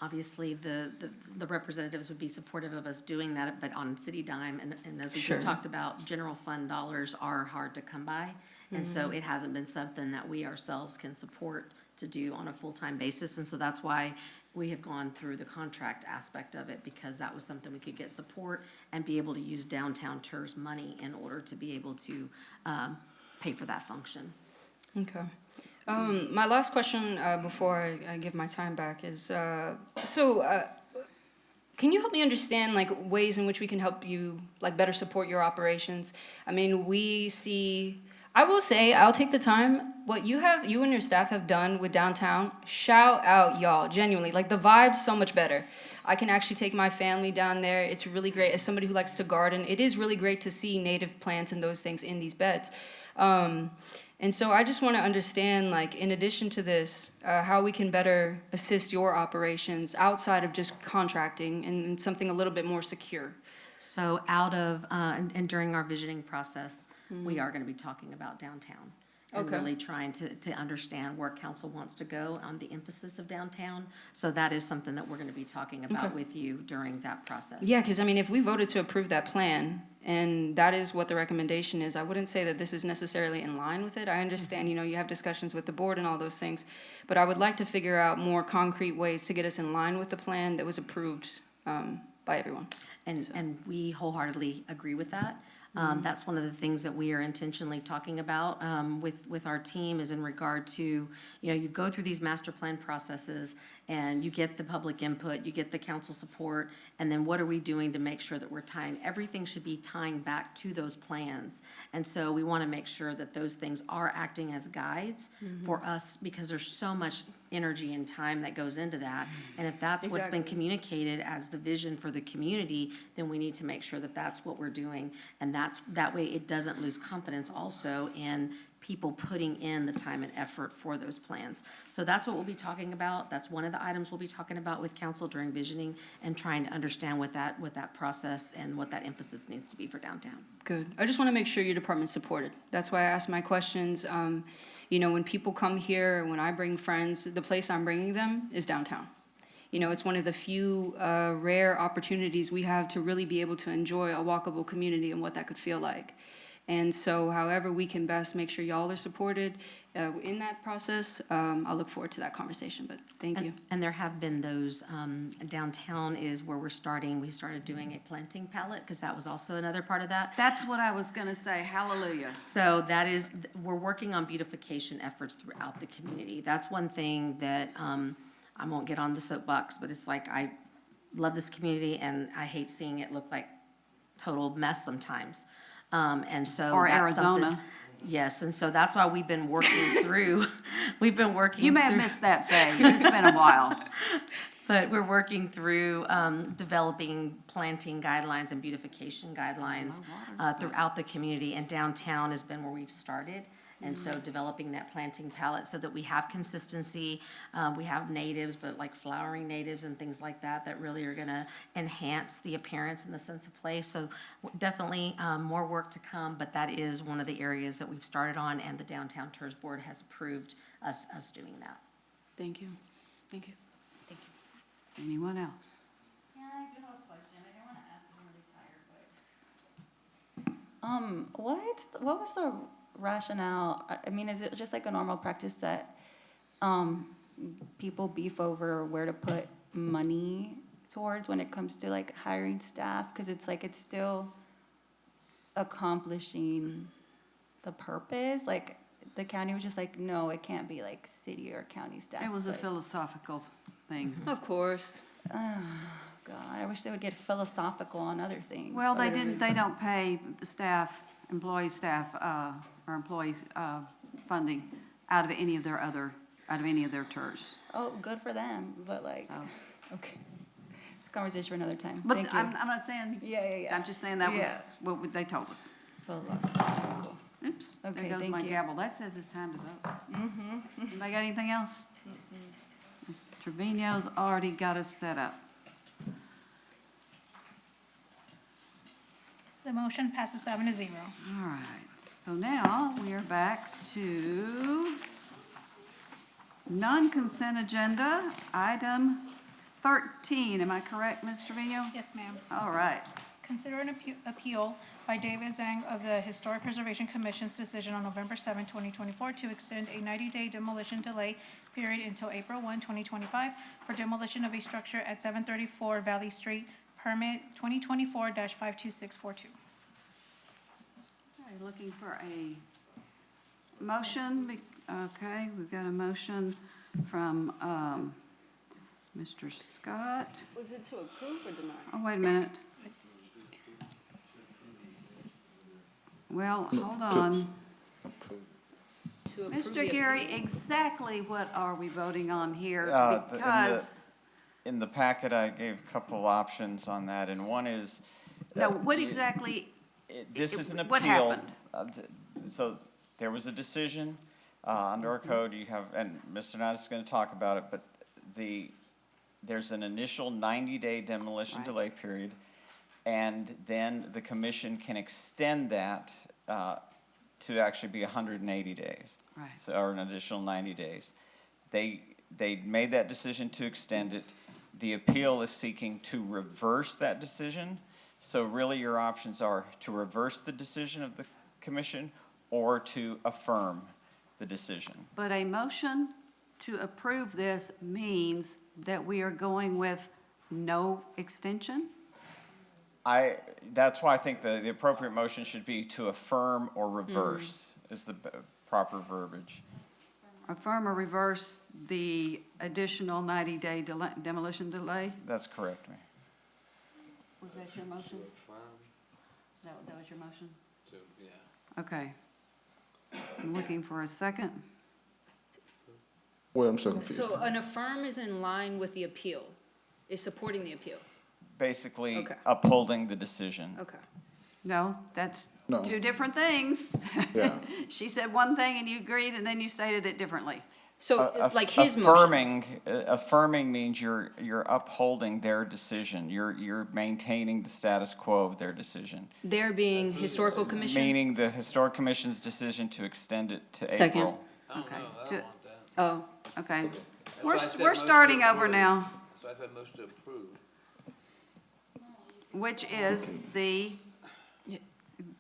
obviously the representatives would be supportive of us doing that, but on city dime, and as we just talked about, general fund dollars are hard to come by. And so it hasn't been something that we ourselves can support to do on a full-time basis. And so that's why we have gone through the contract aspect of it, because that was something we could get support and be able to use downtown TERS money in order to be able to pay for that function. Okay. My last question before I give my time back is, can you help me understand ways in which we can help you better support your operations? I mean, I will say, I'll take the time, what you and your staff have done with downtown, shout out y'all, genuinely. The vibe's so much better. I can actually take my family down there. It's really great. As somebody who likes to garden, it is really great to see native plants and those things in these beds. And so I just want to understand, in addition to this, how we can better assist your operations outside of just contracting and something a little bit more secure. So and during our visioning process, we are going to be talking about downtown. And really trying to understand where council wants to go on the emphasis of downtown. So that is something that we're going to be talking about with you during that process. Yeah, because if we voted to approve that plan, and that is what the recommendation is, I wouldn't say that this is necessarily in line with it. I understand, you have discussions with the board and all those things, but I would like to figure out more concrete ways to get us in line with the plan that was approved by everyone. And we wholeheartedly agree with that. That's one of the things that we are intentionally talking about with our team, is in regard to, you go through these master plan processes and you get the public input, you get the council support, and then what are we doing to make sure that we're everything should be tying back to those plans. And so we want to make sure that those things are acting as guides for us, because there's so much energy and time that goes into that. And if that's what's been communicated as the vision for the community, then we need to make sure that that's what we're doing. And that way it doesn't lose confidence also in people putting in the time and effort for those plans. So that's what we'll be talking about. That's one of the items we'll be talking about with council during visioning and trying to understand what that process and what that emphasis needs to be for downtown. Good. I just want to make sure your department's supported. That's why I ask my questions. You know, when people come here, when I bring friends, the place I'm bringing them is downtown. You know, it's one of the few rare opportunities we have to really be able to enjoy a walkable community and what that could feel like. And so however we can best make sure y'all are supported in that process, I'll look forward to that conversation, but thank you. And there have been those, downtown is where we started doing a planting palette, because that was also another part of that. That's what I was gonna say, hallelujah. So that is, we're working on beautification efforts throughout the community. That's one thing that, I won't get on the soapbox, but it's like, I love this community and I hate seeing it look like total mess sometimes. And so Or that's something. Arizona. Yes, and so that's why we've been working through, we've been working You may have through- missed that phase, it's been a while. But we're working through developing planting guidelines and beautification guidelines throughout the community, and downtown has been where we've started. And so developing that planting palette so that we have consistency. We have natives, but like flowering natives and things like that, that really are gonna enhance the appearance and the sense of place. So definitely more work to come, but that is one of the areas that we've started on, and the Downtown Tours Board has approved us doing that. Thank you. Thank you. Anyone else? Yeah, I do have a question. I don't want to ask, I'm really tired, but. What was the rationale? I mean, is it just like a normal practice that, people beef over where to put money towards when it comes to like hiring staff? Cause it's like, it's still accomplishing the purpose. Like, the county was just like, no, it can't be like city or county staff. It was a but- philosophical thing. Of course. Oh, God, I wish they would get philosophical on other things. Well, they other didn't, than- they don't pay employee staff, or employees, funding out of any of their TERS. Oh, good for them, but like, okay. It's a conversation for another time. But Thank you. I'm not saying. Yeah. I'm just saying that was Yeah. what they told us. Philosophical. Oops, there Okay, goes thank my you. gavel. That says it's time to vote. Anybody got anything else? Ms. Trevino's already got us set up. The motion passes 7-0. All right, so now we are back to non-consent agenda, item 13. Am I correct, Ms. Trevino? Yes, ma'am. All right. Consider an appeal by David Zhang of the Historic Preservation Commission's decision on November 7, 2024, to extend a 90-day demolition delay period until April 1, 2025, for demolition of a structure at 734 Valley Street, permit 2024-52642. Okay, looking for a motion. Okay, we've got a motion from Mr. Scott. Was it to approve or deny? Oh, wait a minute. Well, hold on. To approve Mr. the Gary, appeal. exactly what are we voting on here? In Because, In the packet, I gave a couple options on that, and one is. no, what exactly, This is an appeal. what happened? So there was a decision under our code, you have, and Mr. Knight is going to talk about it, but there's an initial 90-day demolition Right. delay period, and then the commission can extend that to actually be 180 days. Right. So, or an additional 90 days. They made that decision to extend it. The appeal is seeking to reverse that decision. So really, your options are to reverse the decision of the commission or to affirm the decision. But a motion to approve this means that we are going with no extension? That's why I think the appropriate motion should be to affirm or reverse is the proper verbiage. Affirm or reverse the additional 90-day demolition delay? That's correct, Mayor. Was that your motion? Affirm That was your motion? to, yeah. Okay. I'm looking for a second. Well, I'm so confused. So an affirm is in line with the appeal, is supporting the appeal. Basically Okay. upholding the decision. Okay. No, that's No. two different things. Yeah. She said one thing and you agreed, and then you stated it differently. So like his motion. Affirming means you're upholding their decision. You're maintaining the status quo of their decision. There being historical commission. Meaning the Historic Commission's decision to extend it to Second. April. I don't Okay. know, I To- don't want that. Oh, okay. That's why I said We're motion to starting over approve. now, That's why I said motion to approve. which is the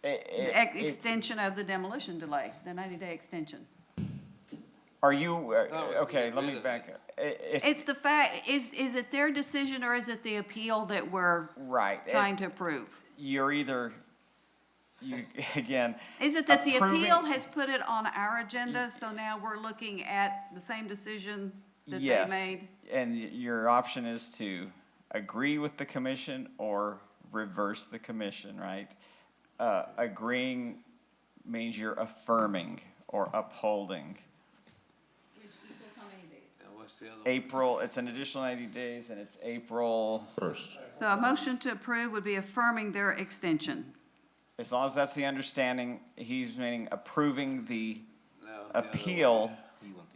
extension of the demolition delay, the 90-day extension. Are you, not what's okay, to let get me rid of back up. If, It's the fact, is it their decision or is it the appeal that we're right, trying to approve? you're either, again. Is it that the approving- appeal has put it on our agenda, so now we're looking at the same decision that they Yes, made? and your option is to agree with the commission or reverse the commission, right? Agreeing means you're affirming or upholding. And what's the other one? April, it's an additional 90 days, and it's April, First. So a motion to approve would be affirming their extension. as long as that's the understanding, he's meaning approving the No, the other one. appeal.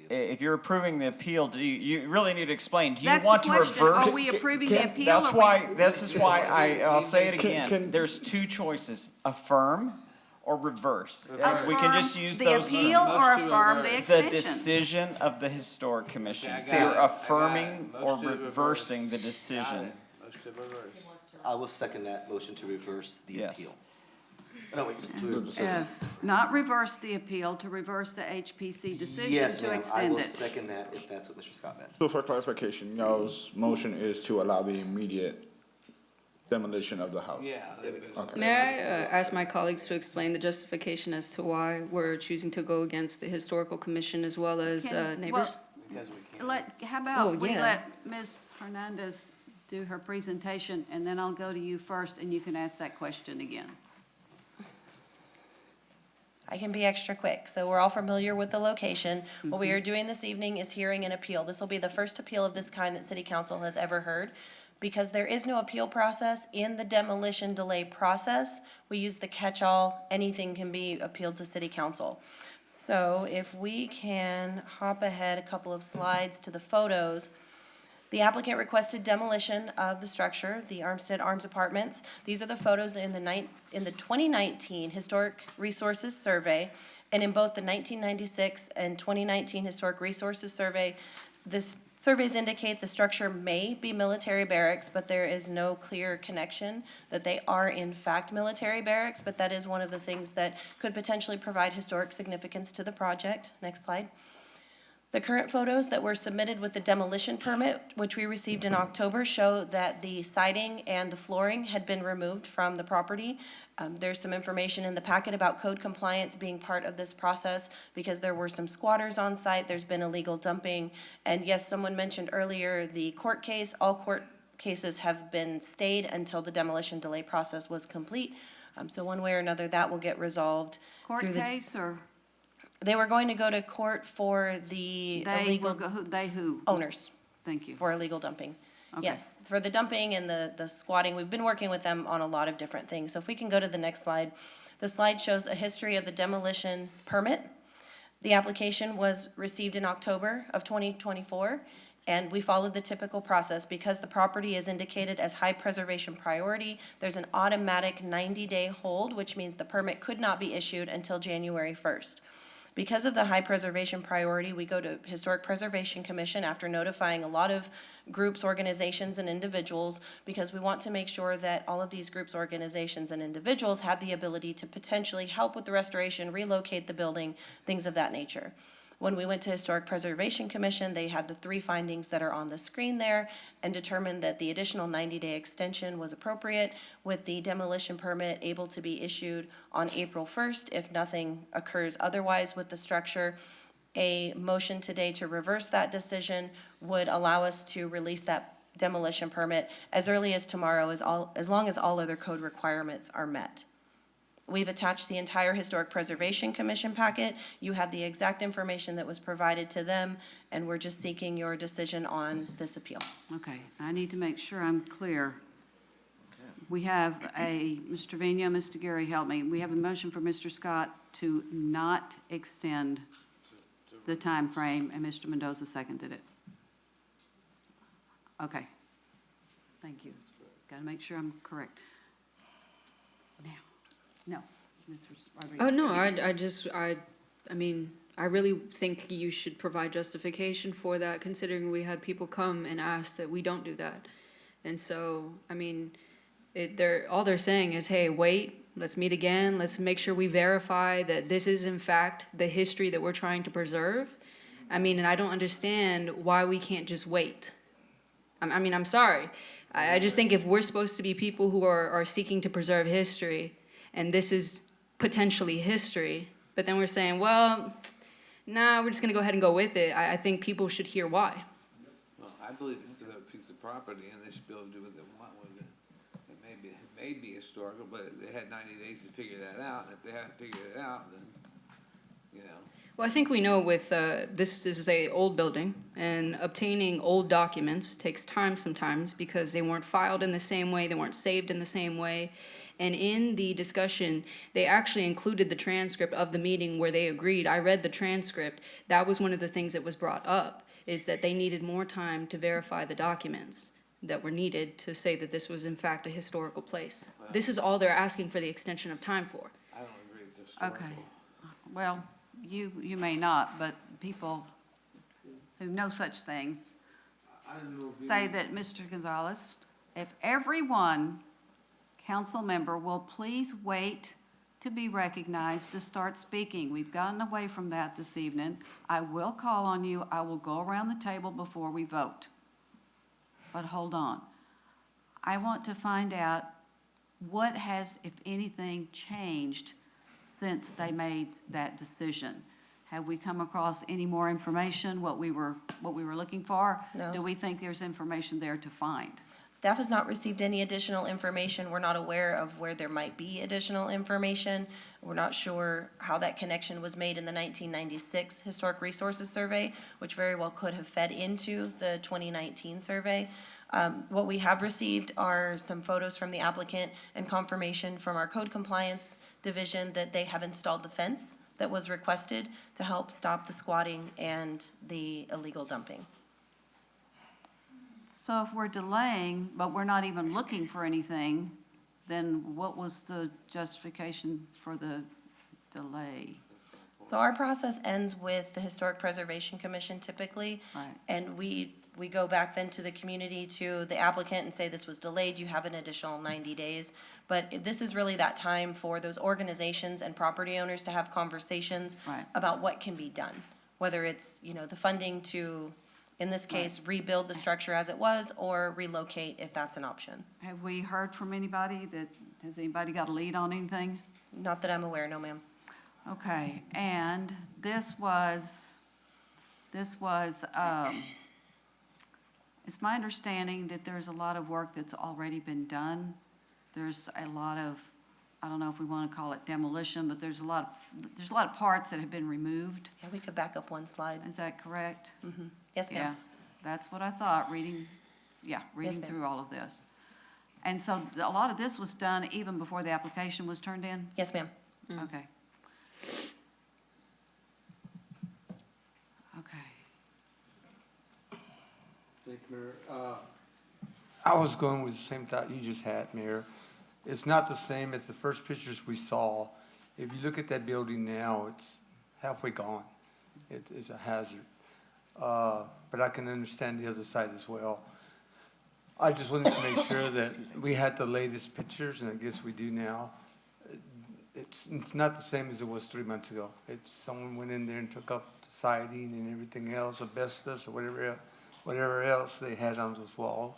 If you're approving the appeal, you really need to explain, do you That's want the to question. reverse? Are we approving the Can- appeal? That's or why, this is why I'll say it Can- again, there's two choices, affirm or reverse. And we can just use the those. appeal or Motion to affirm the reverse. The extension? decision of the Historic Commission. Okay, I got They're it. I got it. affirming or Motion to reversing the reverse. decision. Got it. Motion to reverse. I will second that motion to reverse the Yes. appeal. No, wait, just to. Yes, not reverse the appeal, to reverse the HPC decision Yes, to ma'am, I extend will it. second that if that's what Mr. Scott meant. So for clarification, y'all's motion is to allow the immediate demolition of the house. Yeah. Okay. May I ask my colleagues to explain the justification as to why we're choosing to go against the historical commission as well as Can- neighbors? Because we can't. How Oh, about we yeah. let Ms. Hernandez do her presentation, and then I'll go to you first, and you can ask that question again. I can be extra quick. So we're all familiar with the location. What we are doing this evening is hearing an appeal. This will be the first appeal of this kind that City Council has ever heard. Because there is no appeal process in the demolition delay process, we use the catch-all, anything can be appealed to City Council. So if we can hop ahead a couple of slides to the photos. The applicant requested demolition of the structure, the Armstead Arms Apartments. These are the photos in the 2019 Historic Resources Survey. And in both the 1996 and 2019 Historic Resources Survey, this surveys indicate the structure may be military barracks, but there is no clear connection that they are in fact military barracks, but that is one of the things that could potentially provide historic significance to the project. Next slide. The current photos that were submitted with the demolition permit, which we received in October, show that the siding and the flooring had been removed from the property. There's some information in the packet about code compliance being part of this process because there were some squatters on site, there's been illegal dumping. And yes, someone mentioned earlier the court case. All court cases have been stayed until the demolition delay process was complete. So one way or another, that will get resolved. Court through the- case, or They were going to go to court for the illegal who? owners. Thank you. For illegal dumping. Okay. Yes, for the dumping and the squatting, we've been working with them on a lot of different things. So if we can go to the next slide. The slide shows a history of the demolition permit. The application was received in October of 2024, and we followed the typical process. Because the property is indicated as high preservation priority, there's an automatic 90-day hold, which means the permit could not be issued until January 1st. Because of the high preservation priority, we go to Historic Preservation Commission after notifying a lot of groups, organizations, and individuals, because we want to make sure that all of these groups, organizations, and individuals have the ability to potentially help with the restoration, relocate the building, things of that nature. When we went to Historic Preservation Commission, they had the 3 findings that are on the screen there and determined that the additional 90-day extension was appropriate, with the demolition permit able to be issued on April 1st if nothing occurs otherwise with the structure. A motion today to reverse that decision would allow us to release that demolition permit as early as tomorrow, as long as all other code requirements are met. We've attached the entire Historic Preservation Commission packet. You have the exact information that was provided to them, and we're just seeking your decision on this appeal. Okay, I need to make sure I'm clear. we have Mr. Trevino, Mr. Gary, help me. We have a motion for Mr. Scott to not extend the time frame, and Mr. Mendoza seconded it. Okay. Thank you. Got to make sure I'm correct. Now, no, Mr. Rodriguez. Oh, no, I mean, I really think you should provide justification for that, considering we had people come and ask that we don't do that. And so, I mean, all they're saying is, hey, wait, let's meet again, let's make sure we verify that this is in fact the history that we're trying to preserve. I mean, and I don't understand why we can't just wait. I mean, I'm sorry. I just think if we're supposed to be people who are seeking to preserve history, and this is potentially history, but then we're saying, well, nah, we're just gonna go ahead and go with it, I think people should hear why. Well, I believe it's still a piece of property and they should be able to do what they want with it. It may be historical, but they had 90 days to figure that out, and if they haven't figured it out, then, you know. Well, I think we know with, this is a old building, and obtaining old documents takes time sometimes because they weren't filed in the same way, they weren't saved in the same way. And in the discussion, they actually included the transcript of the meeting where they agreed. I read the transcript. That was one of the things that was brought up, is that they needed more time to verify the documents that were needed to say that this was in fact a historical place. This is all they're asking for the extension of time for. I don't agree it's historical. Okay. Well, you may not, but people who know such things say that, Mr. Gonzalez, if everyone, council member, will please wait to be recognized to start speaking. We've gotten away from that this evening. I will call on you. I will go around the table before we vote. But hold on. I want to find out what has, if anything, changed since they made that decision. Have we come across any more information, what we were looking for? No. Do we think there's information there to find? Staff has not received any additional information. We're not aware of where there might be additional information. We're not sure how that connection was made in the 1996 Historic Resources Survey, which very well could have fed into the 2019 survey. What we have received are some photos from the applicant and confirmation from our code compliance division that they have installed the fence that was requested to help stop the squatting and the illegal dumping. So if we're delaying, but we're not even looking for anything, then what was the justification for the delay? So our process ends with the Historic Preservation Commission typically. Right. And we go back then to the community, to the applicant, and say this was delayed, you have an additional 90 days. But this is really that time for those organizations and property owners to have conversations Right. about what can be done. Whether it's, the funding to, in this case, rebuild the structure as it was, or relocate if that's an option. Have we heard from anybody has anybody got a lead on anything? Not that I'm aware, no ma'am. Okay, and this was, it's my understanding that there's a lot of work that's already been done. There's a lot of, I don't know if we want to call it demolition, but there's a lot of parts that have been removed. Yeah, we could back up one slide. Is that correct? Mm-hmm. Yes, Yeah, ma'am. that's what I thought, reading Yes, ma'am. through all of this. And so a lot of this was done even before the application was turned in? Yes, ma'am. Okay. Okay. Thank you, Mayor. I was going with the same thought you just had, Mayor. It's not the same as the first pictures we saw. If you look at that building now, it's halfway gone. It is a hazard. But I can understand the other side as well. I just wanted to make sure that we had the latest pictures, and I guess we do now. It's not the same as it was 3 months ago. Someone went in there and took up the siding and everything else, asbestos or whatever else they had on those walls.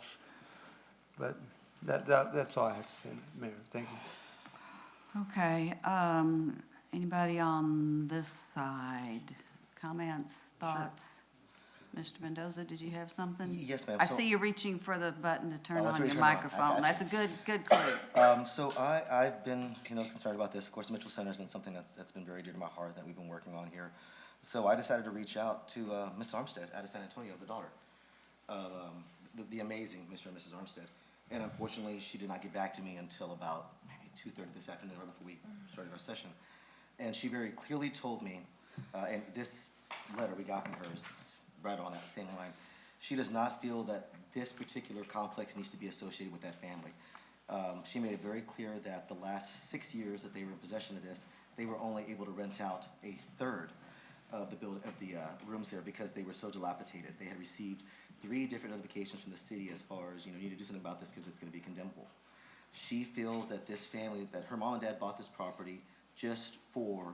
But that's all I have to say, Mayor. Thank you. Okay, anybody on this side? Comments, thoughts? Mr. Mendoza, did you have something? Yes, ma'am. I So- see you reaching for the button to turn Oh, it's on already your turned on. I microphone. got That's a good clue. So I've been, concerned about this. Of course, Mitchell Center has been something that's been very dear to my heart that we've been working on here. So I decided to reach out to Miss Armstead out of San Antonio, the daughter of the amazing Mr. and Mrs. Armstead. And unfortunately, she did not get back to me until about maybe 2:30 this afternoon, right before we started our session. And she very clearly told me, and this letter we got from her is right on that same line, she does not feel that this particular complex needs to be associated with that family. She made it very clear that the last 6 years that they were in possession of this, they were only able to rent out a third of the rooms there because they were so dilapidated. They had received 3 different notifications from the city as far as, you need to do something about this because it's going to be condemnable. She feels that this family, that her mom and dad bought this property just for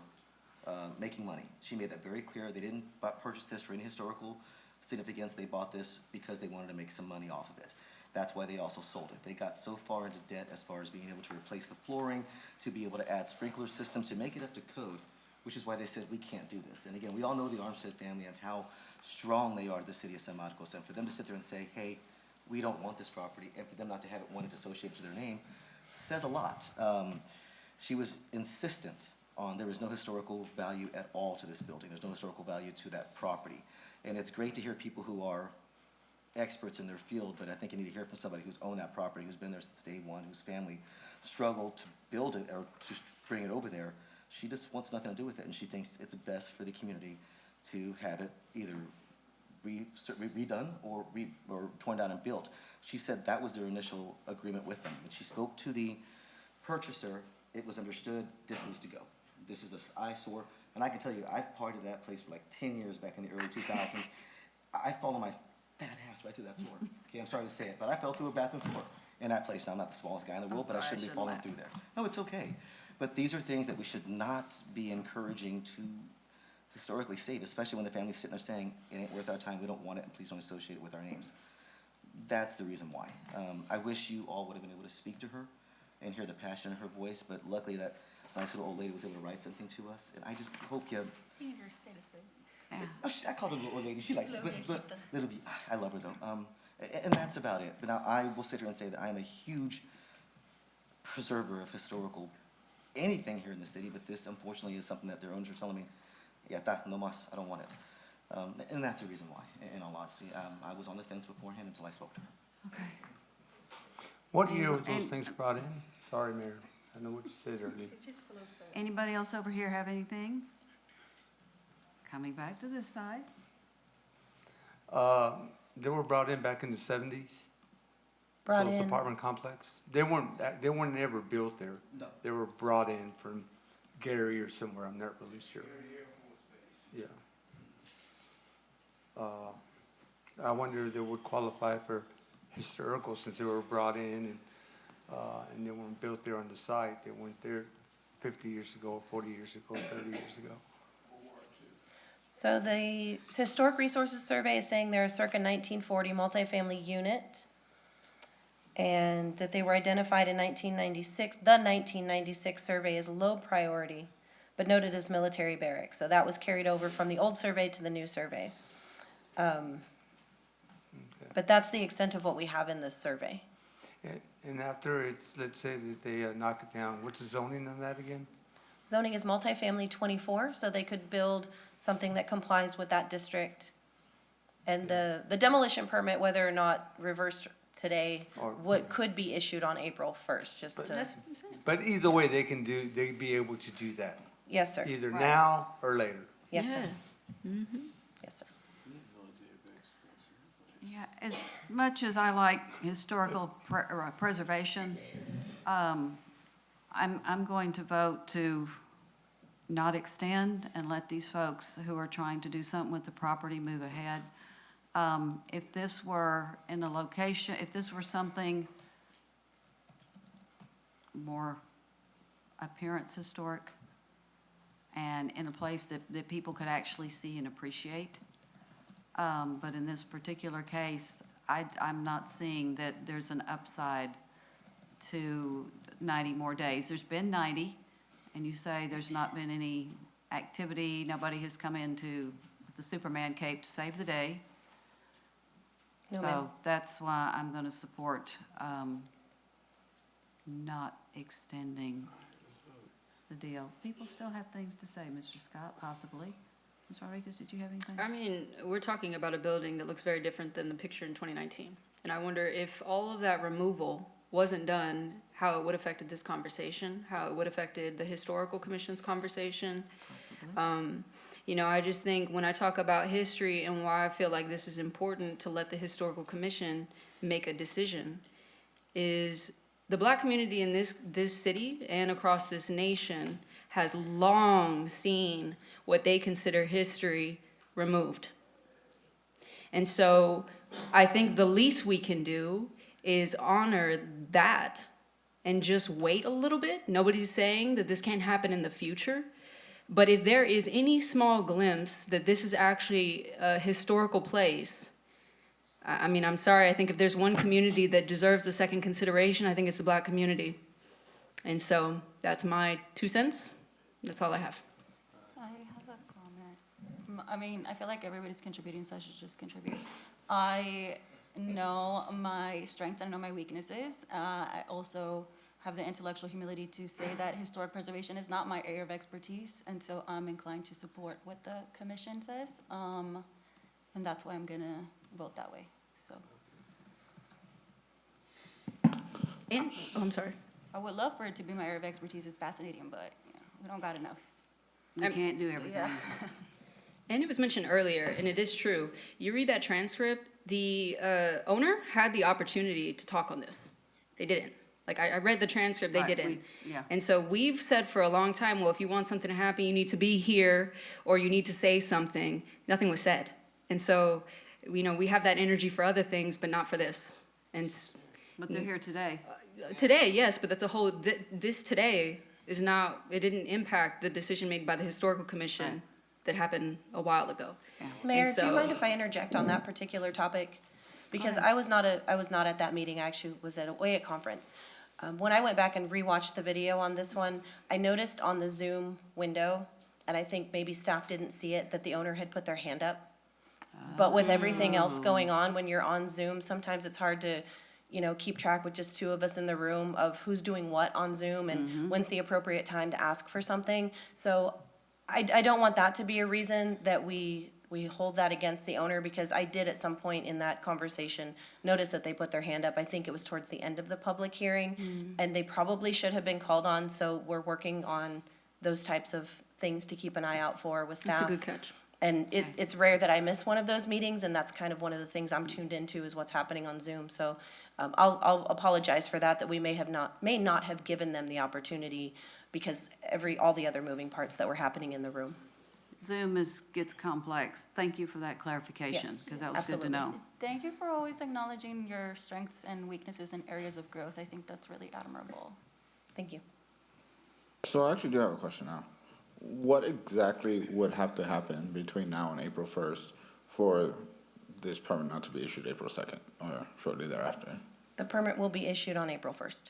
making money. She made that very clear. They didn't purchase this for any historical significance. They bought this because they wanted to make some money off of it. That's why they also sold it. They got so far into debt as far as being able to replace the flooring, to be able to add sprinkler systems, to make it up to code, which is why they said, we can't do this. And again, we all know the Armstead family and how strong they are to the city of San Marcos. And for them to sit there and say, hey, we don't want this property, and for them not to have it wanted associated to their name, says a lot. She was insistent on there is no historical value at all to this building. There's no historical value to that property. And it's great to hear people who are experts in their field, but I think you need to hear from somebody who's owned that property, who's been there since day one, whose family struggled to build it or to bring it over there. She just wants nothing to do with it, and she thinks it's best for the community to have it either redone or torn down and built. She said that was their initial agreement with them. When she spoke to the purchaser, it was understood, this needs to go. This is an eyesore. And I can tell you, I've partied that place for like 10 years back in the early 2000s. I fall on my fat ass right through that floor. Okay, I'm sorry to say it, but I fell through a bathroom floor in that place. Now, I'm not the smallest guy in the world, but I shouldn't be falling through there. No, it's okay. But these are things that we should not be encouraging to historically save, especially when the family's sitting there saying, it ain't worth our time, we don't want it, and please don't associate it with our names. That's the reason why. I wish you all would have been able to speak to her and hear the passion in her voice, but luckily that nice little old lady was able to write something to us, and I just hope you have... Senior citizen. Oh, I called her a little old lady. She likes it, but little bit. I love her though. And that's about it. But now I will sit here and say that I am a huge preserver of historical anything here in the city. But this, unfortunately, is something that their owners are telling me, "Yeah, no mas, I don't want it." And that's the reason why. In all honesty, I was on the fence beforehand until I spoke to her. Okay. What year was those things brought in? Sorry, Mayor. I know what you said earlier. Anybody else over here have anything? Coming back to this side. They were brought in back in the 70s. Brought So it's in. apartment complex. They weren't ever built there. No. They were brought in from Gary or somewhere. I'm not really sure. Yeah. I wonder if they would qualify for historical since they were brought in and they weren't built there on the site. They weren't there 50 years ago, 40 years ago, 30 years ago. So the Historic Resources Survey is saying they're a circa 1940 multifamily unit, and that they were identified in 1996. The 1996 survey is low priority, but noted as military barracks. So that was carried over from the old survey to the new survey. But that's the extent of what we have in this survey. And after it's, let's say that they knock it down, what's the zoning on that again? Zoning is multifamily 24, so they could build something that complies with that district. And the demolition permit, whether or not reversed today, could be issued on April 1st, just to. That's what I'm saying. But either way, they'd be able to do that, Yes, sir. either now or later. Yes, sir. Mm-hmm. Yes, sir. Yeah, as much as I like historical preservation, I'm going to vote to not extend and let these folks who are trying to do something with the property move ahead. If this were in a location, if this were something more appearance historic and in a place that people could actually see and appreciate. But in this particular case, I'm not seeing that there's an upside to 90 more days. There's been 90, and you say there's not been any activity, nobody has come into the Superman cape to save the day. No, ma'am. So that's why I'm going to support not extending the deal. People still have things to say, Mr. Scott, possibly. Ms. Rodriguez, did you have anything? I mean, we're talking about a building that looks very different than the picture in 2019. And I wonder if all of that removal wasn't done, how it would have affected this conversation, how it would have affected the historical commission's conversation. You know, I just think when I talk about history and why I feel like this is important to let the historical commission make a decision, is the Black community in this city and across this nation has long seen what they consider history removed. And so I think the least we can do is honor that and just wait a little bit. Nobody's saying that this can't happen in the future. But if there is any small glimpse that this is actually a historical place, I mean, I'm sorry, I think if there's one community that deserves a second consideration, I think it's the Black community. And so that's my 2 cents. That's all I have. I have a comment. I mean, I feel like everybody's contributing, so I should just contribute. I know my strengths, I know my weaknesses. I also have the intellectual humility to say that historic preservation is not my area of expertise, and so I'm inclined to support what the commission says, and that's why I'm gonna vote that way, so. And, oh, I'm sorry. I would love for it to be my area of expertise, it's fascinating, but we don't got enough. You can't do everything. Yeah. And it was mentioned earlier, and it is true. You read that transcript, the owner had the opportunity to talk on this. They didn't. Like, I read the transcript, they Right, didn't. yeah. And so we've said for a long time, well, if you want something to happen, you need to be here, or you need to say something. Nothing was said. And so, you know, we have that energy for other things, but not for this. And But they're here today. today, yes, but that's a whole, this today is not, it didn't impact the decision made by the Historical Commission that happened a while ago. Mayor, And do you so- mind if I interject on that particular topic? Because I was not at that meeting, I actually was away at conference. When I went back and rewatched the video on this one, I noticed on the Zoom window, and I think maybe staff didn't see it, that the owner had put their hand up. But with everything else going on, when you're on Zoom, sometimes it's hard to, you know, keep track with just two of us in the room of who's doing what on Zoom and when's the appropriate time to ask for something. So I don't want that to be a reason that we hold that against the owner, because I did at some point in that conversation notice that they put their hand up. I think it was towards the end of the public hearing, and they probably should have been called on, so we're working on those types of things to keep an eye out for with staff. That's a good catch. And it's rare that I miss one of those meetings, and that's kind of one of the things I'm tuned into is what's happening on Zoom. So I'll apologize for that we may not have given them the opportunity because all the other moving parts that were happening in the room. Zoom gets complex. Thank you for that clarification, Yes, because that was good to know. Thank you for always acknowledging your strengths and weaknesses and areas of growth. I think that's really admirable. Thank you. So I actually do have a question now. What exactly would have to happen between now and April 1st for this permit not to be issued April 2nd or shortly thereafter? The permit will be issued on April 1st.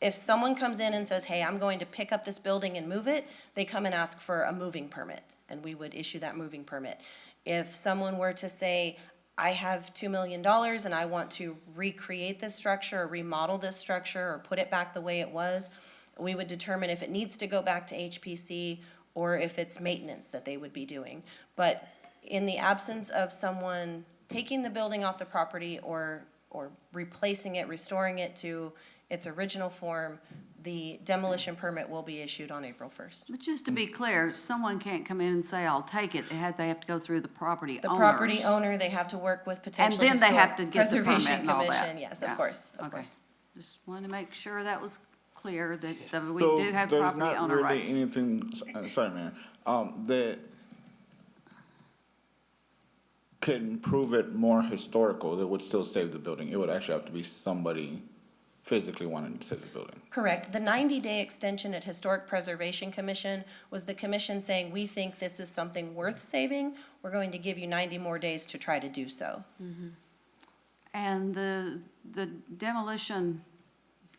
If someone comes in and says, hey, I'm going to pick up this building and move it, they come and ask for a moving permit, and we would issue that moving permit. If someone were to say, I have $2 million and I want to recreate this structure or remodel this structure or put it back the way it was, we would determine if it needs to go back to HPC or if it's maintenance that they would be doing. But in the absence of someone taking the building off the property or replacing it, restoring it to its original form, the demolition permit will be issued on April 1st. But just to be clear, someone can't come in and say, I'll take it. They have to go through the property The owners. property owner, they have to work with potentially And then they have to Historic get the permit Preservation and all that. Commission. Yes, of Yeah. course, of Okay. course. Just wanted to make sure that was clear, that we So do have there's property not owner really rights. anything, sorry, Mayor, that can prove it more historical that would still save the building. It would actually have to be somebody physically wanting to save the building. Correct. The 90-day extension at Historic Preservation Commission was the commission saying, we think this is something worth saving. We're going to give you 90 more days to try to do so. And the demolition,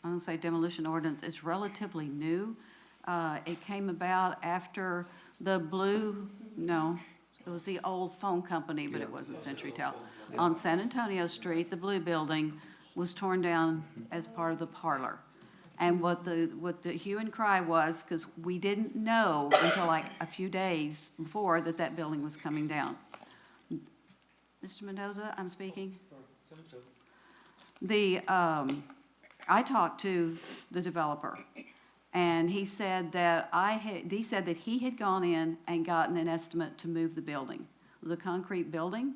I'm gonna say demolition ordinance is relatively new. It came about after it was the old phone company, but it wasn't CenturyTel. On San Antonio Street, the blue building was torn down as part of the parlor. And what the hue and cry was, because we didn't know until like a few days before that building was coming down. Mr. Mendoza, I'm speaking. I talked to the developer, and he said that he had gone in and gotten an estimate to move the building. It was a concrete building,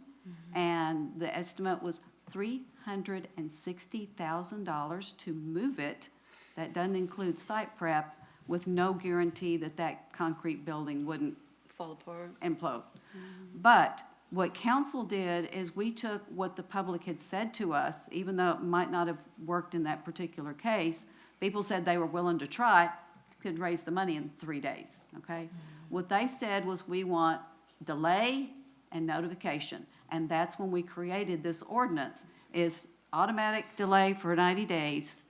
and the estimate was $360,000 to move it. That doesn't include site prep, with no guarantee that that concrete building wouldn't Fall apart. implode. But what council did is we took what the public had said to us, even though it might not have worked in that particular case. People said they were willing to try, could raise the money in 3 days, okay? What they said was, we want delay and notification. And that's when we created this ordinance, is automatic delay for 90 days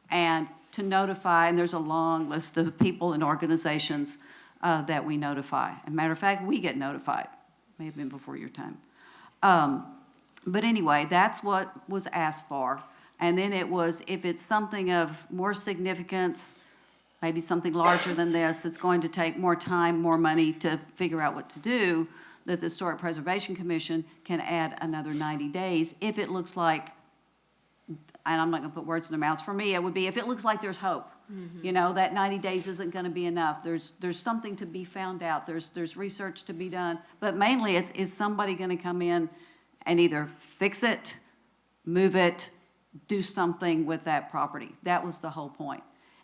and to notify, and there's a long list of people and organizations that we notify. As a matter of fact, we get notified. May have been before your time. But anyway, that's what was asked for. And then it was, if it's something of more significance, maybe something larger than this, it's going to take more time, more money to figure out what to do, that the Historic Preservation Commission can add another 90 days if it looks like, and I'm not going to put words in their mouths, for me, it would be if it looks like there's hope. You know, that 90 days isn't going to be enough. There's something to be found out. There's research to be done. But mainly, is somebody going to come in and either fix it, move it, do something with that property? That was the whole point.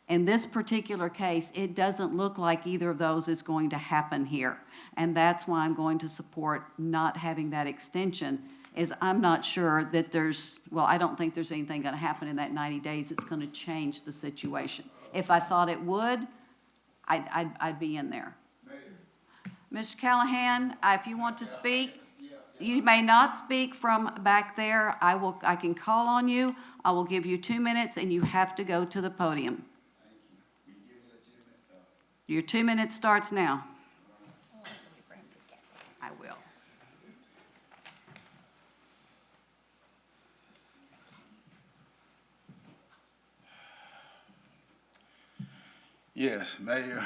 In this particular case, it doesn't look like either of those is going to happen here. And that's why I'm going to support not having that extension, is I'm not sure that I don't think there's anything going to happen in that 90 days that's going to change the situation. If I thought it would, I'd be in there. Mr. Callahan, if you want to speak, you may not speak from back there. I can call on you. I will give you 2 minutes, and you have to go to the podium. Your 2 minutes starts now. I will. Yes, Mayor,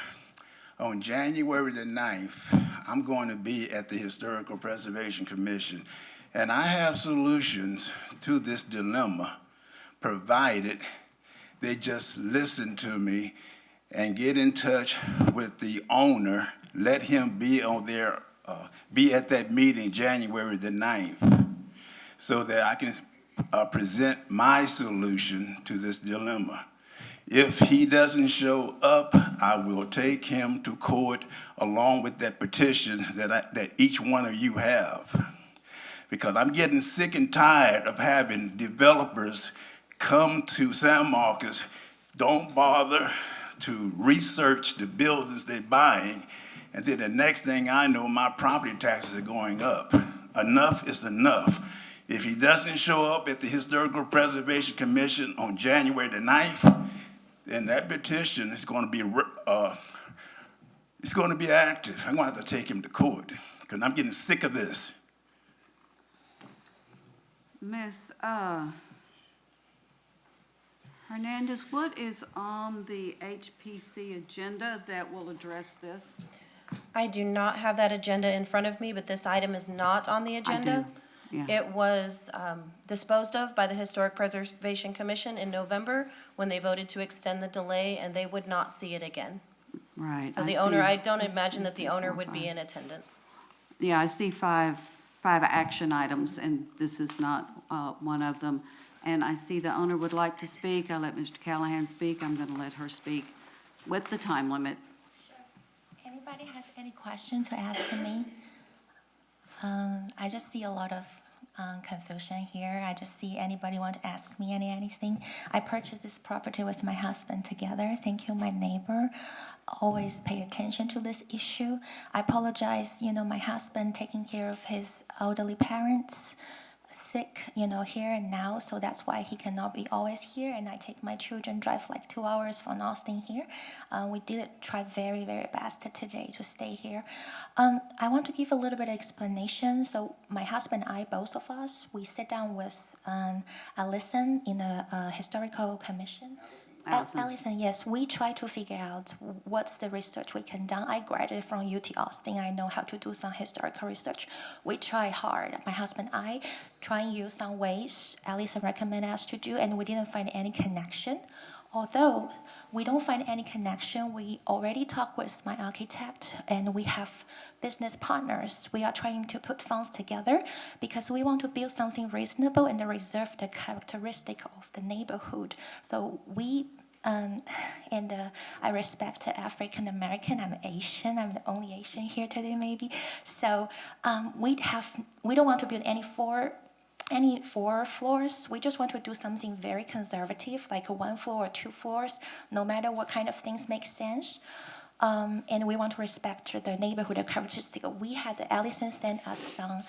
on January the 9th, I'm going to be at the Historical Preservation Commission, and I have solutions to this dilemma, provided they just listen to me and get in touch with the owner, let him be on there, be at that meeting January the 9th, so that I can present my solution to this dilemma. If he doesn't show up, I will take him to court along with that petition that each one of you have. Because I'm getting sick and tired of having developers come to San Marcos, don't bother to research the buildings they're buying, and then the next thing I know, my property taxes are going up. Enough is enough. If he doesn't show up at the Historical Preservation Commission on January the 9th, then that petition is going to be active. I'm going to have to take him to court because I'm getting sick of this. Ms. Hernandez, what is on the HPC agenda that will address this? I do not have that agenda in front of me, but this item is not on the agenda. Yeah. It was disposed of by the Historic Preservation Commission in November when they voted to extend the delay, and they would not see it again. Right. So the owner, I don't imagine that the owner would be in attendance. Yeah, I see five action items, and this is not one of them. And I see the owner would like to speak. I'll let Mr. Callahan speak. I'm going to let her speak. What's the time limit? Anybody has any question to ask me? I just see a lot of confusion here. I just see anybody want to ask me anything. I purchased this property with my husband together. Thank you, my neighbor. Always pay attention to this issue. I apologize, my husband taking care of his elderly parents, sick, here and now, so that's why he cannot be always here, and I take my children, drive like 2 hours from Austin here. We did try very, very best today to stay here. I want to give a little bit of explanation. So my husband and I, both of us, we sit down with Allison in the historical commission. Allison? Allison, yes, we try to figure out what's the research we can do. I graduated from UT Austin. I know how to do some historical research. We try hard. My husband and I try and use some ways Allison recommended us to do, and we didn't find any connection. Although we don't find any connection, we already talked with my architect and we have business partners. We are trying to put funds together because we want to build something reasonable and reserve the characteristic of the neighborhood. So we, I respect African American, I'm Asian, I'm the only Asian here today maybe. So we don't want to build any four floors. We just want to do something very conservative, like a 1 floor or 2 floors, no matter what kind of things make sense. And we want to respect the neighborhood characteristic. We had Allison send us some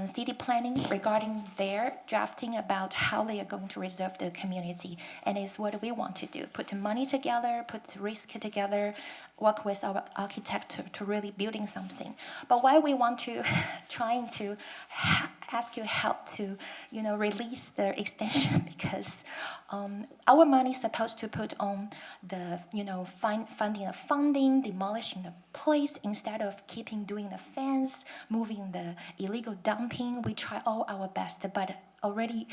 city planning regarding their drafting about how they are going to reserve the community. And it's what we want to do. Put the money together, put the risk together, work with our architect to really building something. But why we want to trying to ask your help to, release the extension because our money is supposed to put on the, funding, demolishing the place instead of doing the fence, moving the illegal dumping. We try all our best, but already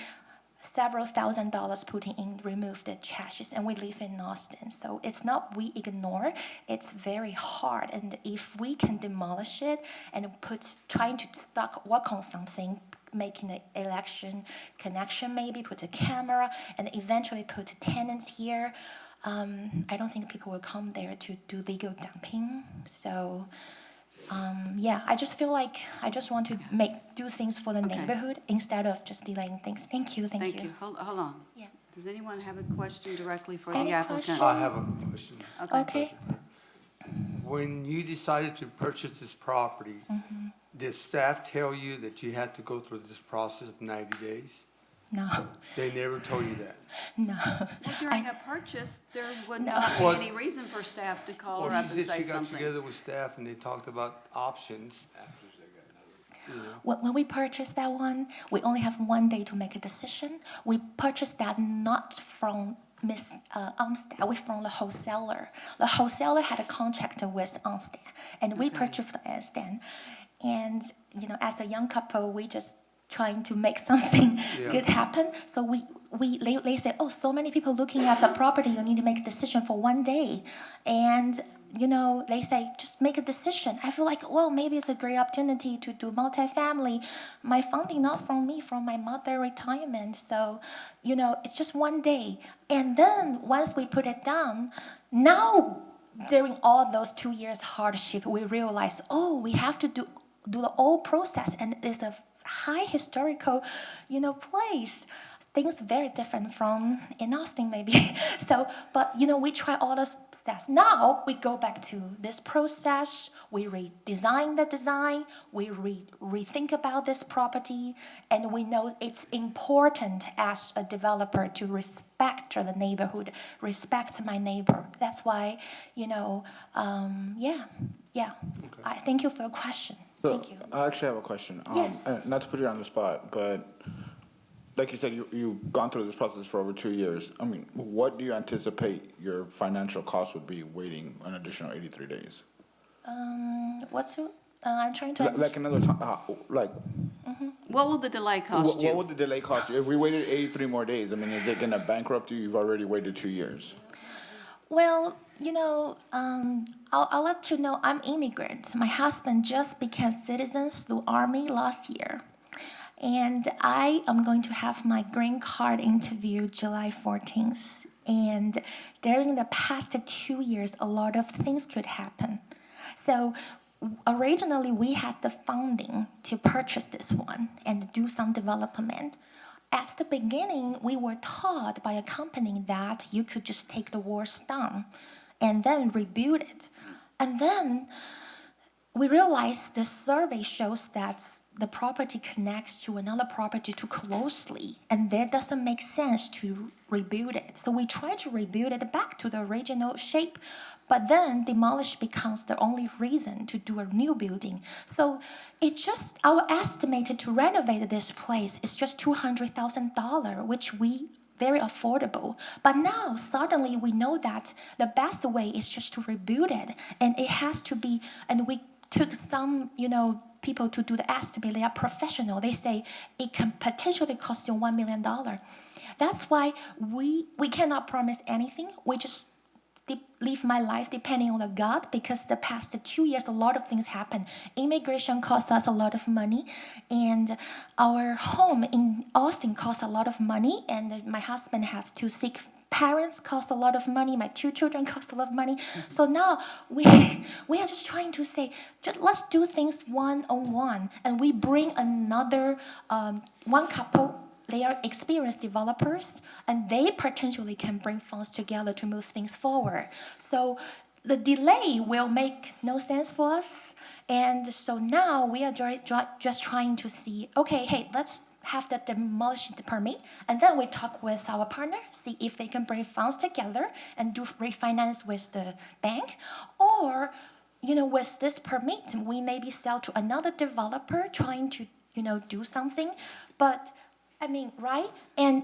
several $1,000s putting in, remove the trashes, and we live in Austin. So it's not we ignore, it's very hard. And if we can demolish it and trying to work on something, making an election connection maybe, put a camera, and eventually put tenants here, I don't think people will come there to do legal dumping. So I just feel like I just want to do things for the neighborhood instead of just delaying things. Thank you. Thank you. Hold on. Yeah. Does anyone have a question directly for Any the applicant? question? I have a question. Okay. When you decided to purchase this property, did staff tell you that you had to go through this process of 90 days? No. They never told you that? No. Well, during a purchase, there would not be Well- any reason for staff to call her Well, up she and said say she got something. together with staff and they talked about options. When we purchased that one, we only have 1 day to make a decision. We purchased that not from Miss Armstead, we from the wholesaler. The wholesaler had a contract with Armstead, and we purchased from Armstead. And as a young couple, we just trying to make something good happen. So they say, oh, so many people looking at a property, you need to make a decision for 1 day, and they say, just make a decision. I feel like, well, maybe it's a great opportunity to do multifamily. My funding not from me, from my mother retirement. So, it's just 1 day. And then once we put it down, now during all those 2 years hardship, we realize, oh, we have to do the whole process. And it's a high historical, place. Things very different from in Austin maybe. So, but we try all those steps. Now we go back to this process. We redesign the design. We rethink about this property, and we know it's important as a developer to respect the neighborhood, respect my neighbor. That's why, I thank you for your question. So, Thank you. I actually have a question. Yes. Not to put you on the spot, but like you said, you've gone through this process for over 2 years. I mean, what do you anticipate your financial cost would be waiting an additional 83 days? I'm trying to Like another time, What will the delay cost you? what would the delay cost you? If we waited 83 more days, I mean, is it gonna bankrupt you? You've already waited 2 years. Well, I'll let you know I'm immigrant. My husband just became citizen through Army last year. And I am going to have my green card interview July 14th. And during the past 2 years, a lot of things could happen. So originally, we had the funding to purchase this one and do some development. At the beginning, we were taught by a company that you could just take the walls down and then rebuild it. And then we realized the survey shows that the property connects to another property too closely, and there doesn't make sense to rebuild it. So we try to rebuild it back to the original shape, but then demolish becomes the only reason to do a new building. So our estimated to renovate this place is just $200,000, which we very affordable. But now suddenly we know that the best way is just to rebuild it, and it has to be. And we took some, people to do the estimate. They are professional. They say it can potentially cost you $1 million. That's why we cannot promise anything. We just live my life depending on the God, because the past 2 years, a lot of things happen. Immigration costs us a lot of money, and our home in Austin costs a lot of money, and my husband have to seek parents cost a lot of money. My 2 children cost a lot of money. So now we are just trying to say, let's do things one-on-one, and we bring another one couple. They are experienced developers, and they potentially can bring funds together to move things forward. So the delay will make no sense for us. And so now we are just trying to see, okay, hey, let's have the demolition permit, and then we talk with our partner, see if they can bring funds together and do refinance with the bank. Or, with this permit, we maybe sell to another developer trying to, do something. But right? And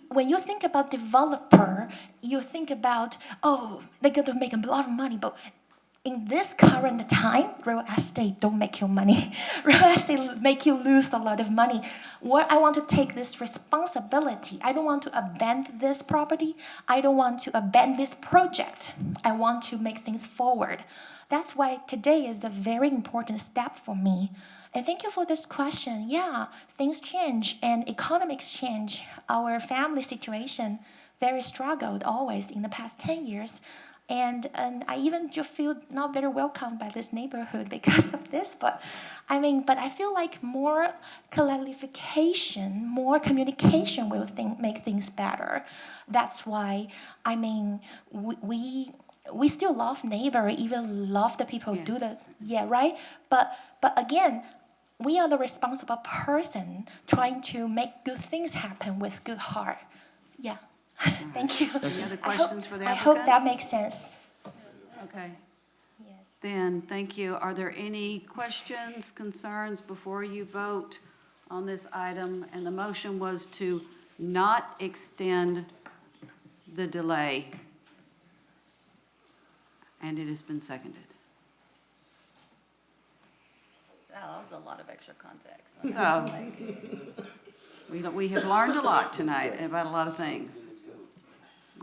when you think about developer, you think about, they're going to make a lot of money. But in this current time, real estate don't make you money. Real estate make you lose a lot of money. I want to take this responsibility. I don't want to abandon this property. I don't want to abandon this project. I want to make things forward. That's why today is a very important step for me. And thank you for this question. Yeah, things change and economics change. Our family situation very struggled always in the past 10 years. And I even just feel not very welcome by this neighborhood because of this. But I feel like more clarification, more communication will make things better. That's why, we still love neighbor, even love the people who do that. Yeah, right? But again, we are the responsible person trying to make good things happen with good heart. Yeah. Thank you. Any other questions for the I hope applicant? that makes sense. Okay. Then, thank you. Are there any questions, concerns before you vote on this item? And the motion was to not extend the delay. And it has been seconded. That was a lot of extra context. So, we have learned a lot tonight about a lot of things.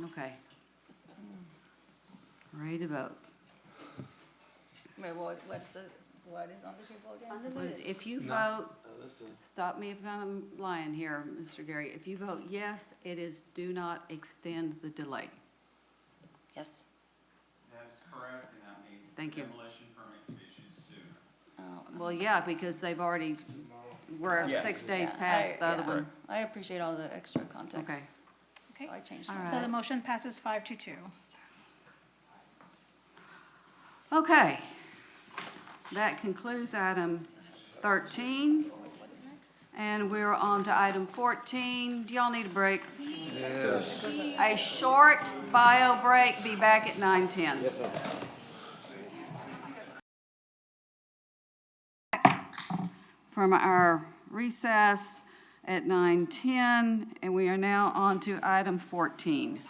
Okay. Ready to vote. Wait, what is on the table again? If you vote, stop me if I'm lying here, Mr. Gary. If you vote yes, it is do not extend the delay. Yes. That is correct, and that means Thank you. demolition permit can be issued soon. Well, yeah, because we're Yes. 6 days past the other one. I appreciate all the extra context. Okay. Okay. So I changed All my. right. So the motion passes 5-2. Okay. That concludes item 13. And we're on to item 14. Do y'all need a break? Yes. A short bio break. Be back at 9:10. Yes, ma'am. From our recess at 9:10, and we are now on to item 14.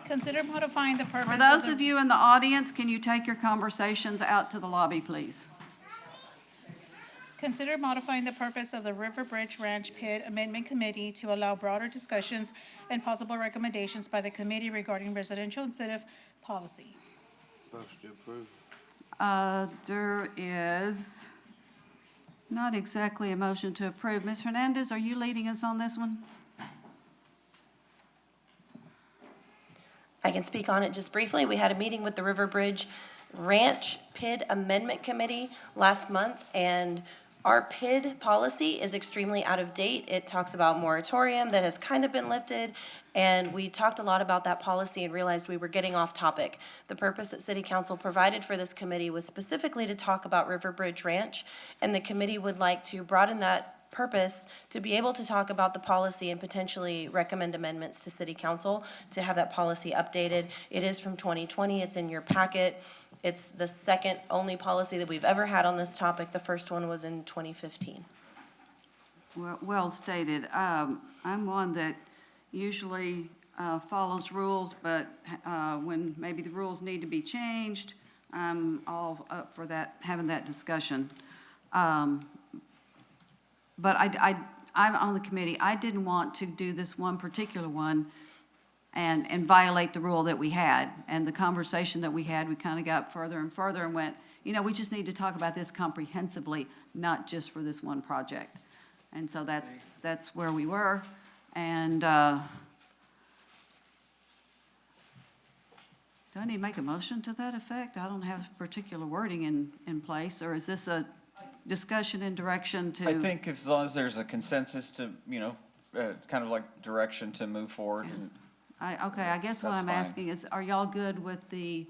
Consider modifying the purpose For those of you in the audience, can you take your conversations out to the lobby, please? Consider modifying the purpose of the River Bridge Ranch Pit Amendment Committee to allow broader discussions and possible recommendations by the committee regarding residential incentive policy. Motion to approve. There is not exactly a motion to approve. Ms. Hernandez, are you leading us on this one? I can speak on it just briefly. We had a meeting with the River Bridge Ranch PID Amendment Committee last month, and our PID policy is extremely out of date. It talks about moratorium that has kind of been lifted, and we talked a lot about that policy and realized we were getting off topic. The purpose that City Council provided for this committee was specifically to talk about River Bridge Ranch, and the committee would like to broaden that purpose to be able to talk about the policy and potentially recommend amendments to City Council to have that policy updated. It is from 2020. It's in your packet. It's the second only policy that we've ever had on this topic. The first one was in 2015. Well stated. I'm one that usually follows rules, but when maybe the rules need to be changed, I'm all up for that, having that discussion. But I'm on the committee. I didn't want to do this one particular one and violate the rule that we had. And the conversation that we had, we kind of got further and further and went, you know, we just need to talk about this comprehensively, not just for this one project. And so that's where we were. And do I need to make a motion to that effect? I don't have particular wording in place, or is this a discussion and direction to? I think as long as there's a consensus to, you know, kind of like direction to move forward. And Okay, I guess what That's I'm fine. asking is, are y'all good with the,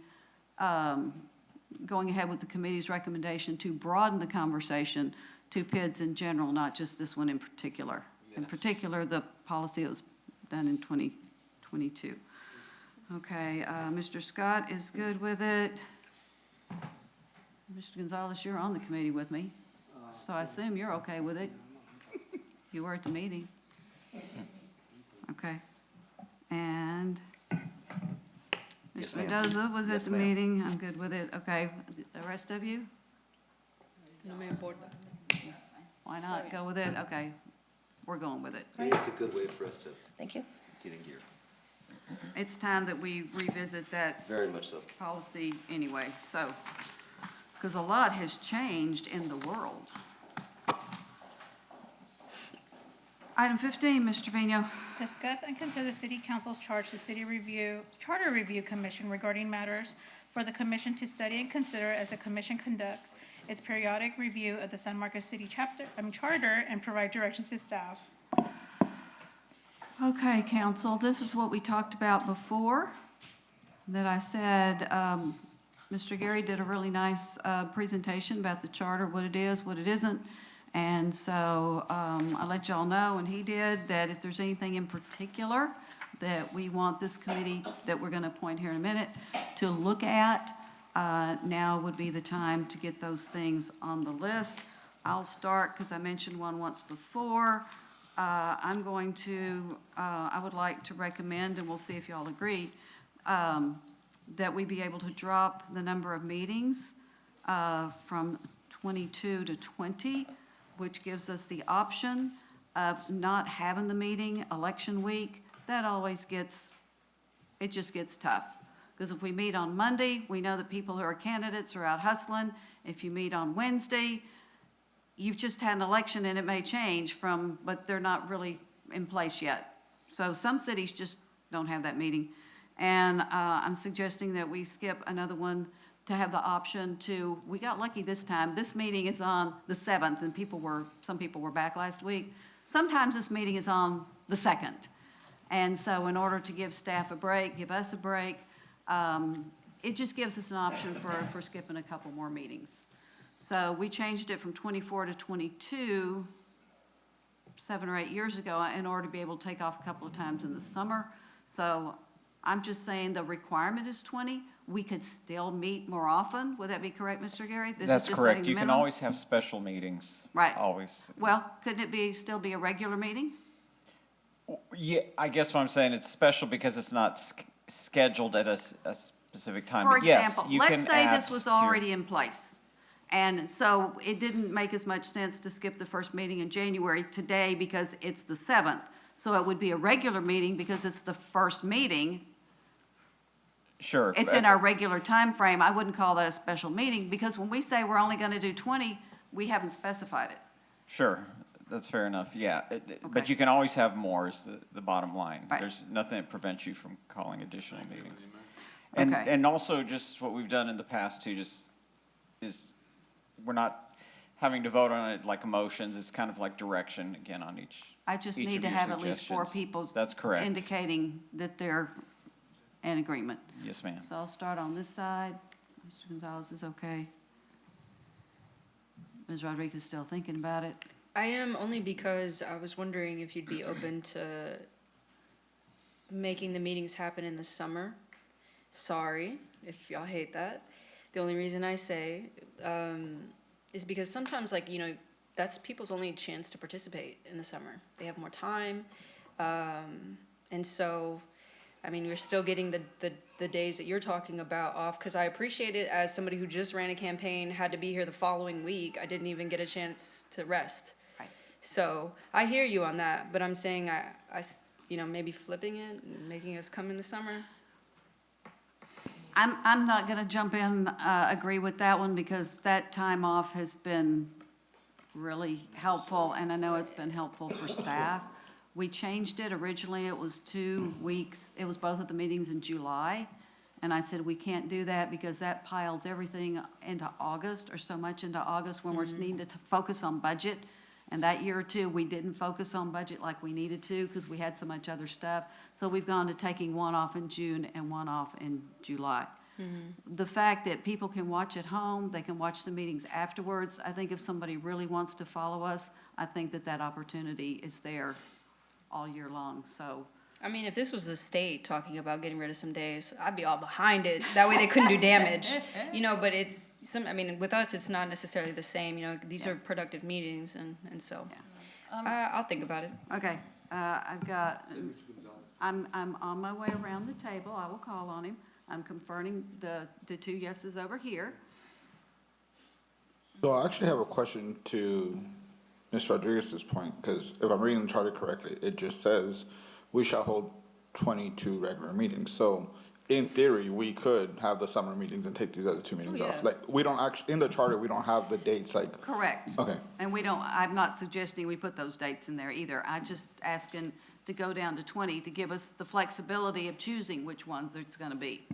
going ahead with the committee's recommendation to broaden the conversation to PIDs in general, not just this one in particular? In particular, the policy that was done in 2022. Okay, Mr. Scott is good with it. Mr. Gonzalez, you're on the committee with me, so I assume you're okay with it. You were at the meeting. Okay. And Yes, Mr. ma'am. Mendoza was at Yes, the ma'am. meeting. I'm good with it. Okay. The rest of you? No me importa. Why not go with it? Okay. We're going with it. It's a good way for us to Thank you. get in gear. It's time that we revisit that Very much so. policy anyway, so, because a lot has changed in the world. Item 15, Mr. Trevino. Discuss and consider the city council's charge to Charter Review Commission regarding matters for the commission to study and consider as the commission conducts its periodic review of the San Marcos City charter and provide directions to staff. Okay, council, this is what we talked about before, that I said, Mr. Gary did a really nice presentation about the charter, what it is, what it isn't. And so I let y'all know, and he did, that if there's anything in particular that we want this committee, that we're going to appoint here in a minute, to look at, now would be the time to get those things on the list. I'll start, because I mentioned one once before. I'm going to, I would like to recommend, and we'll see if y'all agree, that we be able to drop the number of meetings from 22 to 20, which gives us the option of not having the meeting election week. That always gets, it just gets tough. Because if we meet on Monday, we know that people who are candidates are out hustling. If you meet on Wednesday, you've just had an election and it may change from, but they're not really in place yet. So some cities just don't have that meeting. And I'm suggesting that we skip another one to have the option to, we got lucky this time. This meeting is on the 7th, and some people were back last week. Sometimes this meeting is on the 2nd. And so in order to give staff a break, give us a break, it just gives us an option for skipping a couple more meetings. So we changed it from 24 to 22 7 or 8 years ago in order to be able to take off a couple of times in the summer. So I'm just saying the requirement is 20. We could still meet more often. Would that be correct, Mr. Gary? This is That's just correct. setting the You can minimum? always have special meetings. Right. Always. Well, couldn't it still be a regular meeting? Yeah, I guess what I'm saying, it's special because it's not scheduled at a specific time. For But yes, example, you let's can say add this was your- already in place. And so it didn't make as much sense to skip the first meeting in January today because it's the 7th. So it would be a regular meeting because it's the first meeting. Sure. It's in our regular time frame. I wouldn't call that a special meeting because when we say we're only going to do 20, we haven't specified it. Sure, that's fair enough, yeah. But Okay. you can always have more is the bottom line. Right. There's nothing that prevents you from calling additional meetings. And, Okay. and also just what we've done in the past too, just is, we're not having to vote on it like emotions, it's kind of like direction again on each. I just each need of to your have at least 4 suggestions. people That's correct. indicating that they're in agreement. Yes, ma'am. So I'll start on this side. Mr. Gonzalez is okay. Ms. Rodriguez is still thinking about it. I am only because I was wondering if you'd be open to making the meetings happen in the summer. Sorry if y'all hate that. The only reason I say is because sometimes, like, you know, that's people's only chance to participate in the summer. They have more time. And so, I mean, you're still getting the days that you're talking about off, because I appreciate it as somebody who just ran a campaign, had to be here the following week. I didn't even get a chance to rest. Right. So I hear you on that, but I'm saying maybe flipping it and making us come in the summer. I'm not gonna jump in, agree with that one, because that time off has been really helpful, and I know it's been helpful for staff. We changed it. Originally, it was 2 weeks. It was both of the meetings in July. And I said, we can't do that because that piles everything into August, or so much into August, when we're needing to focus on budget. And that year or two, we didn't focus on budget like we needed to because we had so much other stuff. So we've gone to taking one off in June and one off in July. The fact that people can watch at home, they can watch the meetings afterwards, I think if somebody really wants to follow us, I think that opportunity is there all year long, so. I mean, if this was the state talking about getting rid of some days, I'd be all behind it. That way they couldn't do damage, but with us, it's not necessarily the same, these are productive meetings, and so. I'll think about it. Okay, I'm on my way around the table. I will call on him. I'm confirming the 2 yeses over here. So I actually have a question to Ms. Rodriguez's point, because if I'm reading the charter correctly, it just says we shall hold 22 regular meetings. So in theory, we could have the summer meetings and take these other 2 meetings off. Like, we don't actually, in the charter, we don't have the dates, like. Correct. Okay. And I'm not suggesting we put those dates in there either. I just asking to go down to 20 to give us the flexibility of choosing which ones it's gonna be.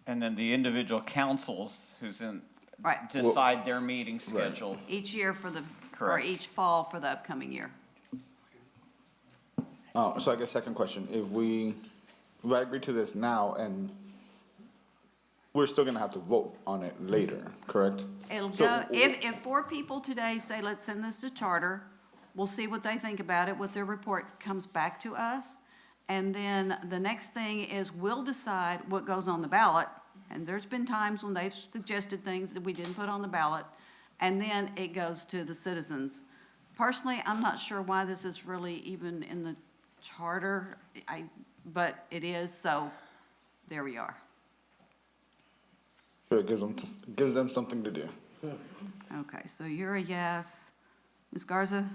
And then the individual councils Right. decide their meeting schedule. Each year or Correct. each fall for the upcoming year. So I guess second question, if I agree to this now, and we're still gonna have to vote on it later, correct? It'll So- go, if 4 people today say, let's send this to charter, we'll see what they think about it, what their report comes back to us. And then the next thing is we'll decide what goes on the ballot. And there's been times when they've suggested things that we didn't put on the ballot. And then it goes to the citizens. Personally, I'm not sure why this is really even in the charter, but it is, so there we are. Sure, it gives them something to do. Okay, so you're a yes. Ms. Garza?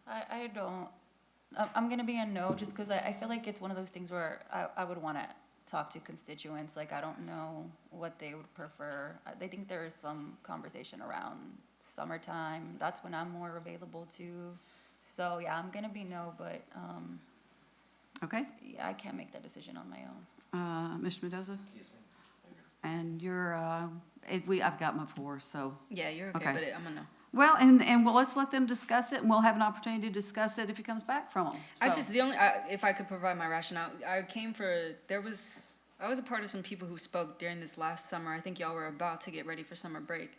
I'm gonna be a no, just because I feel like it's one of those things where I would want to talk to constituents, like, I don't know what they would prefer. I think there is some conversation around summertime, that's when I'm more available to. So, yeah, I'm gonna be no, but, Okay. yeah, I can't make that decision on my own. Mr. Mendoza? Yes, ma'am. And you're, I've got my 4, so. Yeah, you're okay, but I'm a no. Well, and let's let them discuss it, and we'll have an opportunity to discuss it if it comes back from them. If I could provide my rationale, I was a part of some people who spoke during this last summer. I think y'all were about to get ready for summer break.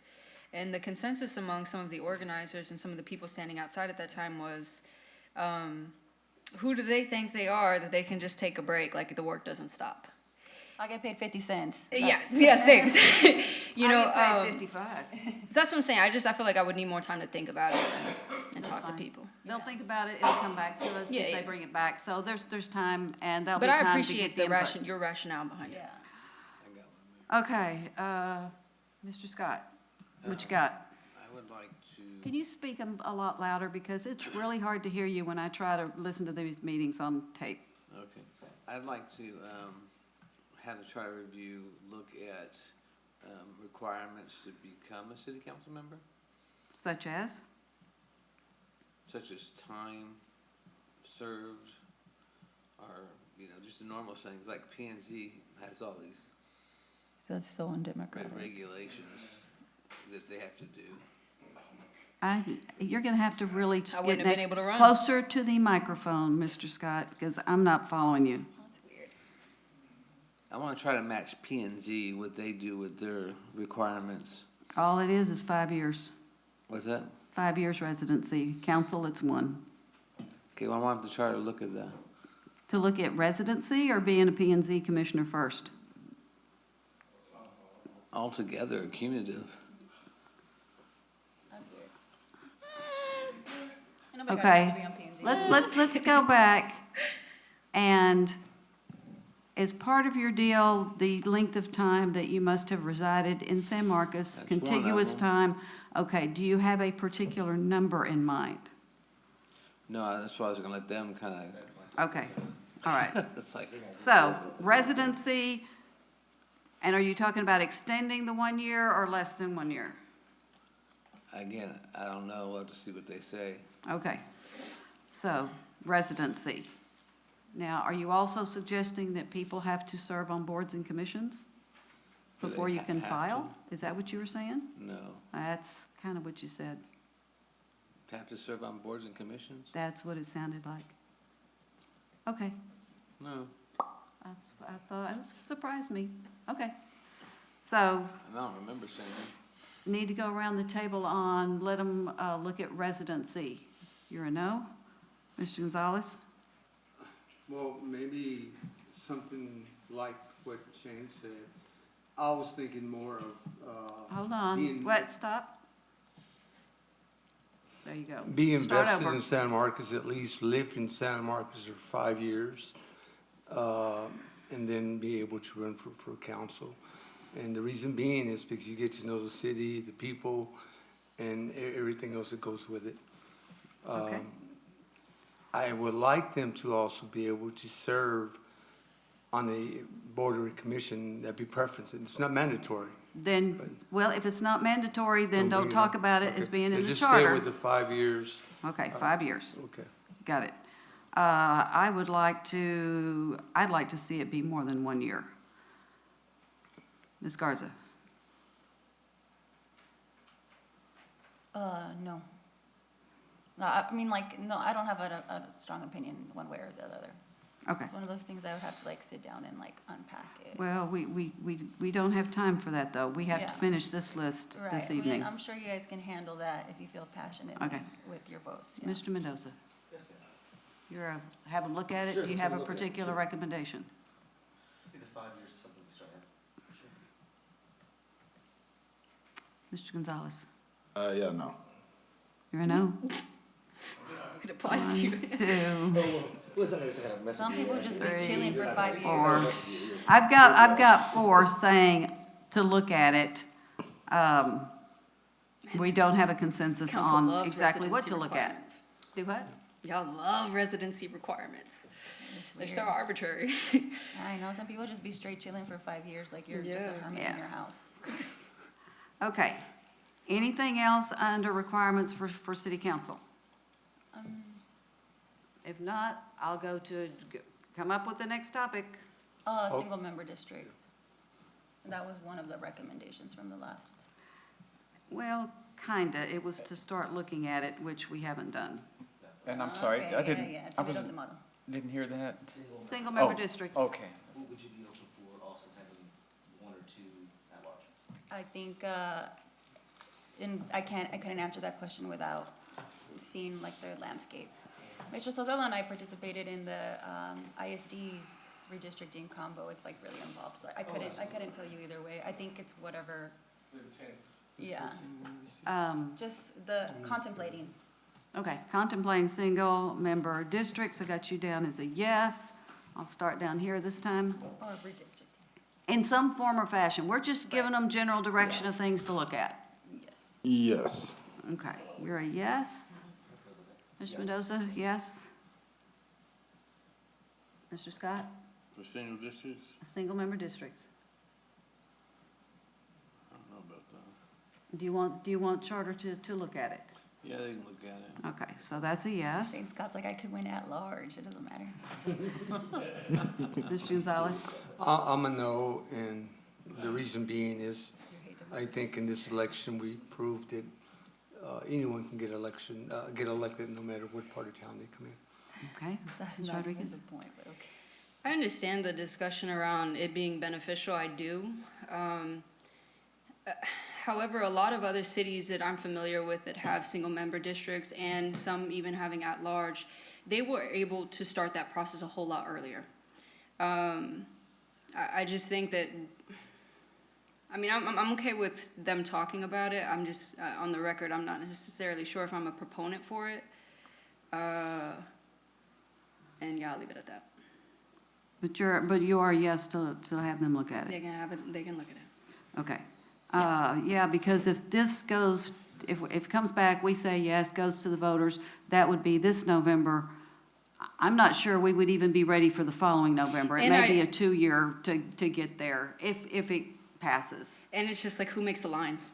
And the consensus among some of the organizers and some of the people standing outside at that time was, who do they think they are that they can just take a break, like the work doesn't stop? I get paid 50 cents. Yeah, same. I get paid 55. So that's what I'm saying. I feel like I would need more time to think about it and talk to people. They'll think about it, it'll come back to us Yeah, if yeah. they bring it back. So there's time, and that'll be But time I to appreciate get the input. your rationale behind it. Okay, Mr. Scott, what you got? I would like to. Can you speak a lot louder, because it's really hard to hear you when I try to listen to these meetings on tape. Okay. I'd like to have the charter review look at requirements to become a city council member, Such as? such as time served, or, just the normal things, like P and Z has all these That's so undemocratic. regulations that they have to do. You're gonna have to really I wouldn't get have been able to run. closer to the microphone, Mr. Scott, because I'm not following you. I want to try to match P and Z, what they do with their requirements. All it is 5 years. What's that? 5 years residency. Council, it's 1. Okay, well, I want the charter to look at that. To look at residency or being a P and Z commissioner first? Altogether, cumulative. Okay, let's go back. And as part of your deal, the length of time that you must have resided in San Marcos, That's one of contiguous them. time, okay, do you have a particular number in mind? No, that's why I was gonna let them kinda, Okay, all right. it's like, So, residency, and are you talking about extending the 1 year or less than 1 year? again, I don't know, we'll have to see what they say. Okay, so residency. Now, are you also suggesting that people have to serve on boards and commissions Do they before you can have file? Is that what you were saying? No, That's kind of what you said. to have to serve on boards and commissions? That's what it sounded like. Okay, No, that's, I thought, it surprised me. Okay. So, I don't remember saying that. need to go around the table on, let them look at residency. You're a no? Mr. Gonzalez? Well, maybe something like what Shane said. I was thinking more of, Hold on, being- what, stop? There you go. Be Start invested over. in San Marcos, at least lived in San Marcos for 5 years, and then be able to run for council. And the reason being is because you get to know the city, the people, and everything else that goes with it. Okay. I would like them to also be able to serve on the board or commission. That'd be preference. It's not mandatory. Then, well, if it's not mandatory, then don't we- talk about it as okay. being in Let's the just stay charter. with the 5 years. Okay, 5 years. Okay. Got it. I'd like to see it be more than 1 year. Ms. Garza? No. No, I mean, like, no, I don't have a strong opinion one way or the other. Okay. It's one of those things I would have to like sit down and like unpack it. Well, we don't have time for that, though. We have to Yeah. finish this list Right. this I mean, evening. I'm sure you guys can handle that if you feel passionately Okay. with your votes. Yeah. Mr. Mendoza? You're, have a look at it? Do you have a particular recommendation? I think the 5 years is something we start. Mr. Gonzalez? Yeah, no. You're a no? It applies to One, you. two, Some people just be Three, chilling for 5 four. years. I've got 4 saying to look at it. We don't have a consensus Council on loves exactly what to residency look at. requirements. Do what? Y'all love residency requirements. They're so weird. arbitrary. I know, some people just be straight chilling for 5 years, like you're just a Yeah. hermit Yeah. in your house. Okay. Anything else under requirements for city council? If not, I'll go to, come up with the next topic. Single-member districts. That was one of the recommendations from the last. Well, kinda. It was to start looking at it, which we haven't done. And I'm sorry, Okay, I yeah, didn't, yeah, I tomato, wasn't, tomato. didn't hear that. Single-member Oh, districts. Okay. What would you be open for also having 1 or 2 at large? I think, and I couldn't answer that question without seeing like their landscape. Mr. Sotelo and I participated in the ISD's redistricting combo. It's like really involved, so I couldn't tell you either way. I think it's whatever. Yeah, just the contemplating. Okay, contemplating single-member districts. I got you down as a yes. I'll start down here this time. Or redistricting. In some form or fashion. We're just giving them general direction of things to look at. Yes. Okay, you're a yes. Mr. Mendoza, yes. Mr. Scott? For single districts? Single-member districts. I don't know about that. Do you want charter to look at it? Yeah, they can look at it. Okay, so that's a yes. Shane Scott's like, I could win at large, it doesn't matter. Mr. Gonzalez? I'm a no, and the reason being is, I think in this election, we proved that anyone can get elected no matter what part of town they come in. Okay. That's Ms. not even Rodriguez? the point, but okay. I understand the discussion around it being beneficial, I do. However, a lot of other cities that I'm familiar with that have single-member districts and some even having at-large, they were able to start that process a whole lot earlier. I just think that, I mean, I'm okay with them talking about it. I'm just, on the record, I'm not necessarily sure if I'm a proponent for it. And yeah, I'll leave it at that. But you are yes to have them look at They it? can have it, they can look at it. Okay. Yeah, because if this goes, if it comes back, we say yes, goes to the voters, that would be this November. I'm not sure we would even be ready for the following November. It And may be I- a 2-year to get there, if it passes. And it's just like, who makes the lines?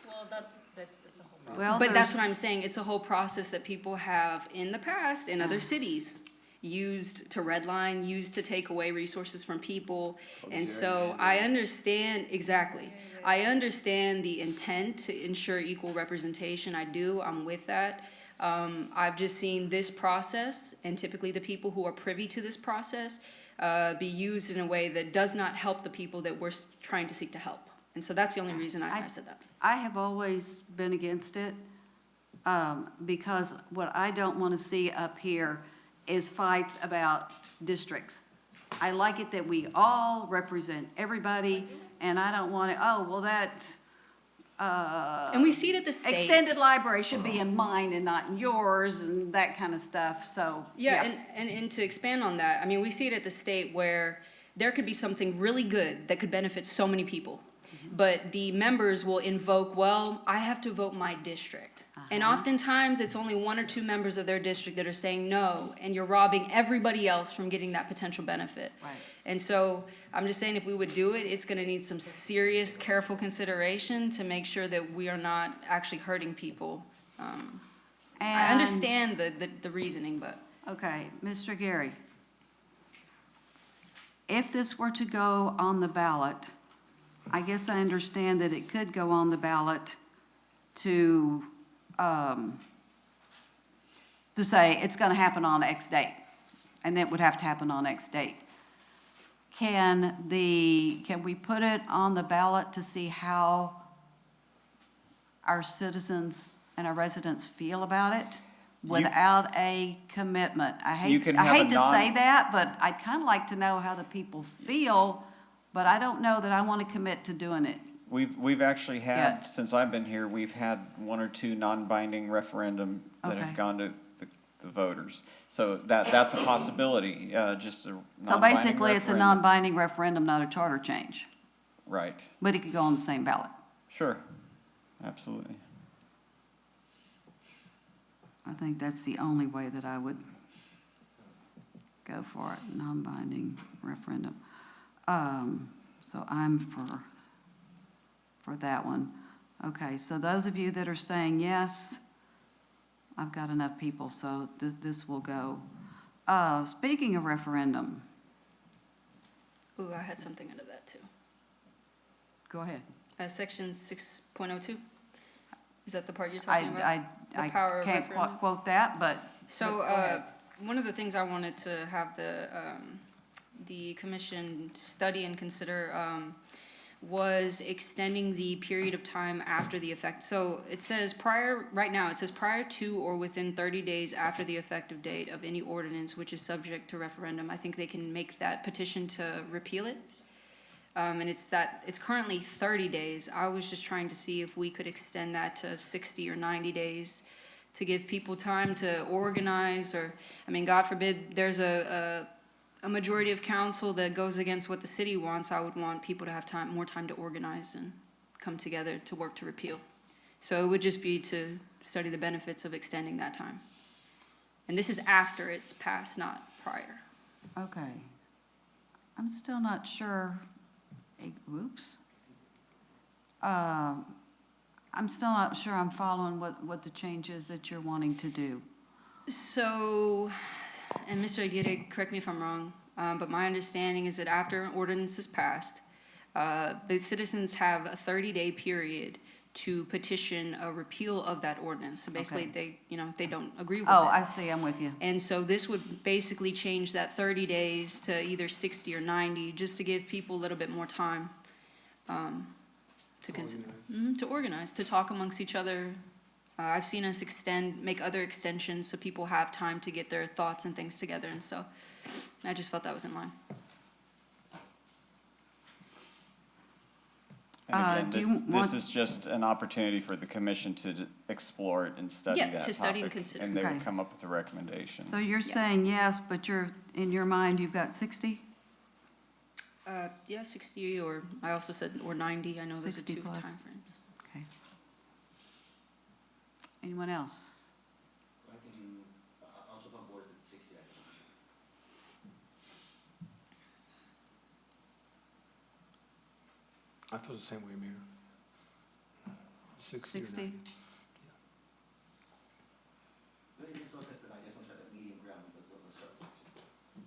Well, that's a whole process. Well, But that's there's- what I'm saying, it's a whole process that people have in the past in other cities used to redline, used to take away resources from people. And so I understand, exactly. I understand the intent to ensure equal representation. I do, I'm with that. I've just seen this process, and typically the people who are privy to this process, be used in a way that does not help the people that we're trying to seek to help. And so that's the only reason I said that. I have always been against it, because what I don't want to see up here is fights about districts. I like it that we all represent everybody, and I don't want it, oh, well, that, And we see it at the state. extended library should be in mine and not in yours, and that kind of stuff, so, Yeah, and to expand on that, I mean, we see it at the state where there could be something really good that could benefit so many people. But the members will invoke, well, I have to vote my district. And oftentimes, it's only 1 or 2 members of their district that are saying no, and you're robbing everybody else from getting that potential benefit. Right. And so, I'm just saying, if we would do it, it's gonna need some serious, careful consideration to make sure that we are not actually hurting people. I And- understand the reasoning, but. Okay, Mr. Gary, if this were to go on the ballot, I guess I understand that it could go on the ballot to say it's gonna happen on X date, and it would have to happen on X date. Can we put it on the ballot to see how our citizens and our residents feel about it without a commitment? I You hate, can I have a hate to say non- that, but I'd kind of like to know how the people feel, but I don't know that I want to commit to doing it. We've actually had, Yeah. since I've been here, we've had 1 or 2 non-binding referendum that Okay. have gone to the voters. So that's a possibility, just a So non-binding basically, it's a referendum. non-binding referendum, not a charter change, Right, but it could go on the same ballot. sure, absolutely. I think that's the only way that I would go for it, non-binding referendum. So I'm for that one. Okay, so those of you that are saying yes, I've got enough people, so this will go. Speaking of referendum, Ooh, I had something under that too. go ahead. Section 6.02? Is that the part you're talking about? The I power of can't referendum? quote that, but So, go ahead. one of the things I wanted to have the commission study and consider, was extending the period of time after the effect. So it says right now, it says prior to or within 30 days after the effective date of any ordinance which is subject to referendum. I think they can make that petition to repeal it. And it's currently 30 days. I was just trying to see if we could extend that to 60 or 90 days to give people time to organize, or, I mean, God forbid, there's a majority of council that goes against what the city wants. I would want people to have more time to organize and come together to work to repeal. So it would just be to study the benefits of extending that time. And this is after it's passed, not prior. Okay. I'm still not sure, whoops. I'm still not sure I'm following what the change is that you're wanting to do. So, and Mr. Aguirre, correct me if I'm wrong, but my understanding is that after an ordinance is passed, the citizens have a 30-day period to petition a repeal of that ordinance. So basically, Okay. they don't agree with it. Oh, I see, I'm with you. And so this would basically change that 30 days to either 60 or 90, just to give people a little bit more time to consider, to organize, to talk amongst each other. I've seen us make other extensions so people have time to get their thoughts and things together, and so I just felt that was in line. And again, Do you this want- is just an opportunity for the commission to explore it and study Yeah, that to study and topic, consider. and they would Okay. come up with a recommendation. So you're saying yes, but in your mind, you've got 60? Yeah, 60, or I also said, or 90, I know those are 60 two plus. timeframes. Okay. Anyone else? I can do, I'll jump on board with 60, I think. I feel the same way, Mayor. 60 or 60? 90. It's not tested, I guess we'll try that medium ground, but let's start with 60.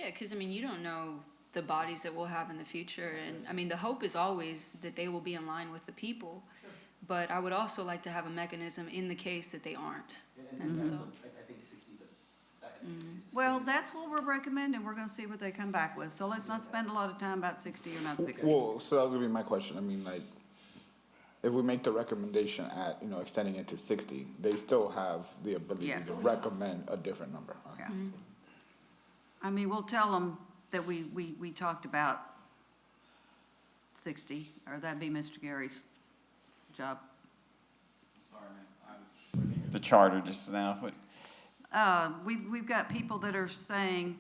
Yeah, because, I mean, you don't know the bodies that we'll have in the future, and, I mean, the hope is always that they will be in line with the people, but I would also like to have a mechanism in the case that they aren't, and so. I think 60 is Well, that's what we're recommending. We're gonna see what they come back with. So let's not spend a lot of time about 60 or not 60. Well, so that was gonna be my question. I mean, like, if we make the recommendation at, extending it to 60, they still have the ability Yes. to recommend a different number. Yeah. I mean, we'll tell them that we talked about 60, or that'd be Mr. Gary's job. Sorry, man, I was looking at the charter just now, but We've got people that are saying,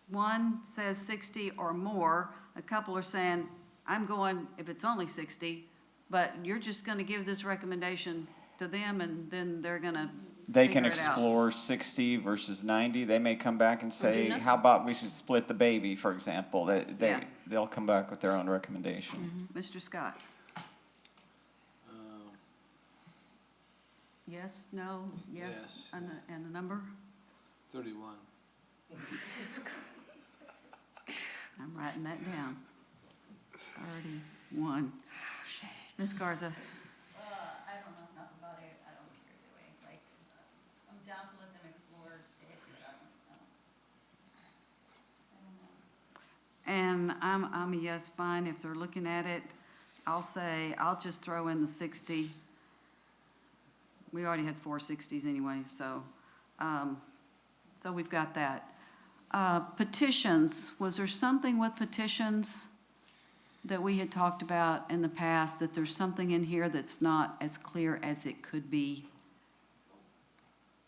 one says 60 or more, a couple are saying, I'm going, if it's only 60, but you're just gonna give this recommendation to them, and then they're gonna they can figure it out. explore 60 versus 90. They may come back and say, nothing. how about we should split the baby, for example? Yeah. They'll come back with their own recommendation. Mr. Scott? Yes, no, yes, Yes. and a number? 31. I'm writing that down. 31. Ms. Garza? I don't know enough about it, I don't care either way, like, I'm down to let them explore it, And I'm a yes, fine, if they're looking at it, I'll just throw in the 60. We already had 4 60s anyway, so we've got that. Petitions, was there something with petitions that we had talked about in the past, that there's something in here that's not as clear as it could be?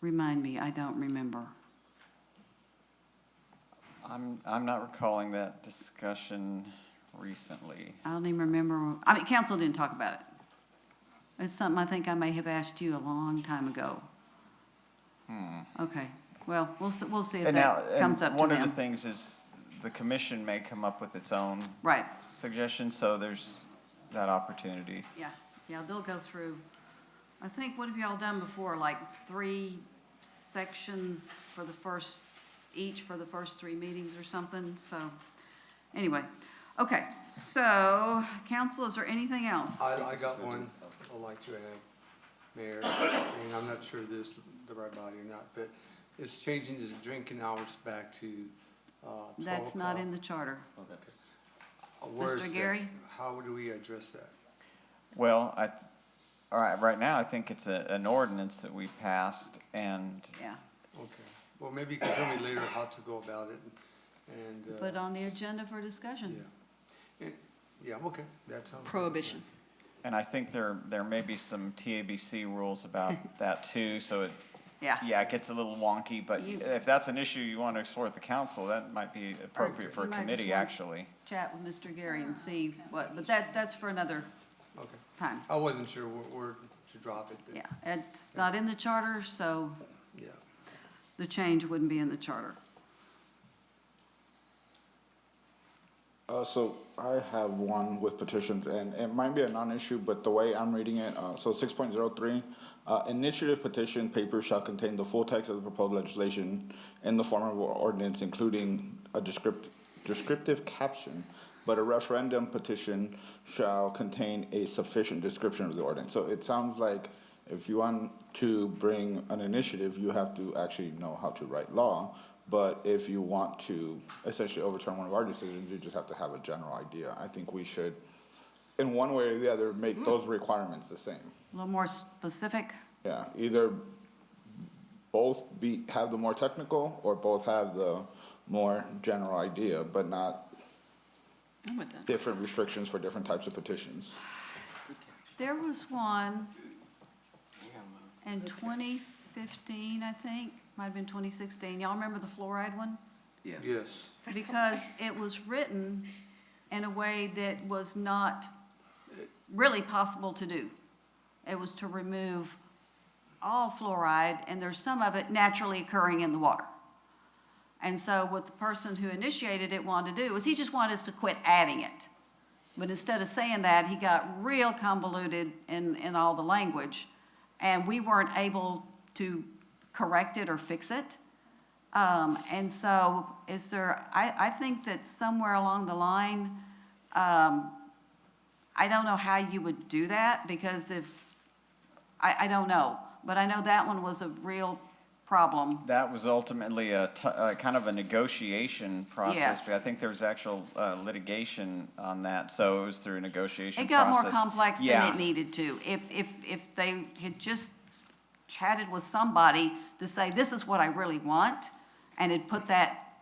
Remind me, I don't remember. I'm not recalling that discussion recently. I don't even remember, I mean, council didn't talk about it. It's something I think I may have asked you a long time ago. Okay, well, we'll see if And now, that comes up to one of the them. things is the commission may come up with its own Right, suggestion, so there's that opportunity. yeah, they'll go through, I think, what have y'all done before, like 3 sections for the first, each for the first 3 meetings or something, so, anyway. Okay, so, council, is there anything else? I got one I'd like to add, Mayor, and I'm not sure this is the right body or not, but it's changing the drinking hours back to 12 That's not o'clock. in the charter. Where is Mr. that? Gary? How do we address that? Well, all right, right now, I think it's an ordinance that we've passed, and Yeah, Okay, well, maybe you can tell me later how to go about it, and. put on the agenda for discussion. Yeah, okay, that sounds. Prohibition. and I think there may be some TABC rules about that too, so Yeah. it gets a little wonky, but if that's an issue you want to explore at the council, that might be appropriate for a you might just committee, want- actually. Chat with Mr. Gary and see what, but that's for another Okay, time. I wasn't sure where to drop it, but. Yeah, it's not in the charter, so Yeah. the change wouldn't be in the charter. So I have one with petitions, and it might be a non-issue, but the way I'm reading it, so 6.03, initiative petition paper shall contain the full text of the proposed legislation in the form of an ordinance, including a descriptive caption, but a referendum petition shall contain a sufficient description of the ordinance. So it sounds like if you want to bring an initiative, you have to actually know how to write law. But if you want to essentially overturn one of our decisions, you just have to have a general idea. I think we should, in one way or the other, make those requirements the same. A little more specific? Yeah, either both have the more technical, or both have the more general idea, but not I'm with that. different restrictions for different types of petitions. There was one in 2015, I think, might have been 2016. Y'all remember the fluoride one? Yeah. Yes. Because it was written in a way that was not really possible to do. It was to remove all fluoride, and there's some of it naturally occurring in the water. And so what the person who initiated it wanted to do was he just wanted us to quit adding it. But instead of saying that, he got real convoluted in all the language, and we weren't able to correct it or fix it. And so I think that somewhere along the line, I don't know how you would do that, because I don't know. But I know that one was a real problem. That was ultimately a kind of a negotiation process. Yes. I think there was actual litigation on that, so it was through a negotiation It got more process. complex than Yeah. it needed to. If they had just chatted with somebody to say, this is what I really want, and had put that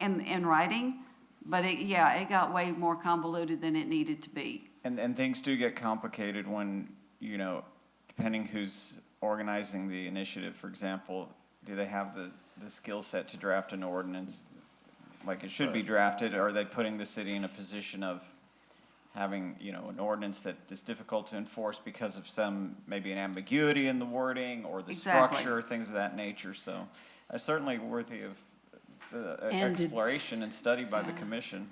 in writing, but it got way more convoluted than it needed to be. And things do get complicated when, you know, depending who's organizing the initiative. For example, do they have the skill set to draft an ordinance like it should be drafted? Or are they putting the city in a position of having, you know, an ordinance that is difficult to enforce because of maybe an ambiguity in the wording or the Exactly. structure, things of that nature? So certainly worthy of And did- exploration and study by the commission.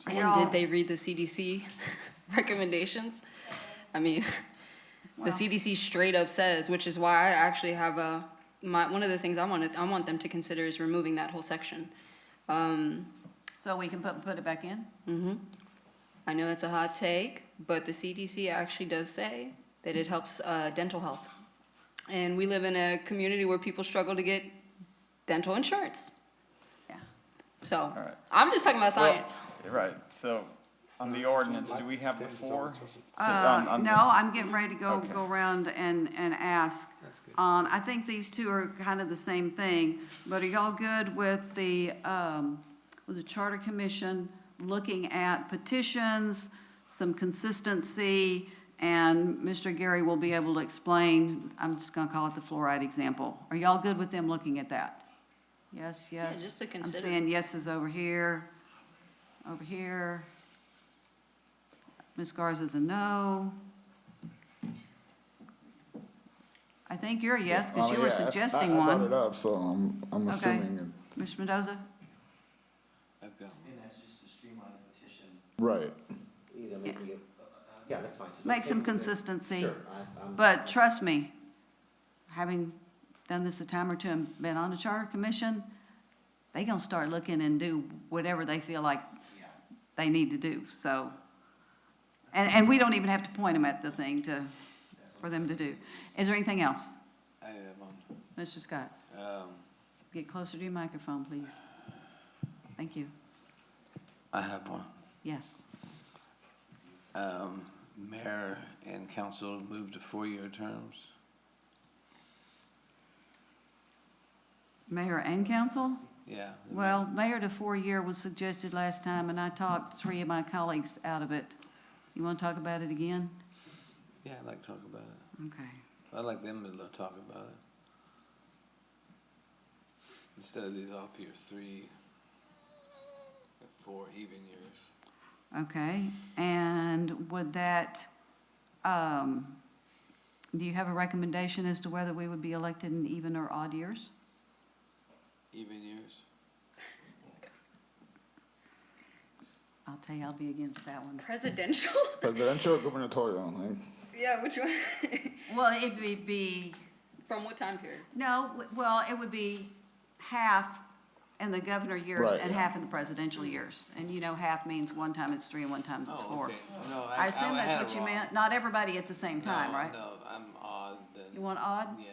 And did they read the CDC recommendations? I mean, the CDC straight up says, which is why I actually have one of the things I want them to consider is removing that whole section. So we can put it back in? Mm-hmm. I know that's a hot take, but the CDC actually does say that it helps dental health. And we live in a community where people struggle to get dental insurance. Yeah. So, right. I'm just talking about science. Right, so on the ordinance, do we have the four? No, I'm getting ready to Okay. go around and ask. I think these two are kind of the same thing, but are y'all good with the Charter Commission looking at petitions, some consistency, and Mr. Gary will be able to explain, I'm just gonna call it the fluoride example. Are y'all good with them looking at that? Yes, yes. just to I'm consider. saying yeses over here, over here. Ms. Garza's a no. I think you're a yes, because you were suggesting I brought one. it up, so I'm Okay. assuming. Mr. Mendoza? I've got And that's just to streamline the petition, Right. either making it, yeah, that's fine. Make some consistency. Sure, But trust me, having done this a time or two and been on the Charter Commission, they gonna start looking and do whatever they feel like they need to do, so. And we don't even have to point them at the thing for them to do. Is there anything else? I have Mr. Scott, um, get closer to your microphone, please. Thank you. I have one. Yes. Mayor and council moved to 4-year terms. Mayor and council? Yeah. Well, mayor to 4-year was suggested last time, and I talked 3 of my colleagues out of it. You want to talk about it again? Yeah, I'd like to talk about it. Okay. I'd like them to talk about it. Instead of these off year 3, 4 even years. Okay, and would that, do you have a recommendation as to whether we would be elected in even or odd years? Even years? I'll tell you, I'll be against that one. Presidential? Presidential or gubernatorial, like, Yeah, which one? Well, it would be, From what time period? no, well, it would be half in the governor years Right, and yeah. half in the presidential years. And you know, half means one time it's 3 and one time it's 4. okay. No, I assume had that's it what you wrong. meant? Not everybody at the same time, No, right? No, I'm odd then. You want odd? Yeah,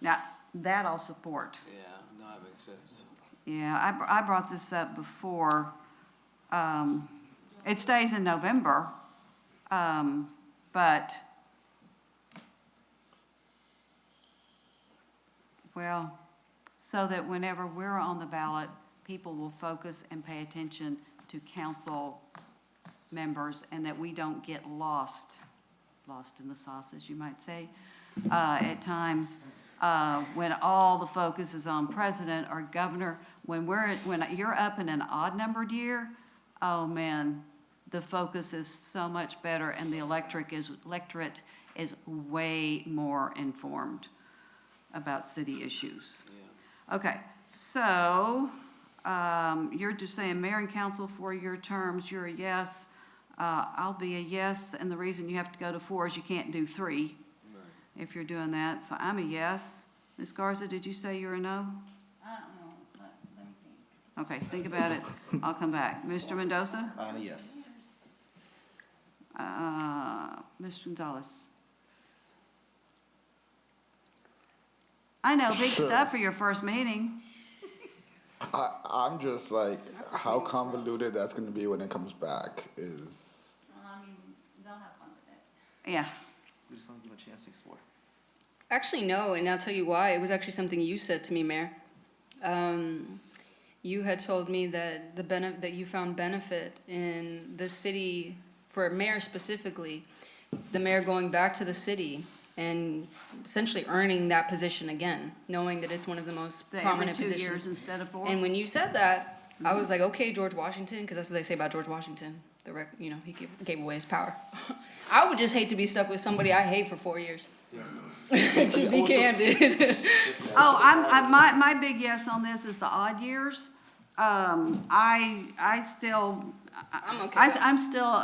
Now, that I'll support. yeah, no, that makes sense. Yeah, I brought this up before. It stays in November, but, well, so that whenever we're on the ballot, people will focus and pay attention to council members and that we don't get lost in the sauce, as you might say, at times, when all the focus is on president or governor. When you're up in an odd-numbered year, oh, man, the focus is so much better, and the electorate is way more informed about city issues. Okay, so, you're just saying mayor and council 4-year terms, you're a yes. I'll be a yes, and the reason you have to go to 4 is you can't do 3 if you're doing that, so I'm a yes. Ms. Garza, did you say you're a no? I don't know, let me think. Okay, think about it. I'll come back. Mr. Mendoza? I'm a yes. Mr. Gonzalez? I know, big Sure. stuff for your first meeting. I'm just like, how convoluted that's gonna be when it comes back is. Well, I mean, they'll have fun with it. Yeah. We just want to give them a chance to explore. Actually, no, and I'll tell you why. It was actually something you said to me, Mayor. You had told me that that you found benefit in the city, for a mayor specifically, the mayor going back to the city and essentially earning that position again, knowing that it's one of the most Every prominent 2 positions. years instead of 4? And when you said that, I was like, okay, George Washington, because that's what they say about George Washington. He gave away his power. I would just hate to be stuck with somebody I hate for 4 years. To be candid. Oh, my big yes on this is the odd years. I still, I'm okay with that. I'm still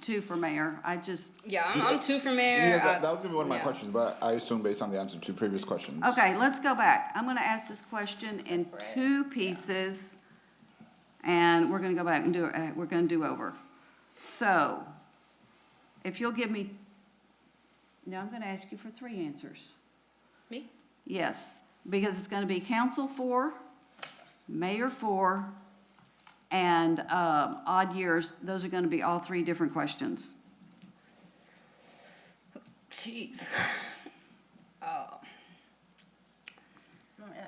2 for mayor. I just, Yeah, I'm 2 for mayor. Yeah, that was gonna be one of my yeah. questions, but I assume based on the answer to previous questions. okay, let's go back. I'm gonna ask this question in 2 pieces, and we're gonna go back and we're gonna do over. So, if you'll give me, now I'm gonna ask you for 3 answers. Me? Yes, because it's gonna be council 4, mayor 4, and odd years. Those are gonna be all 3 different questions. Jeez.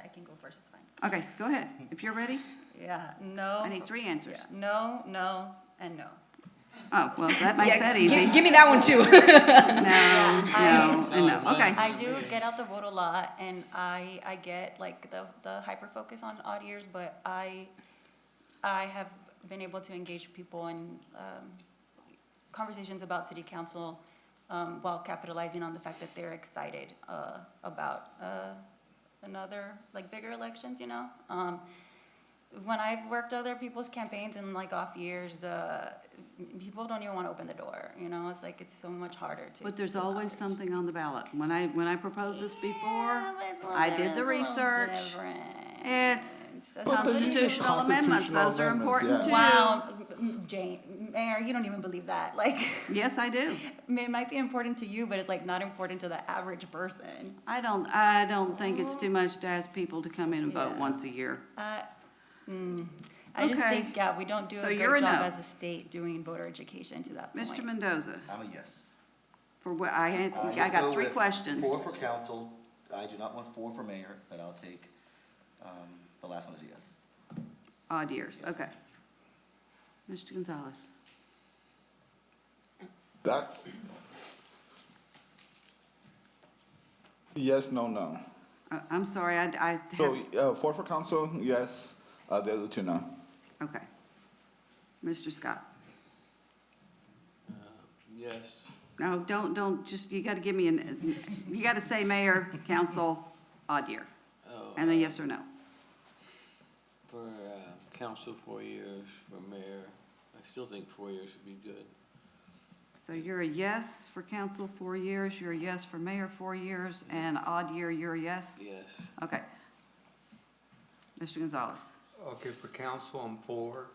I can go first, it's fine. Okay, go ahead, if you're ready. Yeah, no. I need 3 answers. Yeah, no, no, and no. Oh, well, that makes that Yeah, easy. give me that one too. No, and no, okay. I do get out the vote a lot, and I get like the hyper focus on odd years, but I have been able to engage people in conversations about city council while capitalizing on the fact that they're excited about another like bigger elections, you know. When I've worked other people's campaigns in like off years, people don't even want to open the door, you know, it's like, it's so much harder to. But there's always something on the ballot. When I proposed this before, Yeah, but it's a little I did different, the it's a little research. different. It's That's But how then you city- just constitutional amendments, those are constitutional important too. amendments, Wow, Jane, Mayor, you don't even believe that, like. Yes, I do. It might be important to you, but it's like not important to the average person. I don't think it's too much to ask people to come in and vote Yeah. once a year. I just Okay. think, yeah, we don't do So a you're great a job no. as a state doing voter education to that point. Mr. Mendoza, I'm a yes. for what, I Let's got go 3 with questions. 4 for council. I do not want 4 for mayor, but I'll take, the last one is a yes. Odd years, Yes. okay. Mr. Gonzalez, That's. Yes, no, no. I'm sorry, I have, So, 4 for council, yes, the other 2, no. okay. Mr. Scott, Yes. no, don't, just, you gotta give me you gotta say mayor, council, odd year, Oh, and then yes or no. For council, 4 years, for mayor, I still think 4 years would be good. So you're a yes for council 4 years, you're a yes for mayor 4 years, and odd year, you're a yes? Yes. Okay. Mr. Gonzalez, Okay, for council, I'm 4.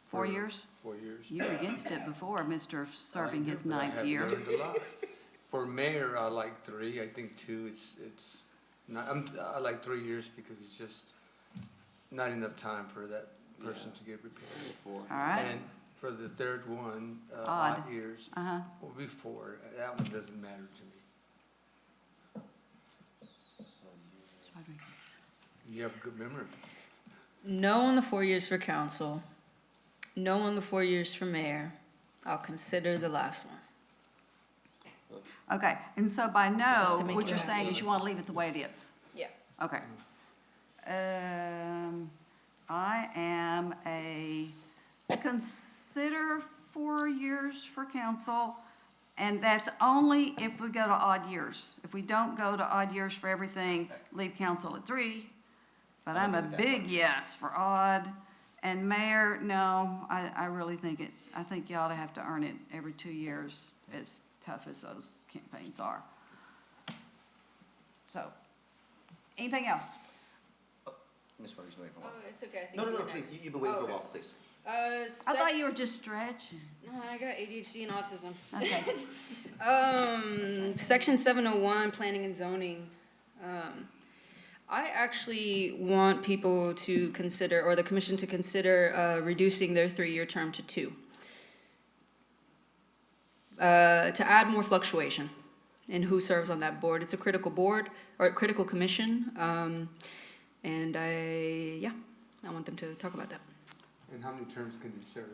4 years? 4 years. You were against it before, Mr. serving his But I 9th have year. learned a lot. For mayor, I like 3. I think 2, it's not, I like 3 years because it's just not enough time for that person to get repaired. 4. All right, And for the 3rd one, Odd. odd years, uh-huh. will be 4. That one doesn't matter to me. You have a good memory. No on the 4 years for council. no on the 4 years for mayor. I'll consider the last one. Okay, and so by Just no, to make what it you're happy. saying is you want to leave it the way it is? Yeah. Okay. I am consider 4 years for council, and that's only if we go to odd years. If we don't go to odd years for everything, leave council at 3. But I'm a big yes for odd. And mayor, no, I really think I think you ought to have to earn it every 2 years, as tough as those campaigns are. So, anything else? Ms. Burgess, wait for a Oh, while. it's okay, I think No, you no, were no, next. please, you've been waiting Oh, for a okay. while, please. I thought you were just stretching. No, I got ADHD and autism. Okay. Section 701, planning and zoning. I actually want people to consider, or the commission to consider, reducing their 3-year term to 2. To add more fluctuation in who serves on that board. It's a critical board, or a critical commission, and I want them to talk about that. And how many terms can you serve?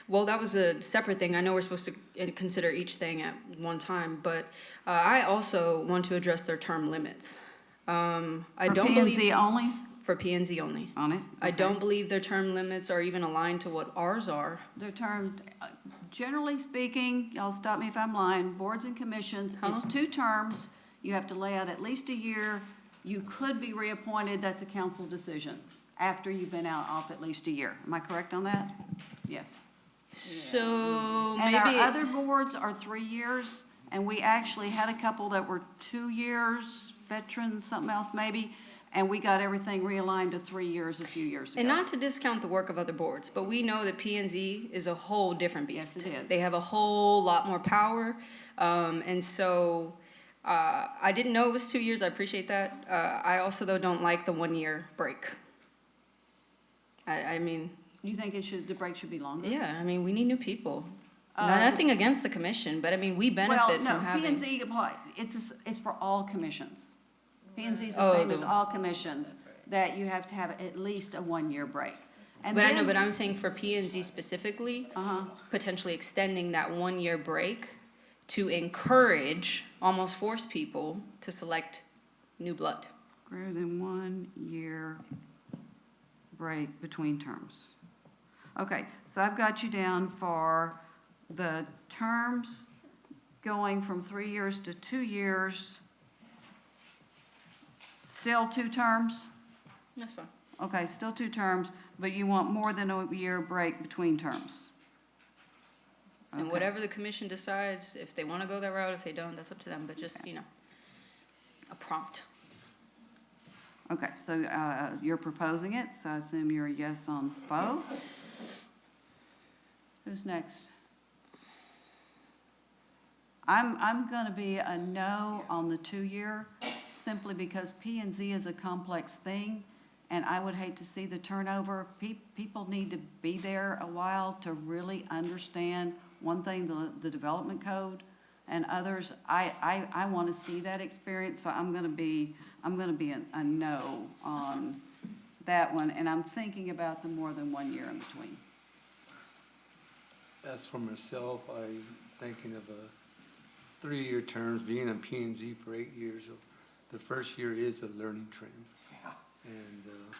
Well, that was a separate thing. I know we're supposed to consider each thing at one time, but I also want to address their term limits. I For don't P&Z believe only? For P&Z only. On it? I Okay. don't believe their term limits are even aligned to what ours are. Their term, generally speaking, y'all stop me if I'm lying, boards and commissions, it's 2 terms. You have to lay out at least a year. You could be reappointed, that's a council decision, after you've been out off at least a year. Am I correct on that? Yes. So And maybe. our other boards are 3 years, and we actually had a couple that were 2 years, veterans, something else maybe, and we got everything realigned to 3 years a few years ago. And not to discount the work of other boards, but we know that P&Z is a whole different beast. Yes, it is. They have a whole lot more power, and so I didn't know it was 2 years. I appreciate that. I also though don't like the 1-year break. I mean. You think the break should be longer? Yeah, I mean we need new people. Uh, Nothing against the commission, but I mean we benefit from having. Well, no, P&Z apply, it's for all commissions. P&Z is the Oh, same as the- all commissions, that you have to have at least a 1-year break. And But I know, then- but I'm saying for P&Z specifically, potentially extending that 1-year break to encourage, almost force people to select new blood. Greater than 1-year break between terms. Okay, so I've got you down for the terms going from 3 years to 2 years. Still 2 terms? That's fine. Okay, still 2 terms, but you want more than a year break between terms. And Okay. whatever the commission decides, if they want to go that route, if they don't, that's up to them, but just, a prompt. Okay, so you're proposing it, so I assume you're a yes on both. Who's next? I'm gonna be a no on the 2-year, simply because P&Z is a complex thing, and I would hate to see the turnover. People need to be there a while to really understand, one thing, the development code, and others, I want to see that experience, so I'm gonna be a no on that one, and I'm thinking about the more than 1 year in between. As for myself, I'm thinking of a 3-year terms, being on P&Z for 8 years. The first year is a learning trend. And the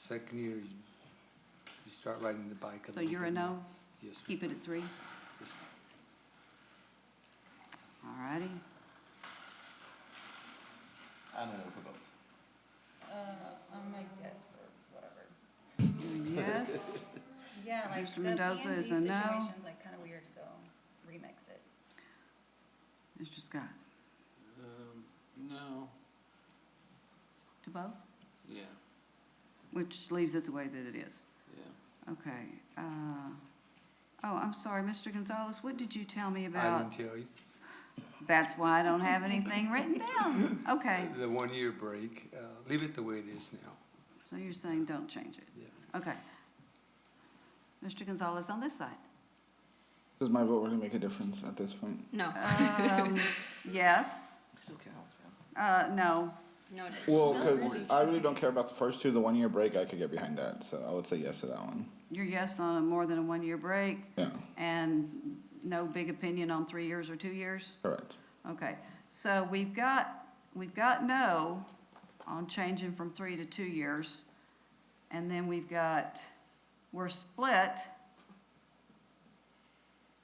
second year, you start riding the bike. So you're a no? Yes. Keep it at 3? All righty. I don't know for both. I'm a yes for whatever. Yes. Yeah, like Mr. the Mendoza is P&Z a no. situation's like kind of weird, so remix it. Mr. Scott, No, to both? yeah, Which leaves it the way that it is. yeah. Okay. Oh, I'm sorry, Mr. Gonzalez, what did you tell me I about? didn't tell you. That's why I don't have anything written down. Okay, The 1-year break, leave it the way it is now. so you're saying don't change it? Yeah. Okay. Mr. Gonzalez on this side? Does my vote really make a difference at this point? No. Yes. It still counts, man. No. No, it Well, because I really don't care about the first 2, the 1-year break, I could get behind that, so I would say yes to that one. your yes on a more than a 1-year break? Yeah, And no big opinion on 3 years or 2 years? correct. Okay, so we've got no on changing from 3 to 2 years. And then we're split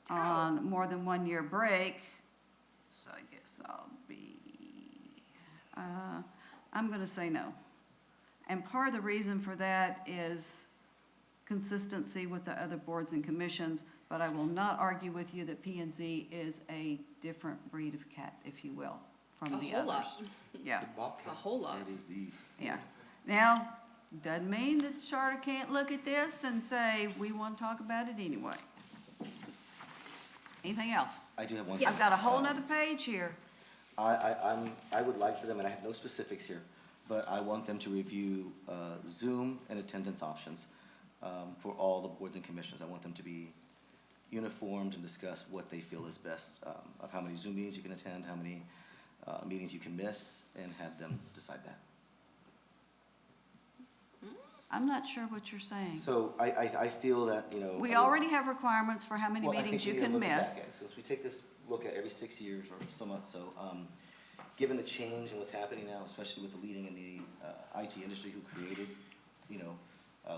on more than 1-year break. So I guess I'm gonna say no. And part of the reason for that is consistency with the other boards and commissions, but I will not argue with you that P and Z is a different breed of cat, if you will, from the others. A whole lot. Yeah, A whole lot. That is the, yeah. Now, doesn't mean that the charter can't look at this and say, we want to talk about it anyway. Anything else? I do have one. I've got a whole nother page here. I would like for them, and I have no specifics here, but I want them to review Zoom and attendance options for all the boards and commissions. I want them to be uniformed and discuss what they feel is best of how many Zoom meetings you can attend, how many meetings you can miss, and have them decide that. I'm not sure what you're saying. So I feel that, you know. We I mean, already have requirements for how many well, I meetings think you we need to can look at that, miss. guys. Since we take this look at every 6 years or so much, so, given the change in what's happening now, especially with the leading in the IT industry who created, you know,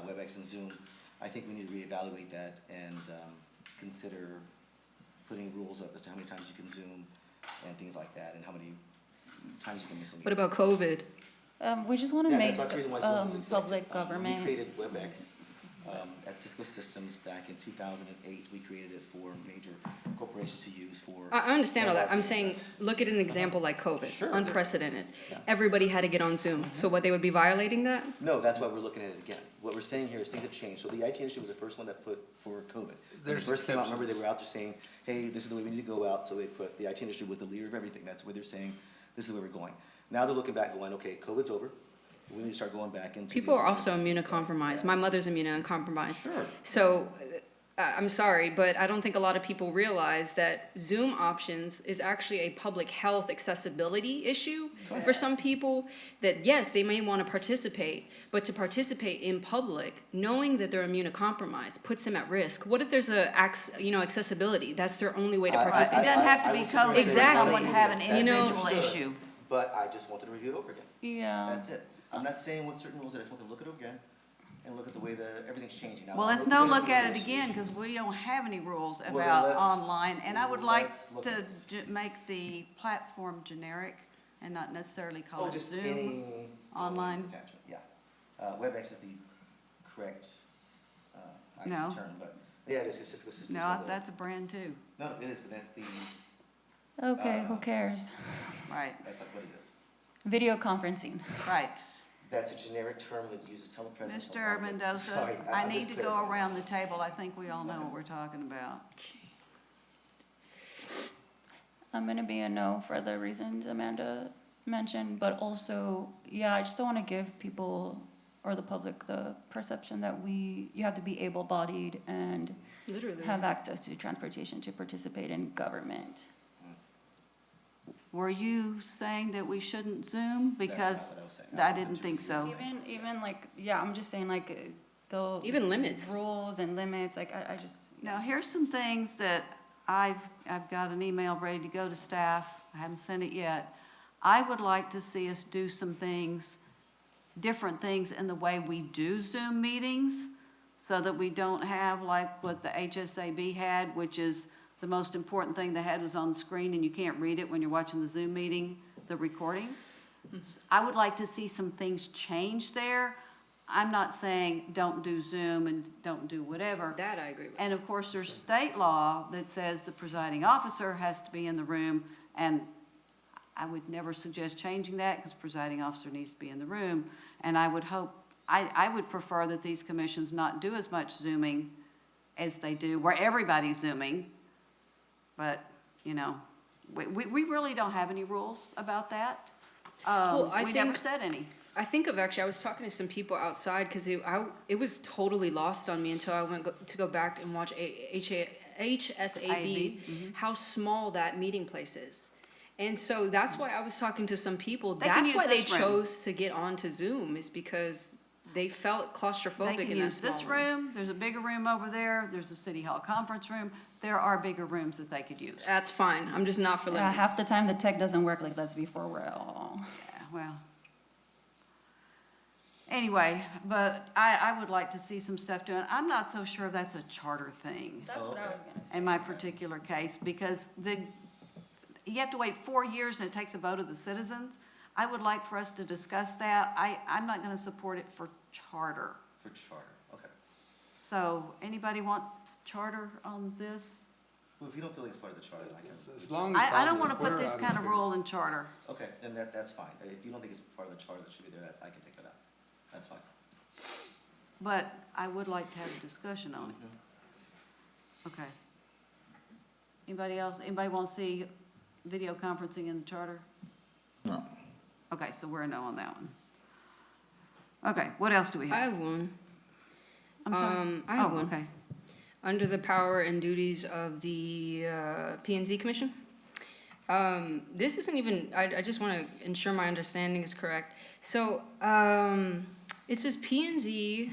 WebEx and Zoom, I think we need to reevaluate that and consider putting rules up as to how many times you can Zoom and things like that, and how many times you can miss a meeting. What about COVID? We just want to Yeah, make that's the reason why Zoom was accepted. public government. We created WebEx at Cisco Systems back in 2008. We created it for major corporations to use for. I understand all that. I'm saying, look at an example like COVID, Sure. unprecedented. Yeah. Everybody had to get on Zoom. So what, they would be violating that? No, that's why we're looking at it again. What we're saying here is things have changed. So the IT industry was the first one that put for COVID. When it There's first came out, remember, they exceptions. were out there saying, hey, this is the way we need to go out. So they put, the IT industry was the leader of everything. That's where they're saying, this is where we're going. Now they're looking back going, okay, COVID's over. We need to start going back into. People are also immunocompromised. My mother's immunocompromised. Sure. So, I'm sorry, but I don't think a lot of people realize that Zoom options is actually a public health accessibility issue for some people, that yes, they may want to participate, but to participate in public, knowing that they're immunocompromised, puts them at risk. What if there's accessibility? That's their only way to I- It participate. doesn't have to I be would sit there and COVID say for Exactly. someone to have an You know- individual issue. But I just wanted to review it over again. Yeah. That's it. I'm not saying what certain rules, I just want to look at it over again and look at the way that everything's changing. Now, Well, I'm let's looking no at look at it regulations. again, because we don't have any rules then about let's- online. And I would like let's look to at make the platform generic and not necessarily call Oh, it just Zoom any. online. Attachment, yeah. WebEx is the correct IT No. term, but, yeah, it is, because Cisco Systems No, has a. that's a brand too, No, it is, but that's the, Okay, who cares? right, that's like what it is. Video conferencing. right. That's a generic term that uses telepresence. Mr. Mendoza, Sorry, I I'm need just to go clarifying. around the table. I think we all know what we're talking about. I'm gonna be a no for the reasons Amanda mentioned, but also, yeah, I just don't wanna give people or the public the perception that you have to be able-bodied and Literally. have access to transportation to participate in government. Were you saying that we shouldn't Zoom? Because what I was saying. I didn't think so. Even like, yeah, I'm just saying like, the. Even limits. Rules and limits, like, I just. Now, here's some things that I've got an email ready to go to staff. I haven't sent it yet. I would like to see us do some things, different things in the way we do Zoom meetings, so that we don't have like what the HSAB had, which is the most important thing they had was on the screen and you can't read it when you're watching the Zoom meeting, the recording. I would like to see some things change there. I'm not saying don't do Zoom and don't do whatever. That I agree with. And of course, there's state law that says the presiding officer has to be in the room, and I would never suggest changing that, because presiding officer needs to be in the room. And I would hope, I would prefer that these commissions not do as much Zooming as they do, where everybody's Zooming. But, you know, we really don't have any rules about that. Well, I We never think- said any. I think of actually, I was talking to some people outside because it was totally lost on me until I went to go back and watch HSAB, how small that meeting place is. And so that's why I was talking to some people. They can That's use why they this room. chose to get onto Zoom, is because they felt They claustrophobic can in that use this small room. room, there's a bigger room over there, there's a city hall conference room. There are bigger rooms that they could use. That's fine, I'm just not for Yeah, limits. half the time the tech doesn't work, like, let's be for real. Yeah, well. Anyway, but I would like to see some stuff done. I'm not so sure that's a charter thing. That's what I was gonna say. In my particular case, because you have to wait 4 years and it takes a vote of the citizens. I would like for us to discuss that. I'm not gonna support it for charter. For charter, okay. So, anybody want charter on this? Well, if you don't feel like it's part of the charter, then I can. As long as. I don't wanna we're put this out kind of it. rule in charter. Okay, then that's fine. If you don't think it's part of the charter that should be there, I can take that out. That's fine. But I would like to have a discussion on it. Okay. Anybody else, anybody want to see video conferencing in the charter? No. Okay, so we're a no on that one. Okay, what else do we I have? have one. I'm sorry. I have Oh, one. okay. Under the power and duties of the P and Z Commission. This isn't even, I just want to ensure my understanding is correct. So, it says P and Z,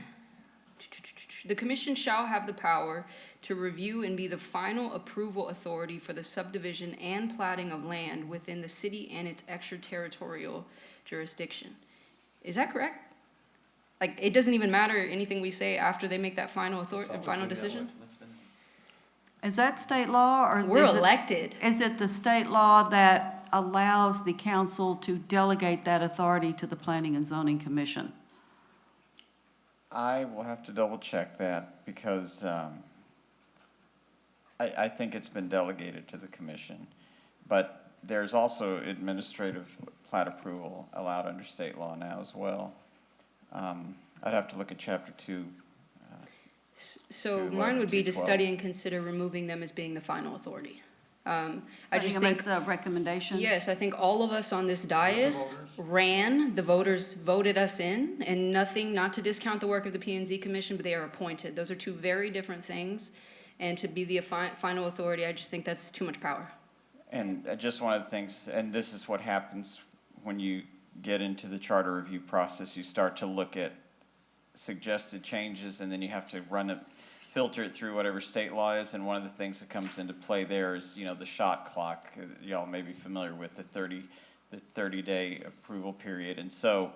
the commission shall have the power to review and be the final approval authority for the subdivision and platting of land within the city and its extraterritorial jurisdiction. Is that correct? Like, it doesn't even matter anything we say after they make that final final decision? Is that state law or? We're is it- elected. Is it the state law that allows the council to delegate that authority to the Planning and Zoning Commission? I will have to double check that because I think it's been delegated to the commission. But there's also administrative plat approval allowed under state law now as well. I'd have to look at chapter 2. So to mine would be to 212. study and consider removing them as being the final authority. I just think think, that's a recommendation. yes, I think all of us on this dais ran, the voters voted us in, and nothing, not to discount the work of the P and Z Commission, but they are appointed. Those are two very different things. And to be the final authority, I just think that's too much power. And just one of the things, and this is what happens when you get into the charter review process, you start to look at suggested changes, and then you have to filter it through whatever state law is, and one of the things that comes into play there is, the shot clock. Y'all may be familiar with the 30-day approval period, and so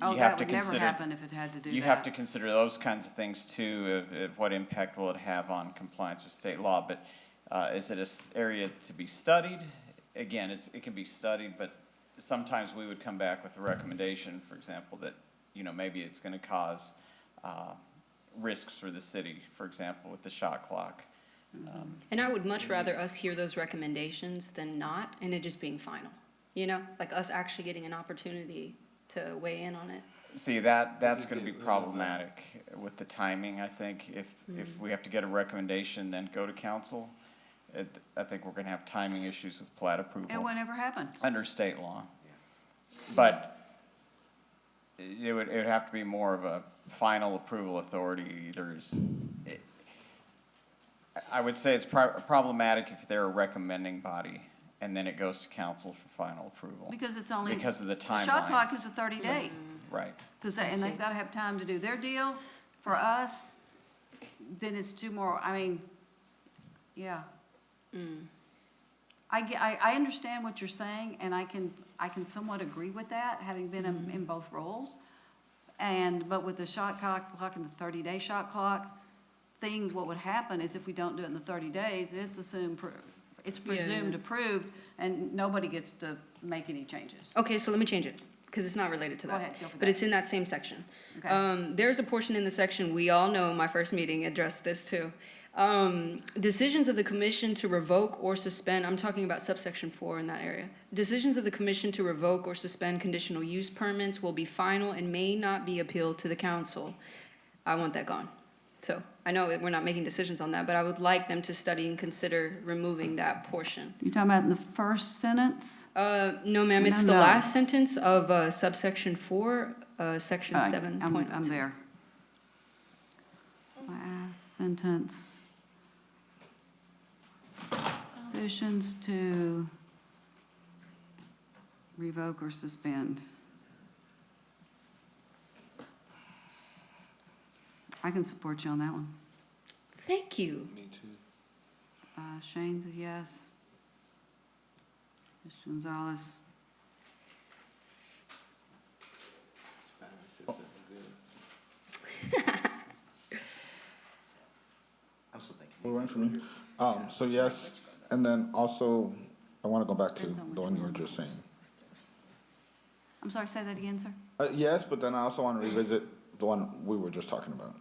Oh, you have that to would never consider. happen if it had to do that. You have to consider those kinds of things too, of what impact will it have on compliance with state law, but is it an area to be studied? Again, it can be studied, but sometimes we would come back with a recommendation, for example, that, maybe it's gonna cause risks for the city, for example, with the shot clock. And I would much rather us hear those recommendations than not, and it just being final. Like us actually getting an opportunity to weigh in on it. See, that's gonna be problematic with the timing, I think. If we have to get a recommendation, then go to council, I think we're gonna have timing issues with plat approval. It would never happen. Under state law. But it would have to be more of a final approval authority. I would say it's problematic if they're a recommending body, and then it goes to council for final approval. Because it's only. Because of the The shot clock timelines. is a 30-day. Right. And they've got to have time to do their deal. For us, then it's two more, yeah. I understand what you're saying, and I can somewhat agree with that, having been in both roles. But with the shot clock and the 30-day shot clock, what would happen is if we don't do it in the 30 days, it's presumed approved, and nobody gets to make any changes. Okay, so let me change it, because it's not related to Go that. ahead, go for But that. it's in that same section. Okay. There's a portion in the section, we all know, my first meeting addressed this too. Decisions of the commission to revoke or suspend, I'm talking about subsection 4 in that area. Decisions of the commission to revoke or suspend conditional use permits will be final and may not be appealed to the council. I want that gone. So I know that we're not making decisions on that, but I would like them to study and consider removing that portion. You talking about in the first sentence? No, ma'am, it's the No. last sentence of subsection 4, section 7. I'm there. Last sentence. Decisions to revoke or suspend. I can support you on that one. Thank you. Me too. Shane's a yes. Mr. Gonzalez. I'm still thinking. We're waiting for me. So yes, and then also, I want to go back to the one you were just saying. I'm sorry, say that again, sir? Yes, but then I also want to revisit the one we were just talking about.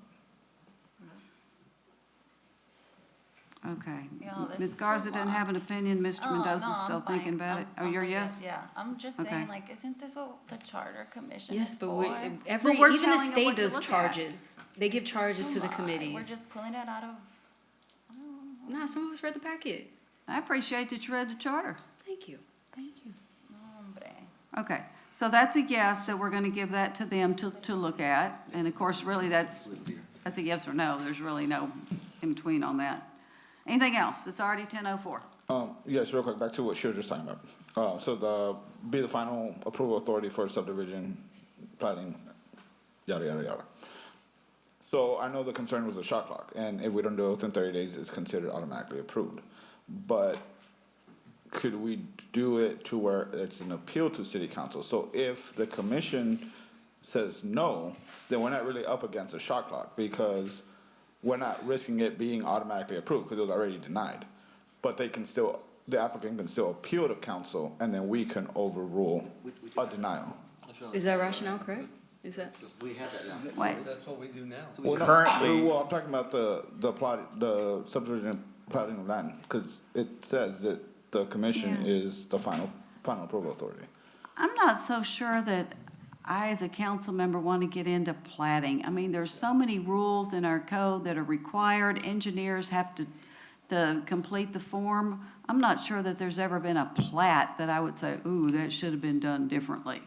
Okay. Yeah, this Ms. is Garza a doesn't lot. have an opinion. Mr. Oh, Mendoza's no, still I'm fine. thinking about it. Oh, I'm you're a good. yes? Yeah, I'm just Okay. saying, like, isn't this what the charter commission Yes, is but for? we, Well, even we're the telling them state what to does look at. charges. They give This is charges to too the much. committees. We're just pulling it out of, Nah, some of us read the packet. I appreciate that you read the charter. Thank you. Thank you. hombre. Okay, so that's a yes, that we're gonna give that to them to look at. And of course, really, that's a yes or no. There's really no in between on that. Anything else? It's already 10:04. Yes, real quick, back to what she was just talking about. So be the final approval authority for subdivision, planning, yada, yada, yada. So I know the concern was a shot clock, and if we don't do it within 30 days, it's considered automatically approved. But could we do it to where it's an appeal to city council? So if the commission says no, then we're not really up against a shot clock, because we're not risking it being automatically approved, because it was already denied. But the applicant can still appeal to council, and then we can overrule a denial. Is that rationale correct? Is that? We have that now. Wait. That's what we do now. Well, no, Currently- well, I'm talking about the subdivision plotting of land, because it says that the commission Yeah. is the final approval authority. I'm not so sure that I, as a council member, want to get into plating. I mean, there's so many rules in our code that are required. Engineers have to complete the form. I'm not sure that there's ever been a plat that I would say, ooh, that should have been done differently.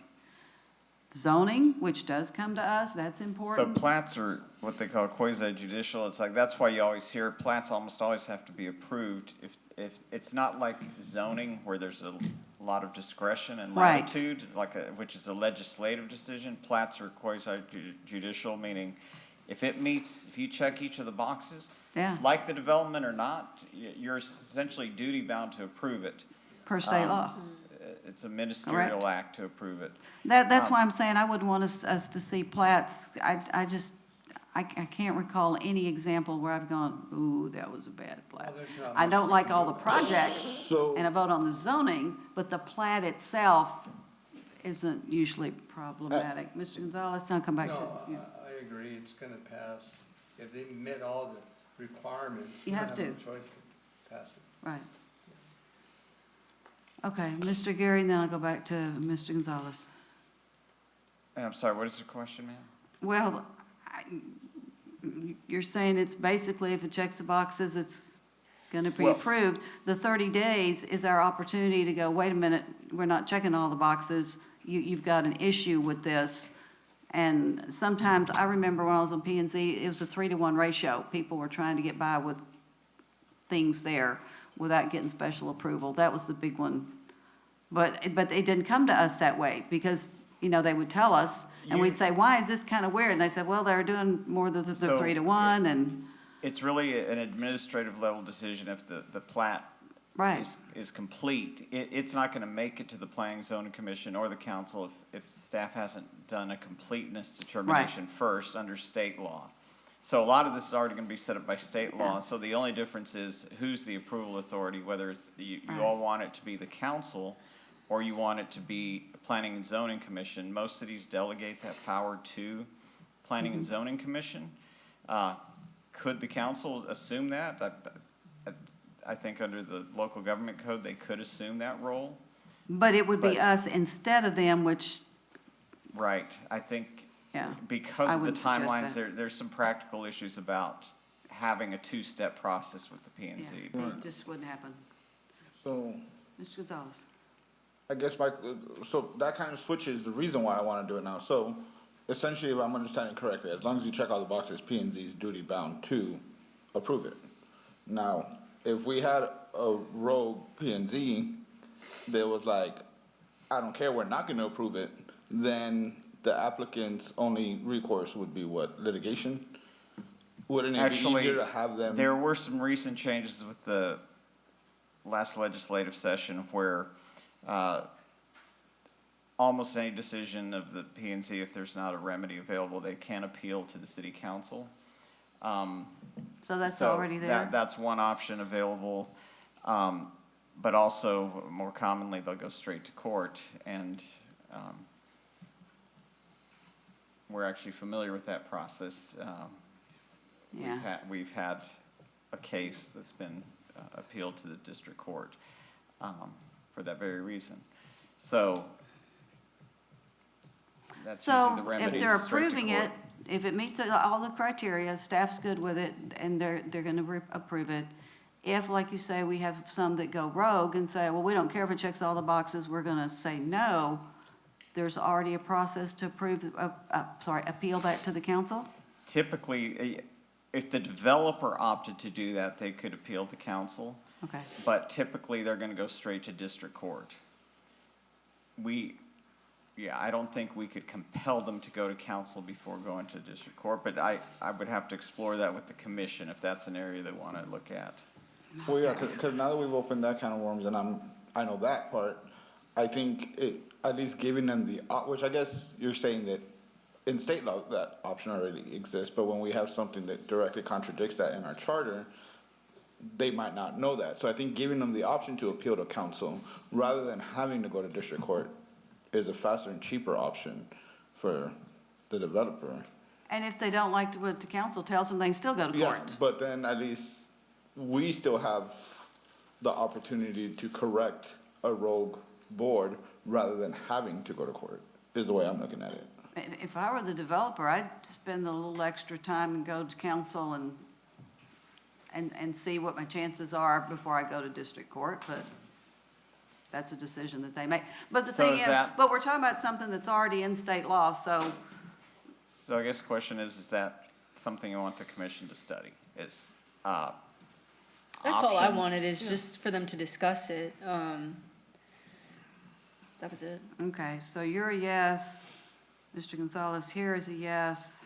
Zoning, which does come to us, that's So important. plats are what they call quasi judicial. It's like, that's why you always hear plats almost always have to be approved. If it's not like zoning where there's a lot of discretion and Right. latitude, which is a legislative decision, plats are quasi judicial, meaning if you check each of the boxes, Yeah. like the development or not, you're essentially duty bound to approve it. Per state law. It's a ministerial act to approve it. That's why I'm saying I wouldn't want us to see plats. I can't recall any example where I've gone, ooh, that was a bad plat. there's not I much don't we like can all do the about it. projects, So- and I vote on the zoning, but the plat itself isn't usually problematic. Mr. Gonzalez, I'll come back to No, you. I agree, it's gonna pass. If they met all the requirements. You we have no to. choice but pass it. Right. Okay, Mr. Gary, and then I'll go back to Mr. Gonzalez. And I'm sorry, what is the question, ma'am? Well, you're saying it's basically if it checks the boxes, it's gonna be Well- approved. The 30 days is our opportunity to go, wait a minute, we're not checking all the boxes. You've got an issue with this. And sometimes, I remember when I was on P and Z, it was a 3-to-1 ratio. People were trying to get by with things there without getting special approval. That was the big one. But it didn't come to us that way, because, they would tell us, and we'd say, why is this kind of weird? And they said, well, they're doing more than the So- 3-to-1, and, It's really an administrative level decision if the plat right, is complete. It's not gonna make it to the planning zoning commission or the council if staff hasn't done a completeness determination first under state law. So a lot of this is already gonna be set up by state law, so the only difference is who's the approval authority, whether it's, you all want it to be the council or you want it to be planning and zoning commission. Most cities delegate that power to planning and zoning commission. Could the council assume that? I think under the local government code, they could assume that role. but it would be But- us instead of them, which, Right, I think yeah. because I of the wouldn't suggest timelines, that. there's some practical issues about having a two-step process with the P and Yeah, Z. it just wouldn't happen. So Mr. Gonzalez? I guess so that kind of switches the reason why I want to do it now. So essentially, if I'm understanding correctly, as long as you check all the boxes, P and Z is duty bound to approve it. Now, if we had a rogue P and Z that was like, I don't care, we're not going to approve it, then the applicant's only recourse would be what, litigation? Wouldn't it be Actually, easier to have them? there were some recent changes with the last legislative session where almost any decision of the P and Z, if there's not a remedy available, they can appeal to the city council. So that's already there? That's one option available. But also, more commonly, they'll go straight to court, and we're actually familiar with that process. Yeah. We've had a case that's been appealed to the district court for that very reason. So that's usually the So remedy, if they're straight to approving court. it, if it meets all the criteria, staff's good with it, and they're gonna approve it. If, like you say, we have some that go rogue and say, well, we don't care if it checks all the boxes, we're gonna say no, there's already a process to appeal that to the council? Typically, if the developer opted to do that, they could appeal to council. Okay. But typically, they're gonna go straight to district court. I don't think we could compel them to go to council before going to district court, but I would have to explore that with the commission if that's an area they wanna look at. Well, yeah, because now that we've opened that can of worms, and I know that part, I think at least giving them which I guess you're saying that in state law, that option already exists, but when we have something that directly contradicts that in our charter, they might not know that. So I think giving them the option to appeal to council, rather than having to go to district court, is a faster and cheaper option for the developer. And if they don't like to go to council, tells them they can still go to Yeah, court. but then at least we still have the opportunity to correct a rogue board rather than having to go to court, is the way I'm looking at it. If I were the developer, I'd spend a little extra time and go to council and see what my chances are before I go to district court, but that's a decision that they make. But the So thing is is, that- but we're talking about something that's already in state law, so So I guess the question is that something you want the commission to study, is, That's all I options? wanted, is just for them to discuss it. That was it. okay, so you're a yes. Mr. Gonzalez here is a yes.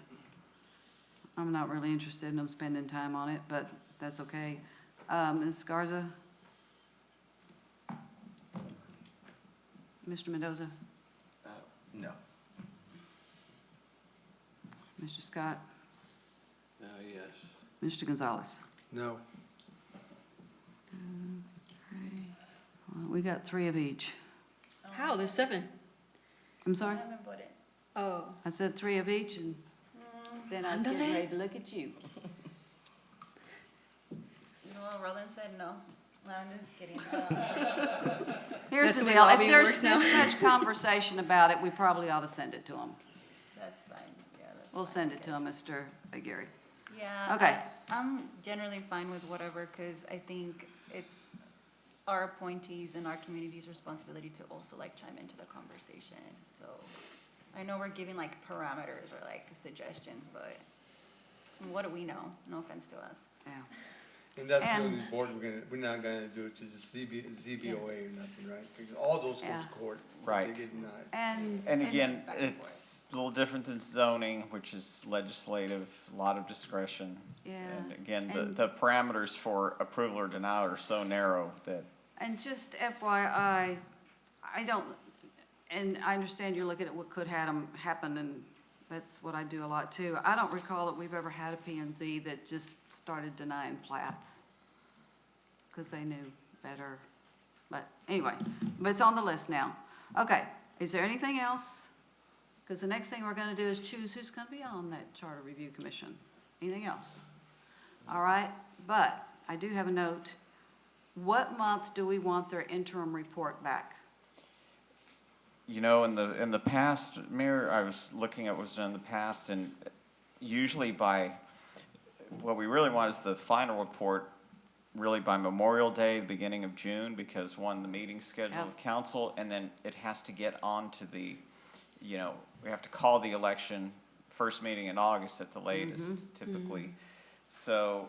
I'm not really interested in them spending time on it, but that's okay. Ms. Garza? Mr. Mendoza? No. Mr. Scott? Yes. Mr. Gonzalez? No. Well, we got 3 of each. How? There's 7. I'm sorry? Oh. I said 3 of each, and then I was getting Ándale. ready to look at you. No, Roland said no. No, I'm just kidding. Here's That's the the way deal, if lobbying there's works now. this much conversation about it, we probably ought to send it to them. That's fine, yeah, that's We'll fine, send it to them, Mr. Aguirre. Yeah. Okay. I'm generally fine with whatever, because I think it's our appointees and our community's responsibility to also like chime into the conversation. So I know we're giving like parameters or like suggestions, but what do we know? No offense to us. Yeah. And that's the And- only board we're not gonna do, it just ZBOA or nothing, right? Because all those go Yeah. to court. Right. They get denied. And again, it's a little different than zoning, which is legislative, a lot of discretion. Yeah, And again, and- the parameters for approval or denial are so narrow that, And just FYI, I don't, and I understand you're looking at what could happen, and that's what I do a lot too. I don't recall that we've ever had a P and Z that just started denying plats because they knew better. But anyway, but it's on the list now. Okay, is there anything else? Because the next thing we're gonna do is choose who's gonna be on that Charter Review Commission. Anything else? All right, but I do have a note. What month do we want their interim report back? you know, in the past, Mayor, I was looking at what was done in the past, and usually what we really want is the final report really by Memorial Day, the beginning of June, because one, the meeting's scheduled with council, and then it has to get on to the, we have to call the election, first meeting in August at the latest, typically. So,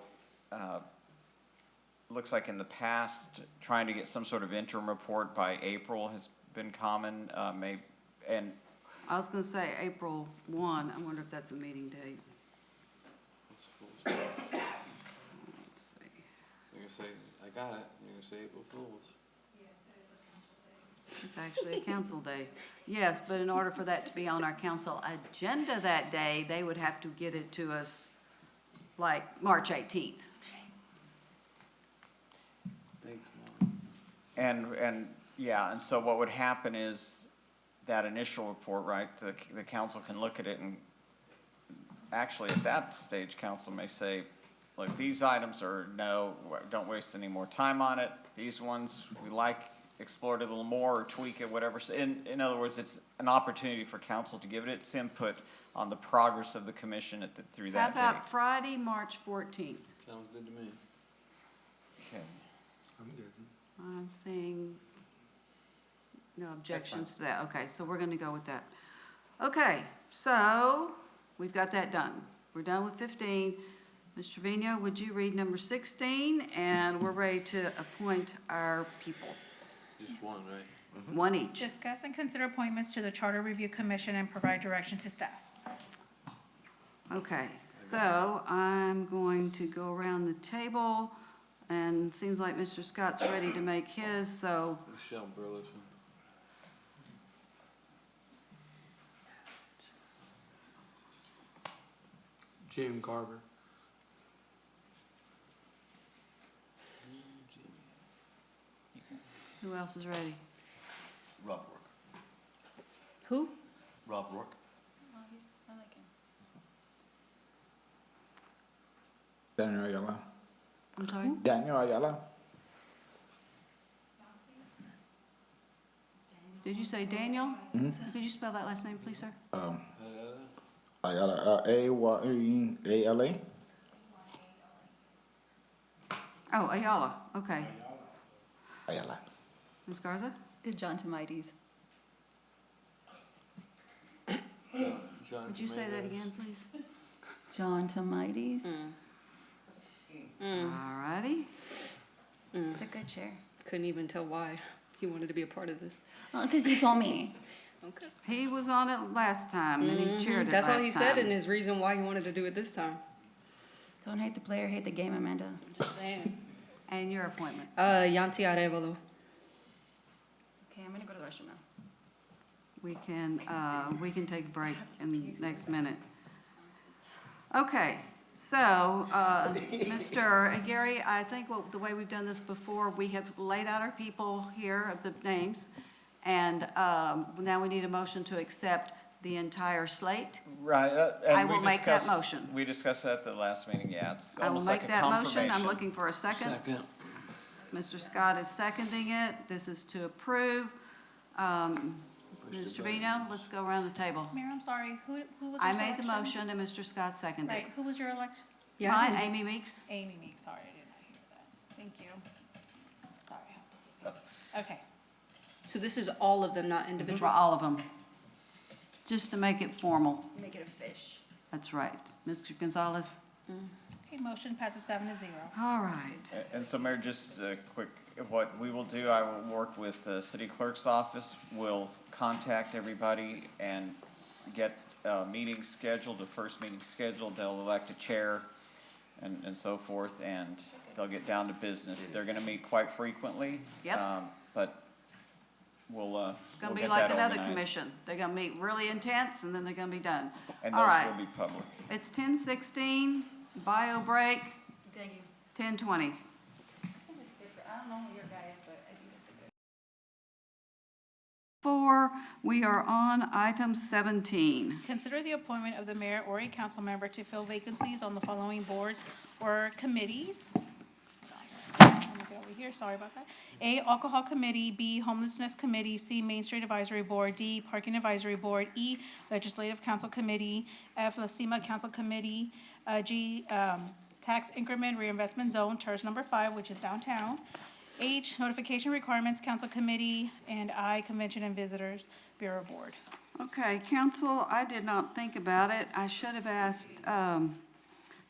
looks like in the past, trying to get some sort of interim report by April has been common, and I was gonna say April 1. I wonder if that's a meeting date. You're gonna say, I got it, you're gonna say April Fools. It's actually a council day. Yes, but in order for that to be on our council agenda that day, they would have to get it to us like March 18th. Thanks, Mom. And, yeah, and so what would happen is that initial report, right, the council can look at it and actually at that stage, council may say, look, these items are no, don't waste any more time on it. These ones, we like, explore it a little more or tweak it, whatever. So in other words, it's an opportunity for council to give it its input on the progress of the commission through How that date. about Friday, March 14th? Sounds good to me. Okay. I'm good. I'm seeing no objections to that. Okay, so we're gonna go with that. Okay, so we've got that done. We're done with 15. Mr. Trevino, would you read number 16? And we're ready to appoint our people, Just one, right? one each. Discuss and consider appointments to the Charter Review Commission and provide direction to staff. Okay, so I'm going to go around the table, and it seems like Mr. Scott's ready to make his, so Michelle Burleson. Jim Garber. who else is ready? Rob Rourke. Who? Rob Rourke. Oh, I like him. Daniel Ayala. I'm sorry? Daniel Ayala. Did you say Daniel? Could you spell that last name, please, sir? Ayala, A-Y-A-L-A. Oh, Ayala, okay. Ayala. Ms. Garza? John Tomides. Would you say that again, please? John Tomides. All righty. It's a good chair. Couldn't even tell why he wanted to be a part of this. Because he told me. Okay. He was on it last time, and he chaired it That's all he last said, time. and his reason why he wanted to do it this time. Don't hate the player, hate the game, Amanda. Just saying. And your appointment? Yancy Arevalo. Okay, I'm gonna go to the restroom now. We can take a break in the next minute. Okay, so, Mr. Gary, I think the way we've done this before, we have laid out our people here of the names, and now we need a motion to accept the entire slate. Right. I will make that motion. We discussed that at the last meeting, yeah. It's I will almost like make a that motion. confirmation. I'm looking for a second. Second. Mr. Scott is seconding it. This is to approve. Ms. Trevino, let's go around the table. Mayor, I'm sorry, who was your I made the selection? motion and Mr. Scott seconded. Right, who was your election? Yeah, Mine, Amy Meeks. Amy Meeks, sorry, I did not hear that. Thank you. Sorry. Okay. So this is all of them, not For individual? all of them. Just to make it formal. Make it a fish. That's right. Mr. Gonzalez? Okay, motion passes 7-0. All right. And so, Mayor, just quick, what we will do, I will work with the city clerk's office. We'll contact everybody and get a meeting scheduled, the first meeting scheduled. They'll elect a chair and so forth, and they'll get down to business. They're gonna meet quite frequently. Yep. But we'll, It's gonna we'll be get like that another organized. commission. They're gonna meet really intense, and then they're gonna be done. And All those right. will be public. It's 10:16, bio break, Thank you. 10:20. I think it's good for, I don't know your guys, but I think it's a good. 4, we are on item 17. Consider the appointment of the mayor or a council member to fill vacancies on the following boards or committees. Let me go over here, sorry about that. A, Alcohol Committee, B, Homelessness Committee, C, Main Street Advisory Board, D, Parking Advisory Board, E, Legislative Council Committee, F, La Cima Council Committee, G, Tax Increment Reinvestment Zone, TERS number 5, which is downtown, H, Notification Requirements Council Committee, and I, Convention and Visitors Bureau Board. Okay, council, I did not think about it. I should have asked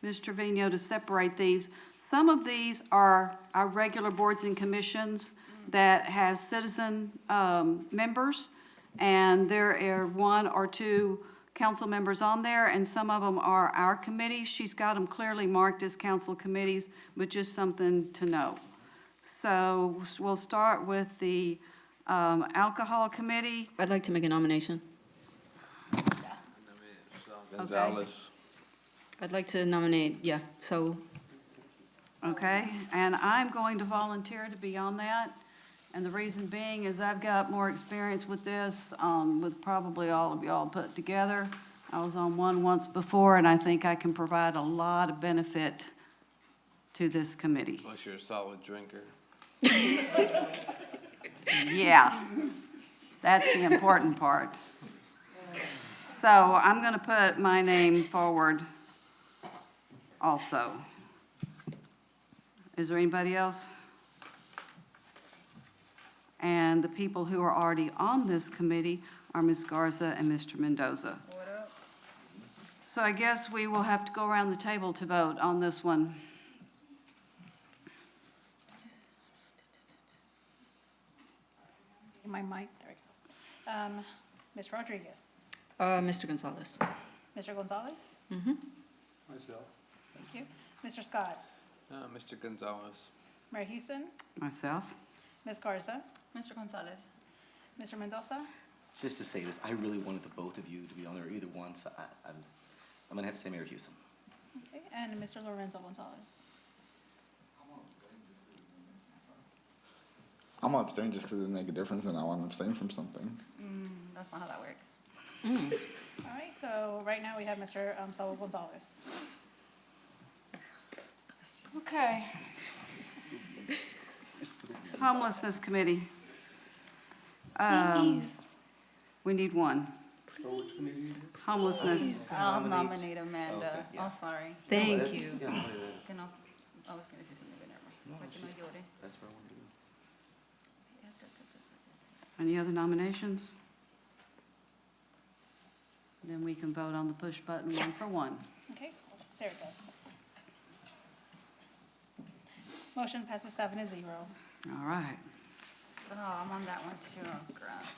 Ms. Trevino to separate these. Some of these are our regular boards and commissions that have citizen members, and there are 1 or 2 council members on there, and some of them are our committees. She's got them clearly marked as council committees, but just something to know. So we'll start with the Alcohol Committee. I'd like to make a nomination. Gonzalez. I'd like to nominate, yeah, so Okay, and I'm going to volunteer to be on that. And the reason being is I've got more experience with this, with probably all of y'all put together. I was on one once before, and I think I can provide a lot of benefit to this committee. Plus you're a solid drinker. Yeah, that's the important part. So I'm going to put my name forward also. Is there anybody else? And the people who are already on this committee are Ms. Garza and Mr. Mendoza. So I guess we will have to go around the table to vote on this one. My mic, there it goes. Ms. Rodriguez, Mr. Gonzalez. Mr. Gonzalez, Myself. thank you. Mr. Scott, Mr. Gonzalez. Mayor Houston, Myself. Ms. Garza, Mr. Gonzalez. Mr. Mendoza, Just to say this, I really wanted the both of you to be on there, either one, so I'm gonna have to say Mayor Houston. okay, and Mr. Lorenzo Gonzalez. I'm gonna abstain just because it doesn't make a difference, and I want to abstain from something. That's not how that works. All right, so right now we have Mr. Saul Gonzalez. Okay, Homelessness Committee. We need one. Homelessness. I'll nominate Amanda. Oh, sorry. Thank you. Que no, I was gonna say something, but never mind. Like que no llore. That's what I want to do. Any other nominations? Then we can vote on the push button one for one. okay, there it goes. Motion passes 7-0. All right. Oh, I'm on that one too. Oh, gross.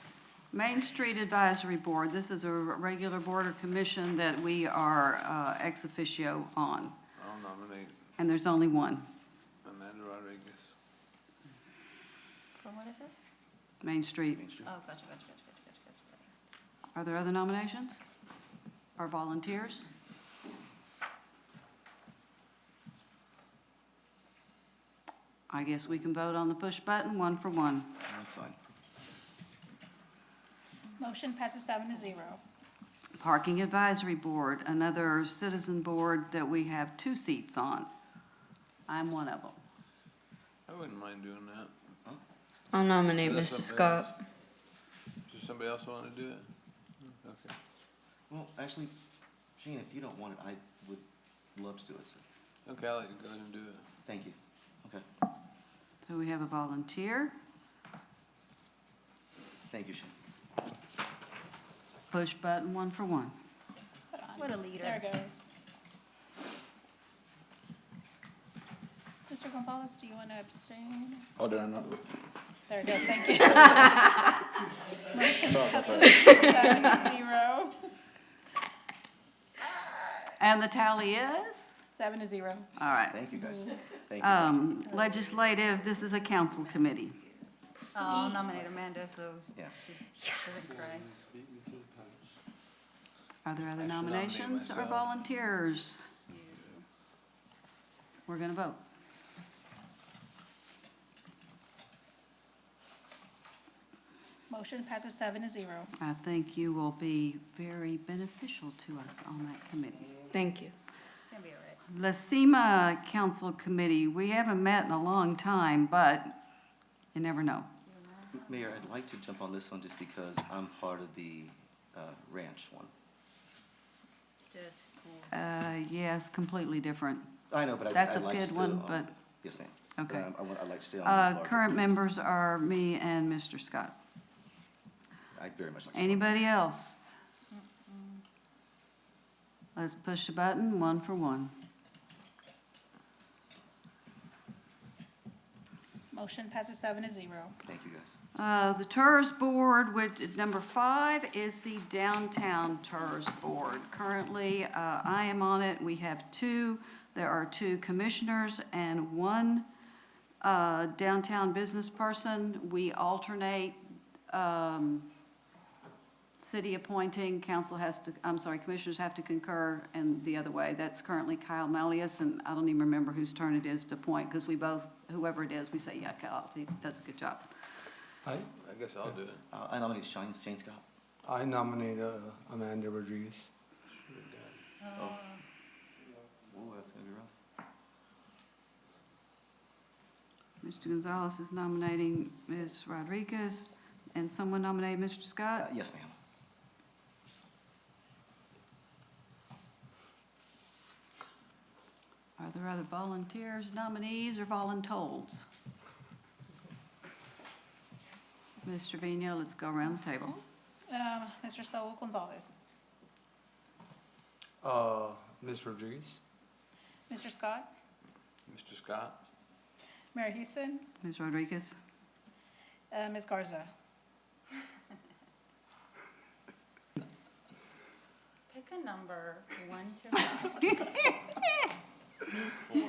Main Street Advisory Board, this is a regular board or commission that we are ex officio on, I'll nominate and there's only one. Amanda Rodriguez. For what is this? Main Street. Oh, gotcha. Are there other nominations? Or volunteers? I guess we can vote on the push button, one for one. That's fine. Motion passes 7-0. Parking Advisory Board, another citizen board that we have 2 seats on. I'm one of them. I wouldn't mind doing that. I'll nominate So that's Mr. somebody Scott. else? Does somebody else want to do it? Okay. Well, actually, Shane, if you don't want it, I would love to do it, sir. Okay, I'll let you go ahead and do it. Thank you. Okay. So we have a volunteer. Thank you, Shane. Push button, one for one. What a leader. There it goes. Mr. Gonzalez, do you want to abstain? Oh, did I not? There it goes, thank you. Motion passes 7-0. And the tally is? 7-0. Thank All right. you, guys. Thank you. Legislative, this is a council committee. I'll nominate Amanda so Yeah. she doesn't cry. Are there other I should nominate nominations or myself. volunteers? We're going to vote. Motion passes 7-0. I think you will be very beneficial to us on that committee. Thank you. It's gonna be all right. LACIMA Council Committee, we haven't met in a long time, but you never know. Mayor, I'd like to jump on this one just because I'm part of the ranch one. That's cool. Yes, completely different. I know, but That's I'd a like to PID still. one, but, Yes, ma'am. okay. I'd like to stay on this larger Current piece. members are me and Mr. Scott. I'd very much like to. Anybody else? Let's push the button, one for one. Motion passes 7-0. Thank you, guys. The TERS Board, which, number 5 is the Downtown TERS Board. Currently, I am on it. We have 2. There are 2 commissioners and 1 downtown business person. We alternate, city appointing, commissioners have to concur, and the other way. That's currently Kyle Malleus, and I don't even remember whose turn it is to appoint, because we both, whoever it is, we say, yeah, Kyle, he does a good job. I guess I'll do it. I nominate Shane Scott. I nominate Amanda Rodriguez. Oh, that's gonna be rough. Mr. Gonzalez is nominating Ms. Rodriguez, and someone nominated Mr. Scott? Yes, ma'am. Are there other volunteers, nominees, or voluntold? Ms. Trevino, let's go around the table. Mr. Saul Gonzalez. Ms. Rodriguez? Mr. Scott. Mr. Scott? Mayor Houston. Ms. Rodriguez? Ms. Garza. Pick a number, 1 to 5. 4.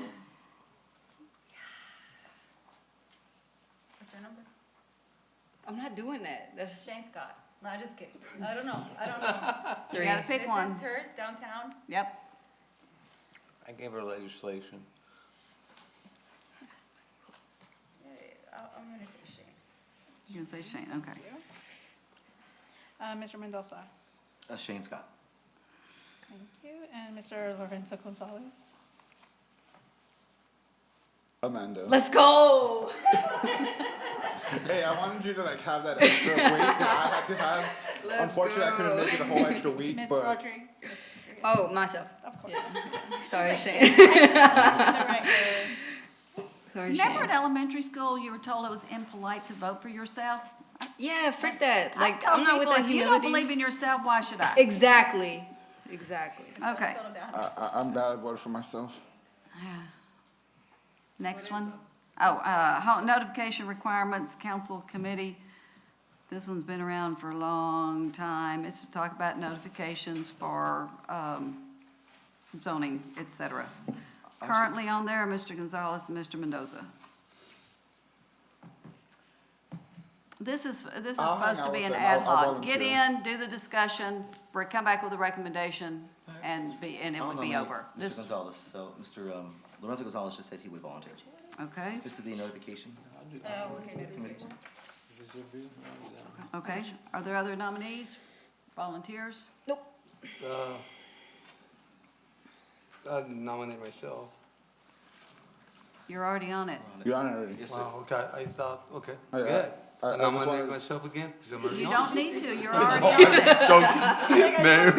What's your number? I'm not doing that. That's Shane Scott. No, I'm just kidding. I don't know. You gotta pick This one. is TERS downtown. Yep. I gave her legislation. I'm gonna say Shane. You can say Shane, okay. Mr. Mendoza. Shane Scott. Thank you. And Mr. Lorenzo Gonzalez. Amanda. Let's go. Hey, I wanted you to like have that extra week that I had to have. Unfortunately, I couldn't make it a whole extra week, Ms. but Rodriguez. Oh, myself. Of course. Yeah. Sorry, Shane. Sorry, Remember Shane. in elementary school, you were told it was impolite to vote for yourself? Yeah, frick that. I Like, tell I'm not with people, that if you humility. don't believe in yourself, why should I? Exactly. Exactly. Okay. I'm glad I voted for myself. Next one. Notification requirements, council committee. This one's been around for a long time. It's to talk about notifications for zoning, et cetera. Currently on there, Mr. Gonzalez and Mr. Mendoza. This is supposed to be an ad hoc. Get in, do the discussion, come back with a recommendation, and it would be over. Mr. Gonzalez, so Mr. Lorenzo Gonzalez just said he would volunteer. Okay, This is the notifications. Okay, notifications. okay. Are there other nominees, volunteers? I'd nominate myself. You're already on it. You're on it already. Yes, sir. Wow, okay, I thought, okay, Oh, yeah. good. I I just nominate wanted- myself again? 'Cause I'm already You on don't need to, you're already on it. Mayor.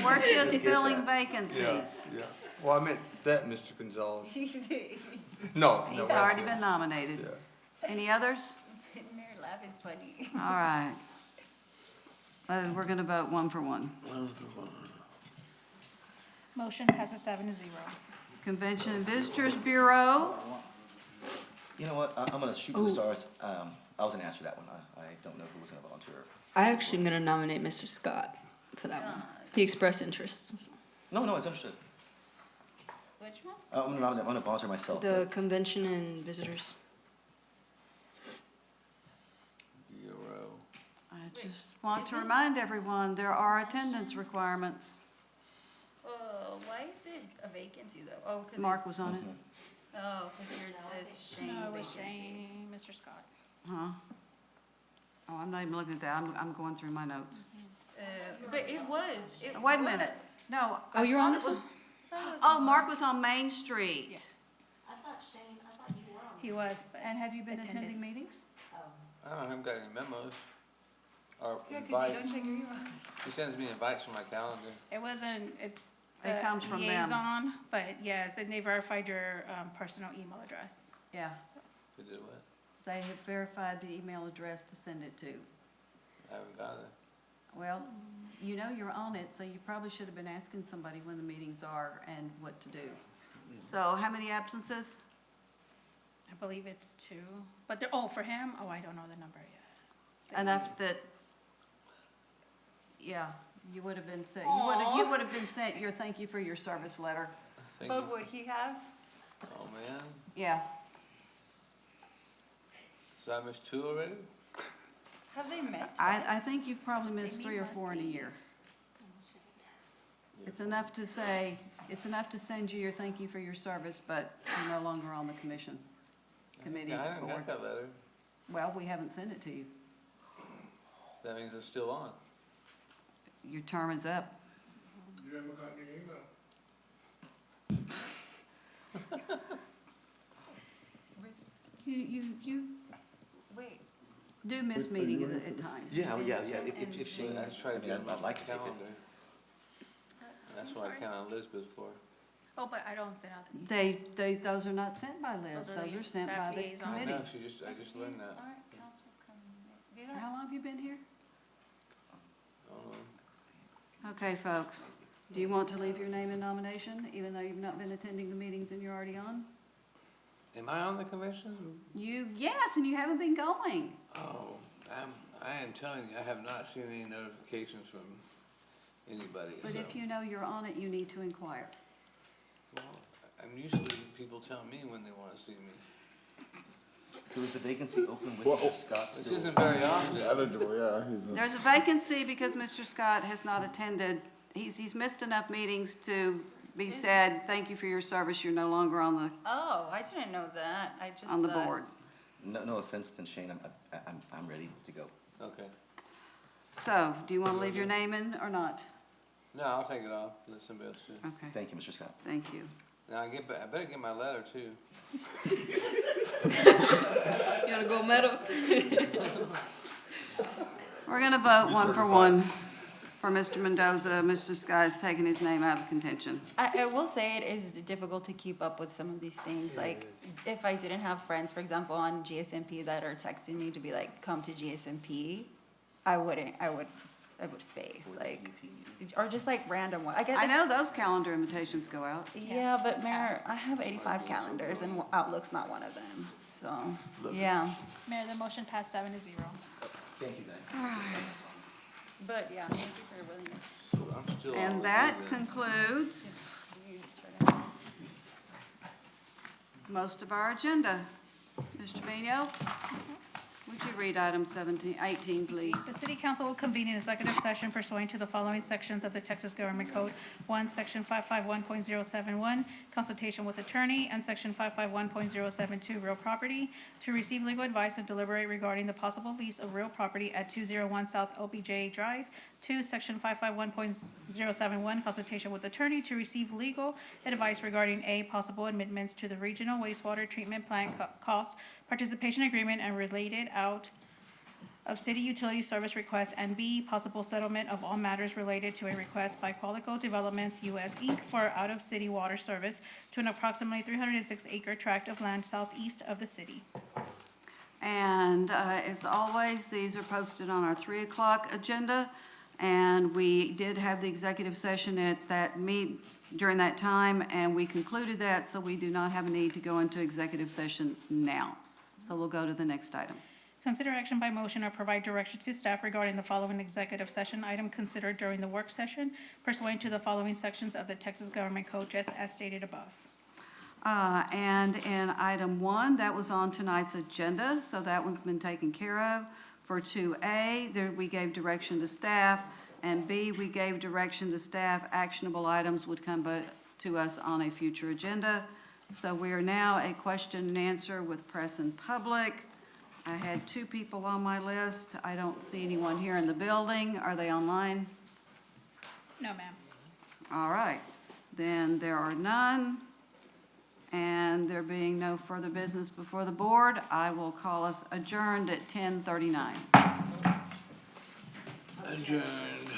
We're just filling Yeah, vacancies. yeah. Well, I meant that, Mr. Gonzalez. No, no. He's already been nominated. Yeah. Any others? Mayor Lavin's funny. All right. We're gonna vote one for one. Motion passes 7-0. Convention and Visitors Bureau, You know what? I'm gonna shoot for the stars. I was gonna ask for that one. I don't know who was gonna volunteer. I actually am gonna nominate Mr. Scott for that one. He expressed interest. No, it's understood. Which one? I'm gonna volunteer myself. The convention and visitors. Bureau. I just want to remind everyone, there are attendance requirements. Why is it a vacancy though? Oh, because Mark was on it. Oh, because here it says Shane No, it was vacancy. Shane, Mr. Scott. Huh? Oh, I'm not even looking at that. I'm going through my notes. But it was. Wait a minute. No. Oh, you're on this one? one? Oh, Mark was on Main Street. Yes. I thought you were on. He was, but And have you been attending attendance. meetings? I haven't got any memos. Or Yeah, because you invite. don't check your emails. He sends me invites from my calendar. It wasn't, it's It the comes from them. liaison, but yes, and they verified your personal email address. Yeah. They did what? They have verified the email address to send it to. I haven't got it. Well, you know you're on it, so you probably should have been asking somebody when the meetings are and what to do. So how many absences? I believe it's 2, but they're, oh, for him, oh, I don't know the number yet. Enough that, yeah, you would have been sent, you would have been sent your thank you for your service letter. But would he have? Oh, man. Yeah. So I missed 2 already? Have they met? I think you've probably missed 3 or 4 in a year. It's enough to say, it's enough to send you your thank you for your service, but you're no longer on the committee, Yeah, I didn't board. get that letter. Well, we haven't sent it to you. That means it's still on. Your term is up. You haven't gotten your email? You Wait. do miss meetings at times. Yeah, if she, I tried to I mean, get I'd like to take it. calendar. That's what I count on Elizabeth for. Oh, but I don't send out. Those are not sent by Liz, Those are those the are sent by staff the liaison. I know, committees. I just learned that. Aren't council coming? How long have you been here? I don't know. Okay, folks, do you want to leave your name in nomination, even though you've not been attending the meetings and you're already on? Am I on the commission? Yes, and you haven't been going. Oh, I am telling you, I have not seen any notifications from anybody, But so. if you know you're on it, you need to inquire. Well, I'm usually, people tell me when they wanna see me. So is the vacancy open with Well, Mr. Scott Which still? isn't very often. Eligible, yeah, There's a vacancy because Mr. Scott has not attended, he's missed enough meetings to be said, thank you for your service, you're no longer on Oh, I didn't know that. I just the thought- board. No offense then, Shane, I'm ready to go. Okay. So, do you want to leave your name in or not? No, I'll take it off, let somebody else do it. Okay, Thank you, Mr. Scott. thank you. Now, I better get my letter too. You wanna go medal? We're going to vote one for one for Mr. Mendoza. Mr. Sky's taking his name out of contention. I will say it is difficult to keep up with some of these things. Like, if I didn't have friends, for example, on GSMP that are texting me to be like, come to GSMP, I would space, like, or just like random one. I know those calendar invitations go out. Yeah, but Mayor, I have 85 calendars and Outlook's not one of them, so, yeah. Mayor, the motion passed 7-0. Thank you, guys. But, yeah, thank you for your willingness. So I'm still on And with that you then. concludes most of our agenda. Mr. Vino, would you read item 18, please? The city council will convene an executive session pursuant to the following sections of the Texas Government Code. 1, section 551.071, consultation with attorney, and section 551.072, real property, to receive legal advice and deliberate regarding the possible lease of real property at 201 South OBJ Drive. 2, section 551.071, consultation with attorney, to receive legal advice regarding A, possible amendments to the regional wastewater treatment plant cost participation agreement and related out of city utility service request, and B, possible settlement of all matters related to a request by Qualico Developments US Inc. for out-of-city water service to an approximately 306-acre tract of land southeast of the city. And as always, these are posted on our 3 o'clock agenda. And we did have the executive session at that during that time, and we concluded that, so we do not have a need to go into executive session now. So we'll go to the next item. Consider action by motion or provide direction to staff regarding the following executive session item considered during the work session pursuant to the following sections of the Texas Government Code, just as stated above. And in item 1, that was on tonight's agenda, so that one's been taken care of. For 2A, there we gave direction to staff, and B, we gave direction to staff. Actionable items would come to us on a future agenda. So we are now at question and answer with press and public. I had 2 people on my list. I don't see anyone here in the building. Are they online? No, ma'am. All right, then there are none. And there being no further business before the board, I will call us adjourned at 10:39. Adjourned.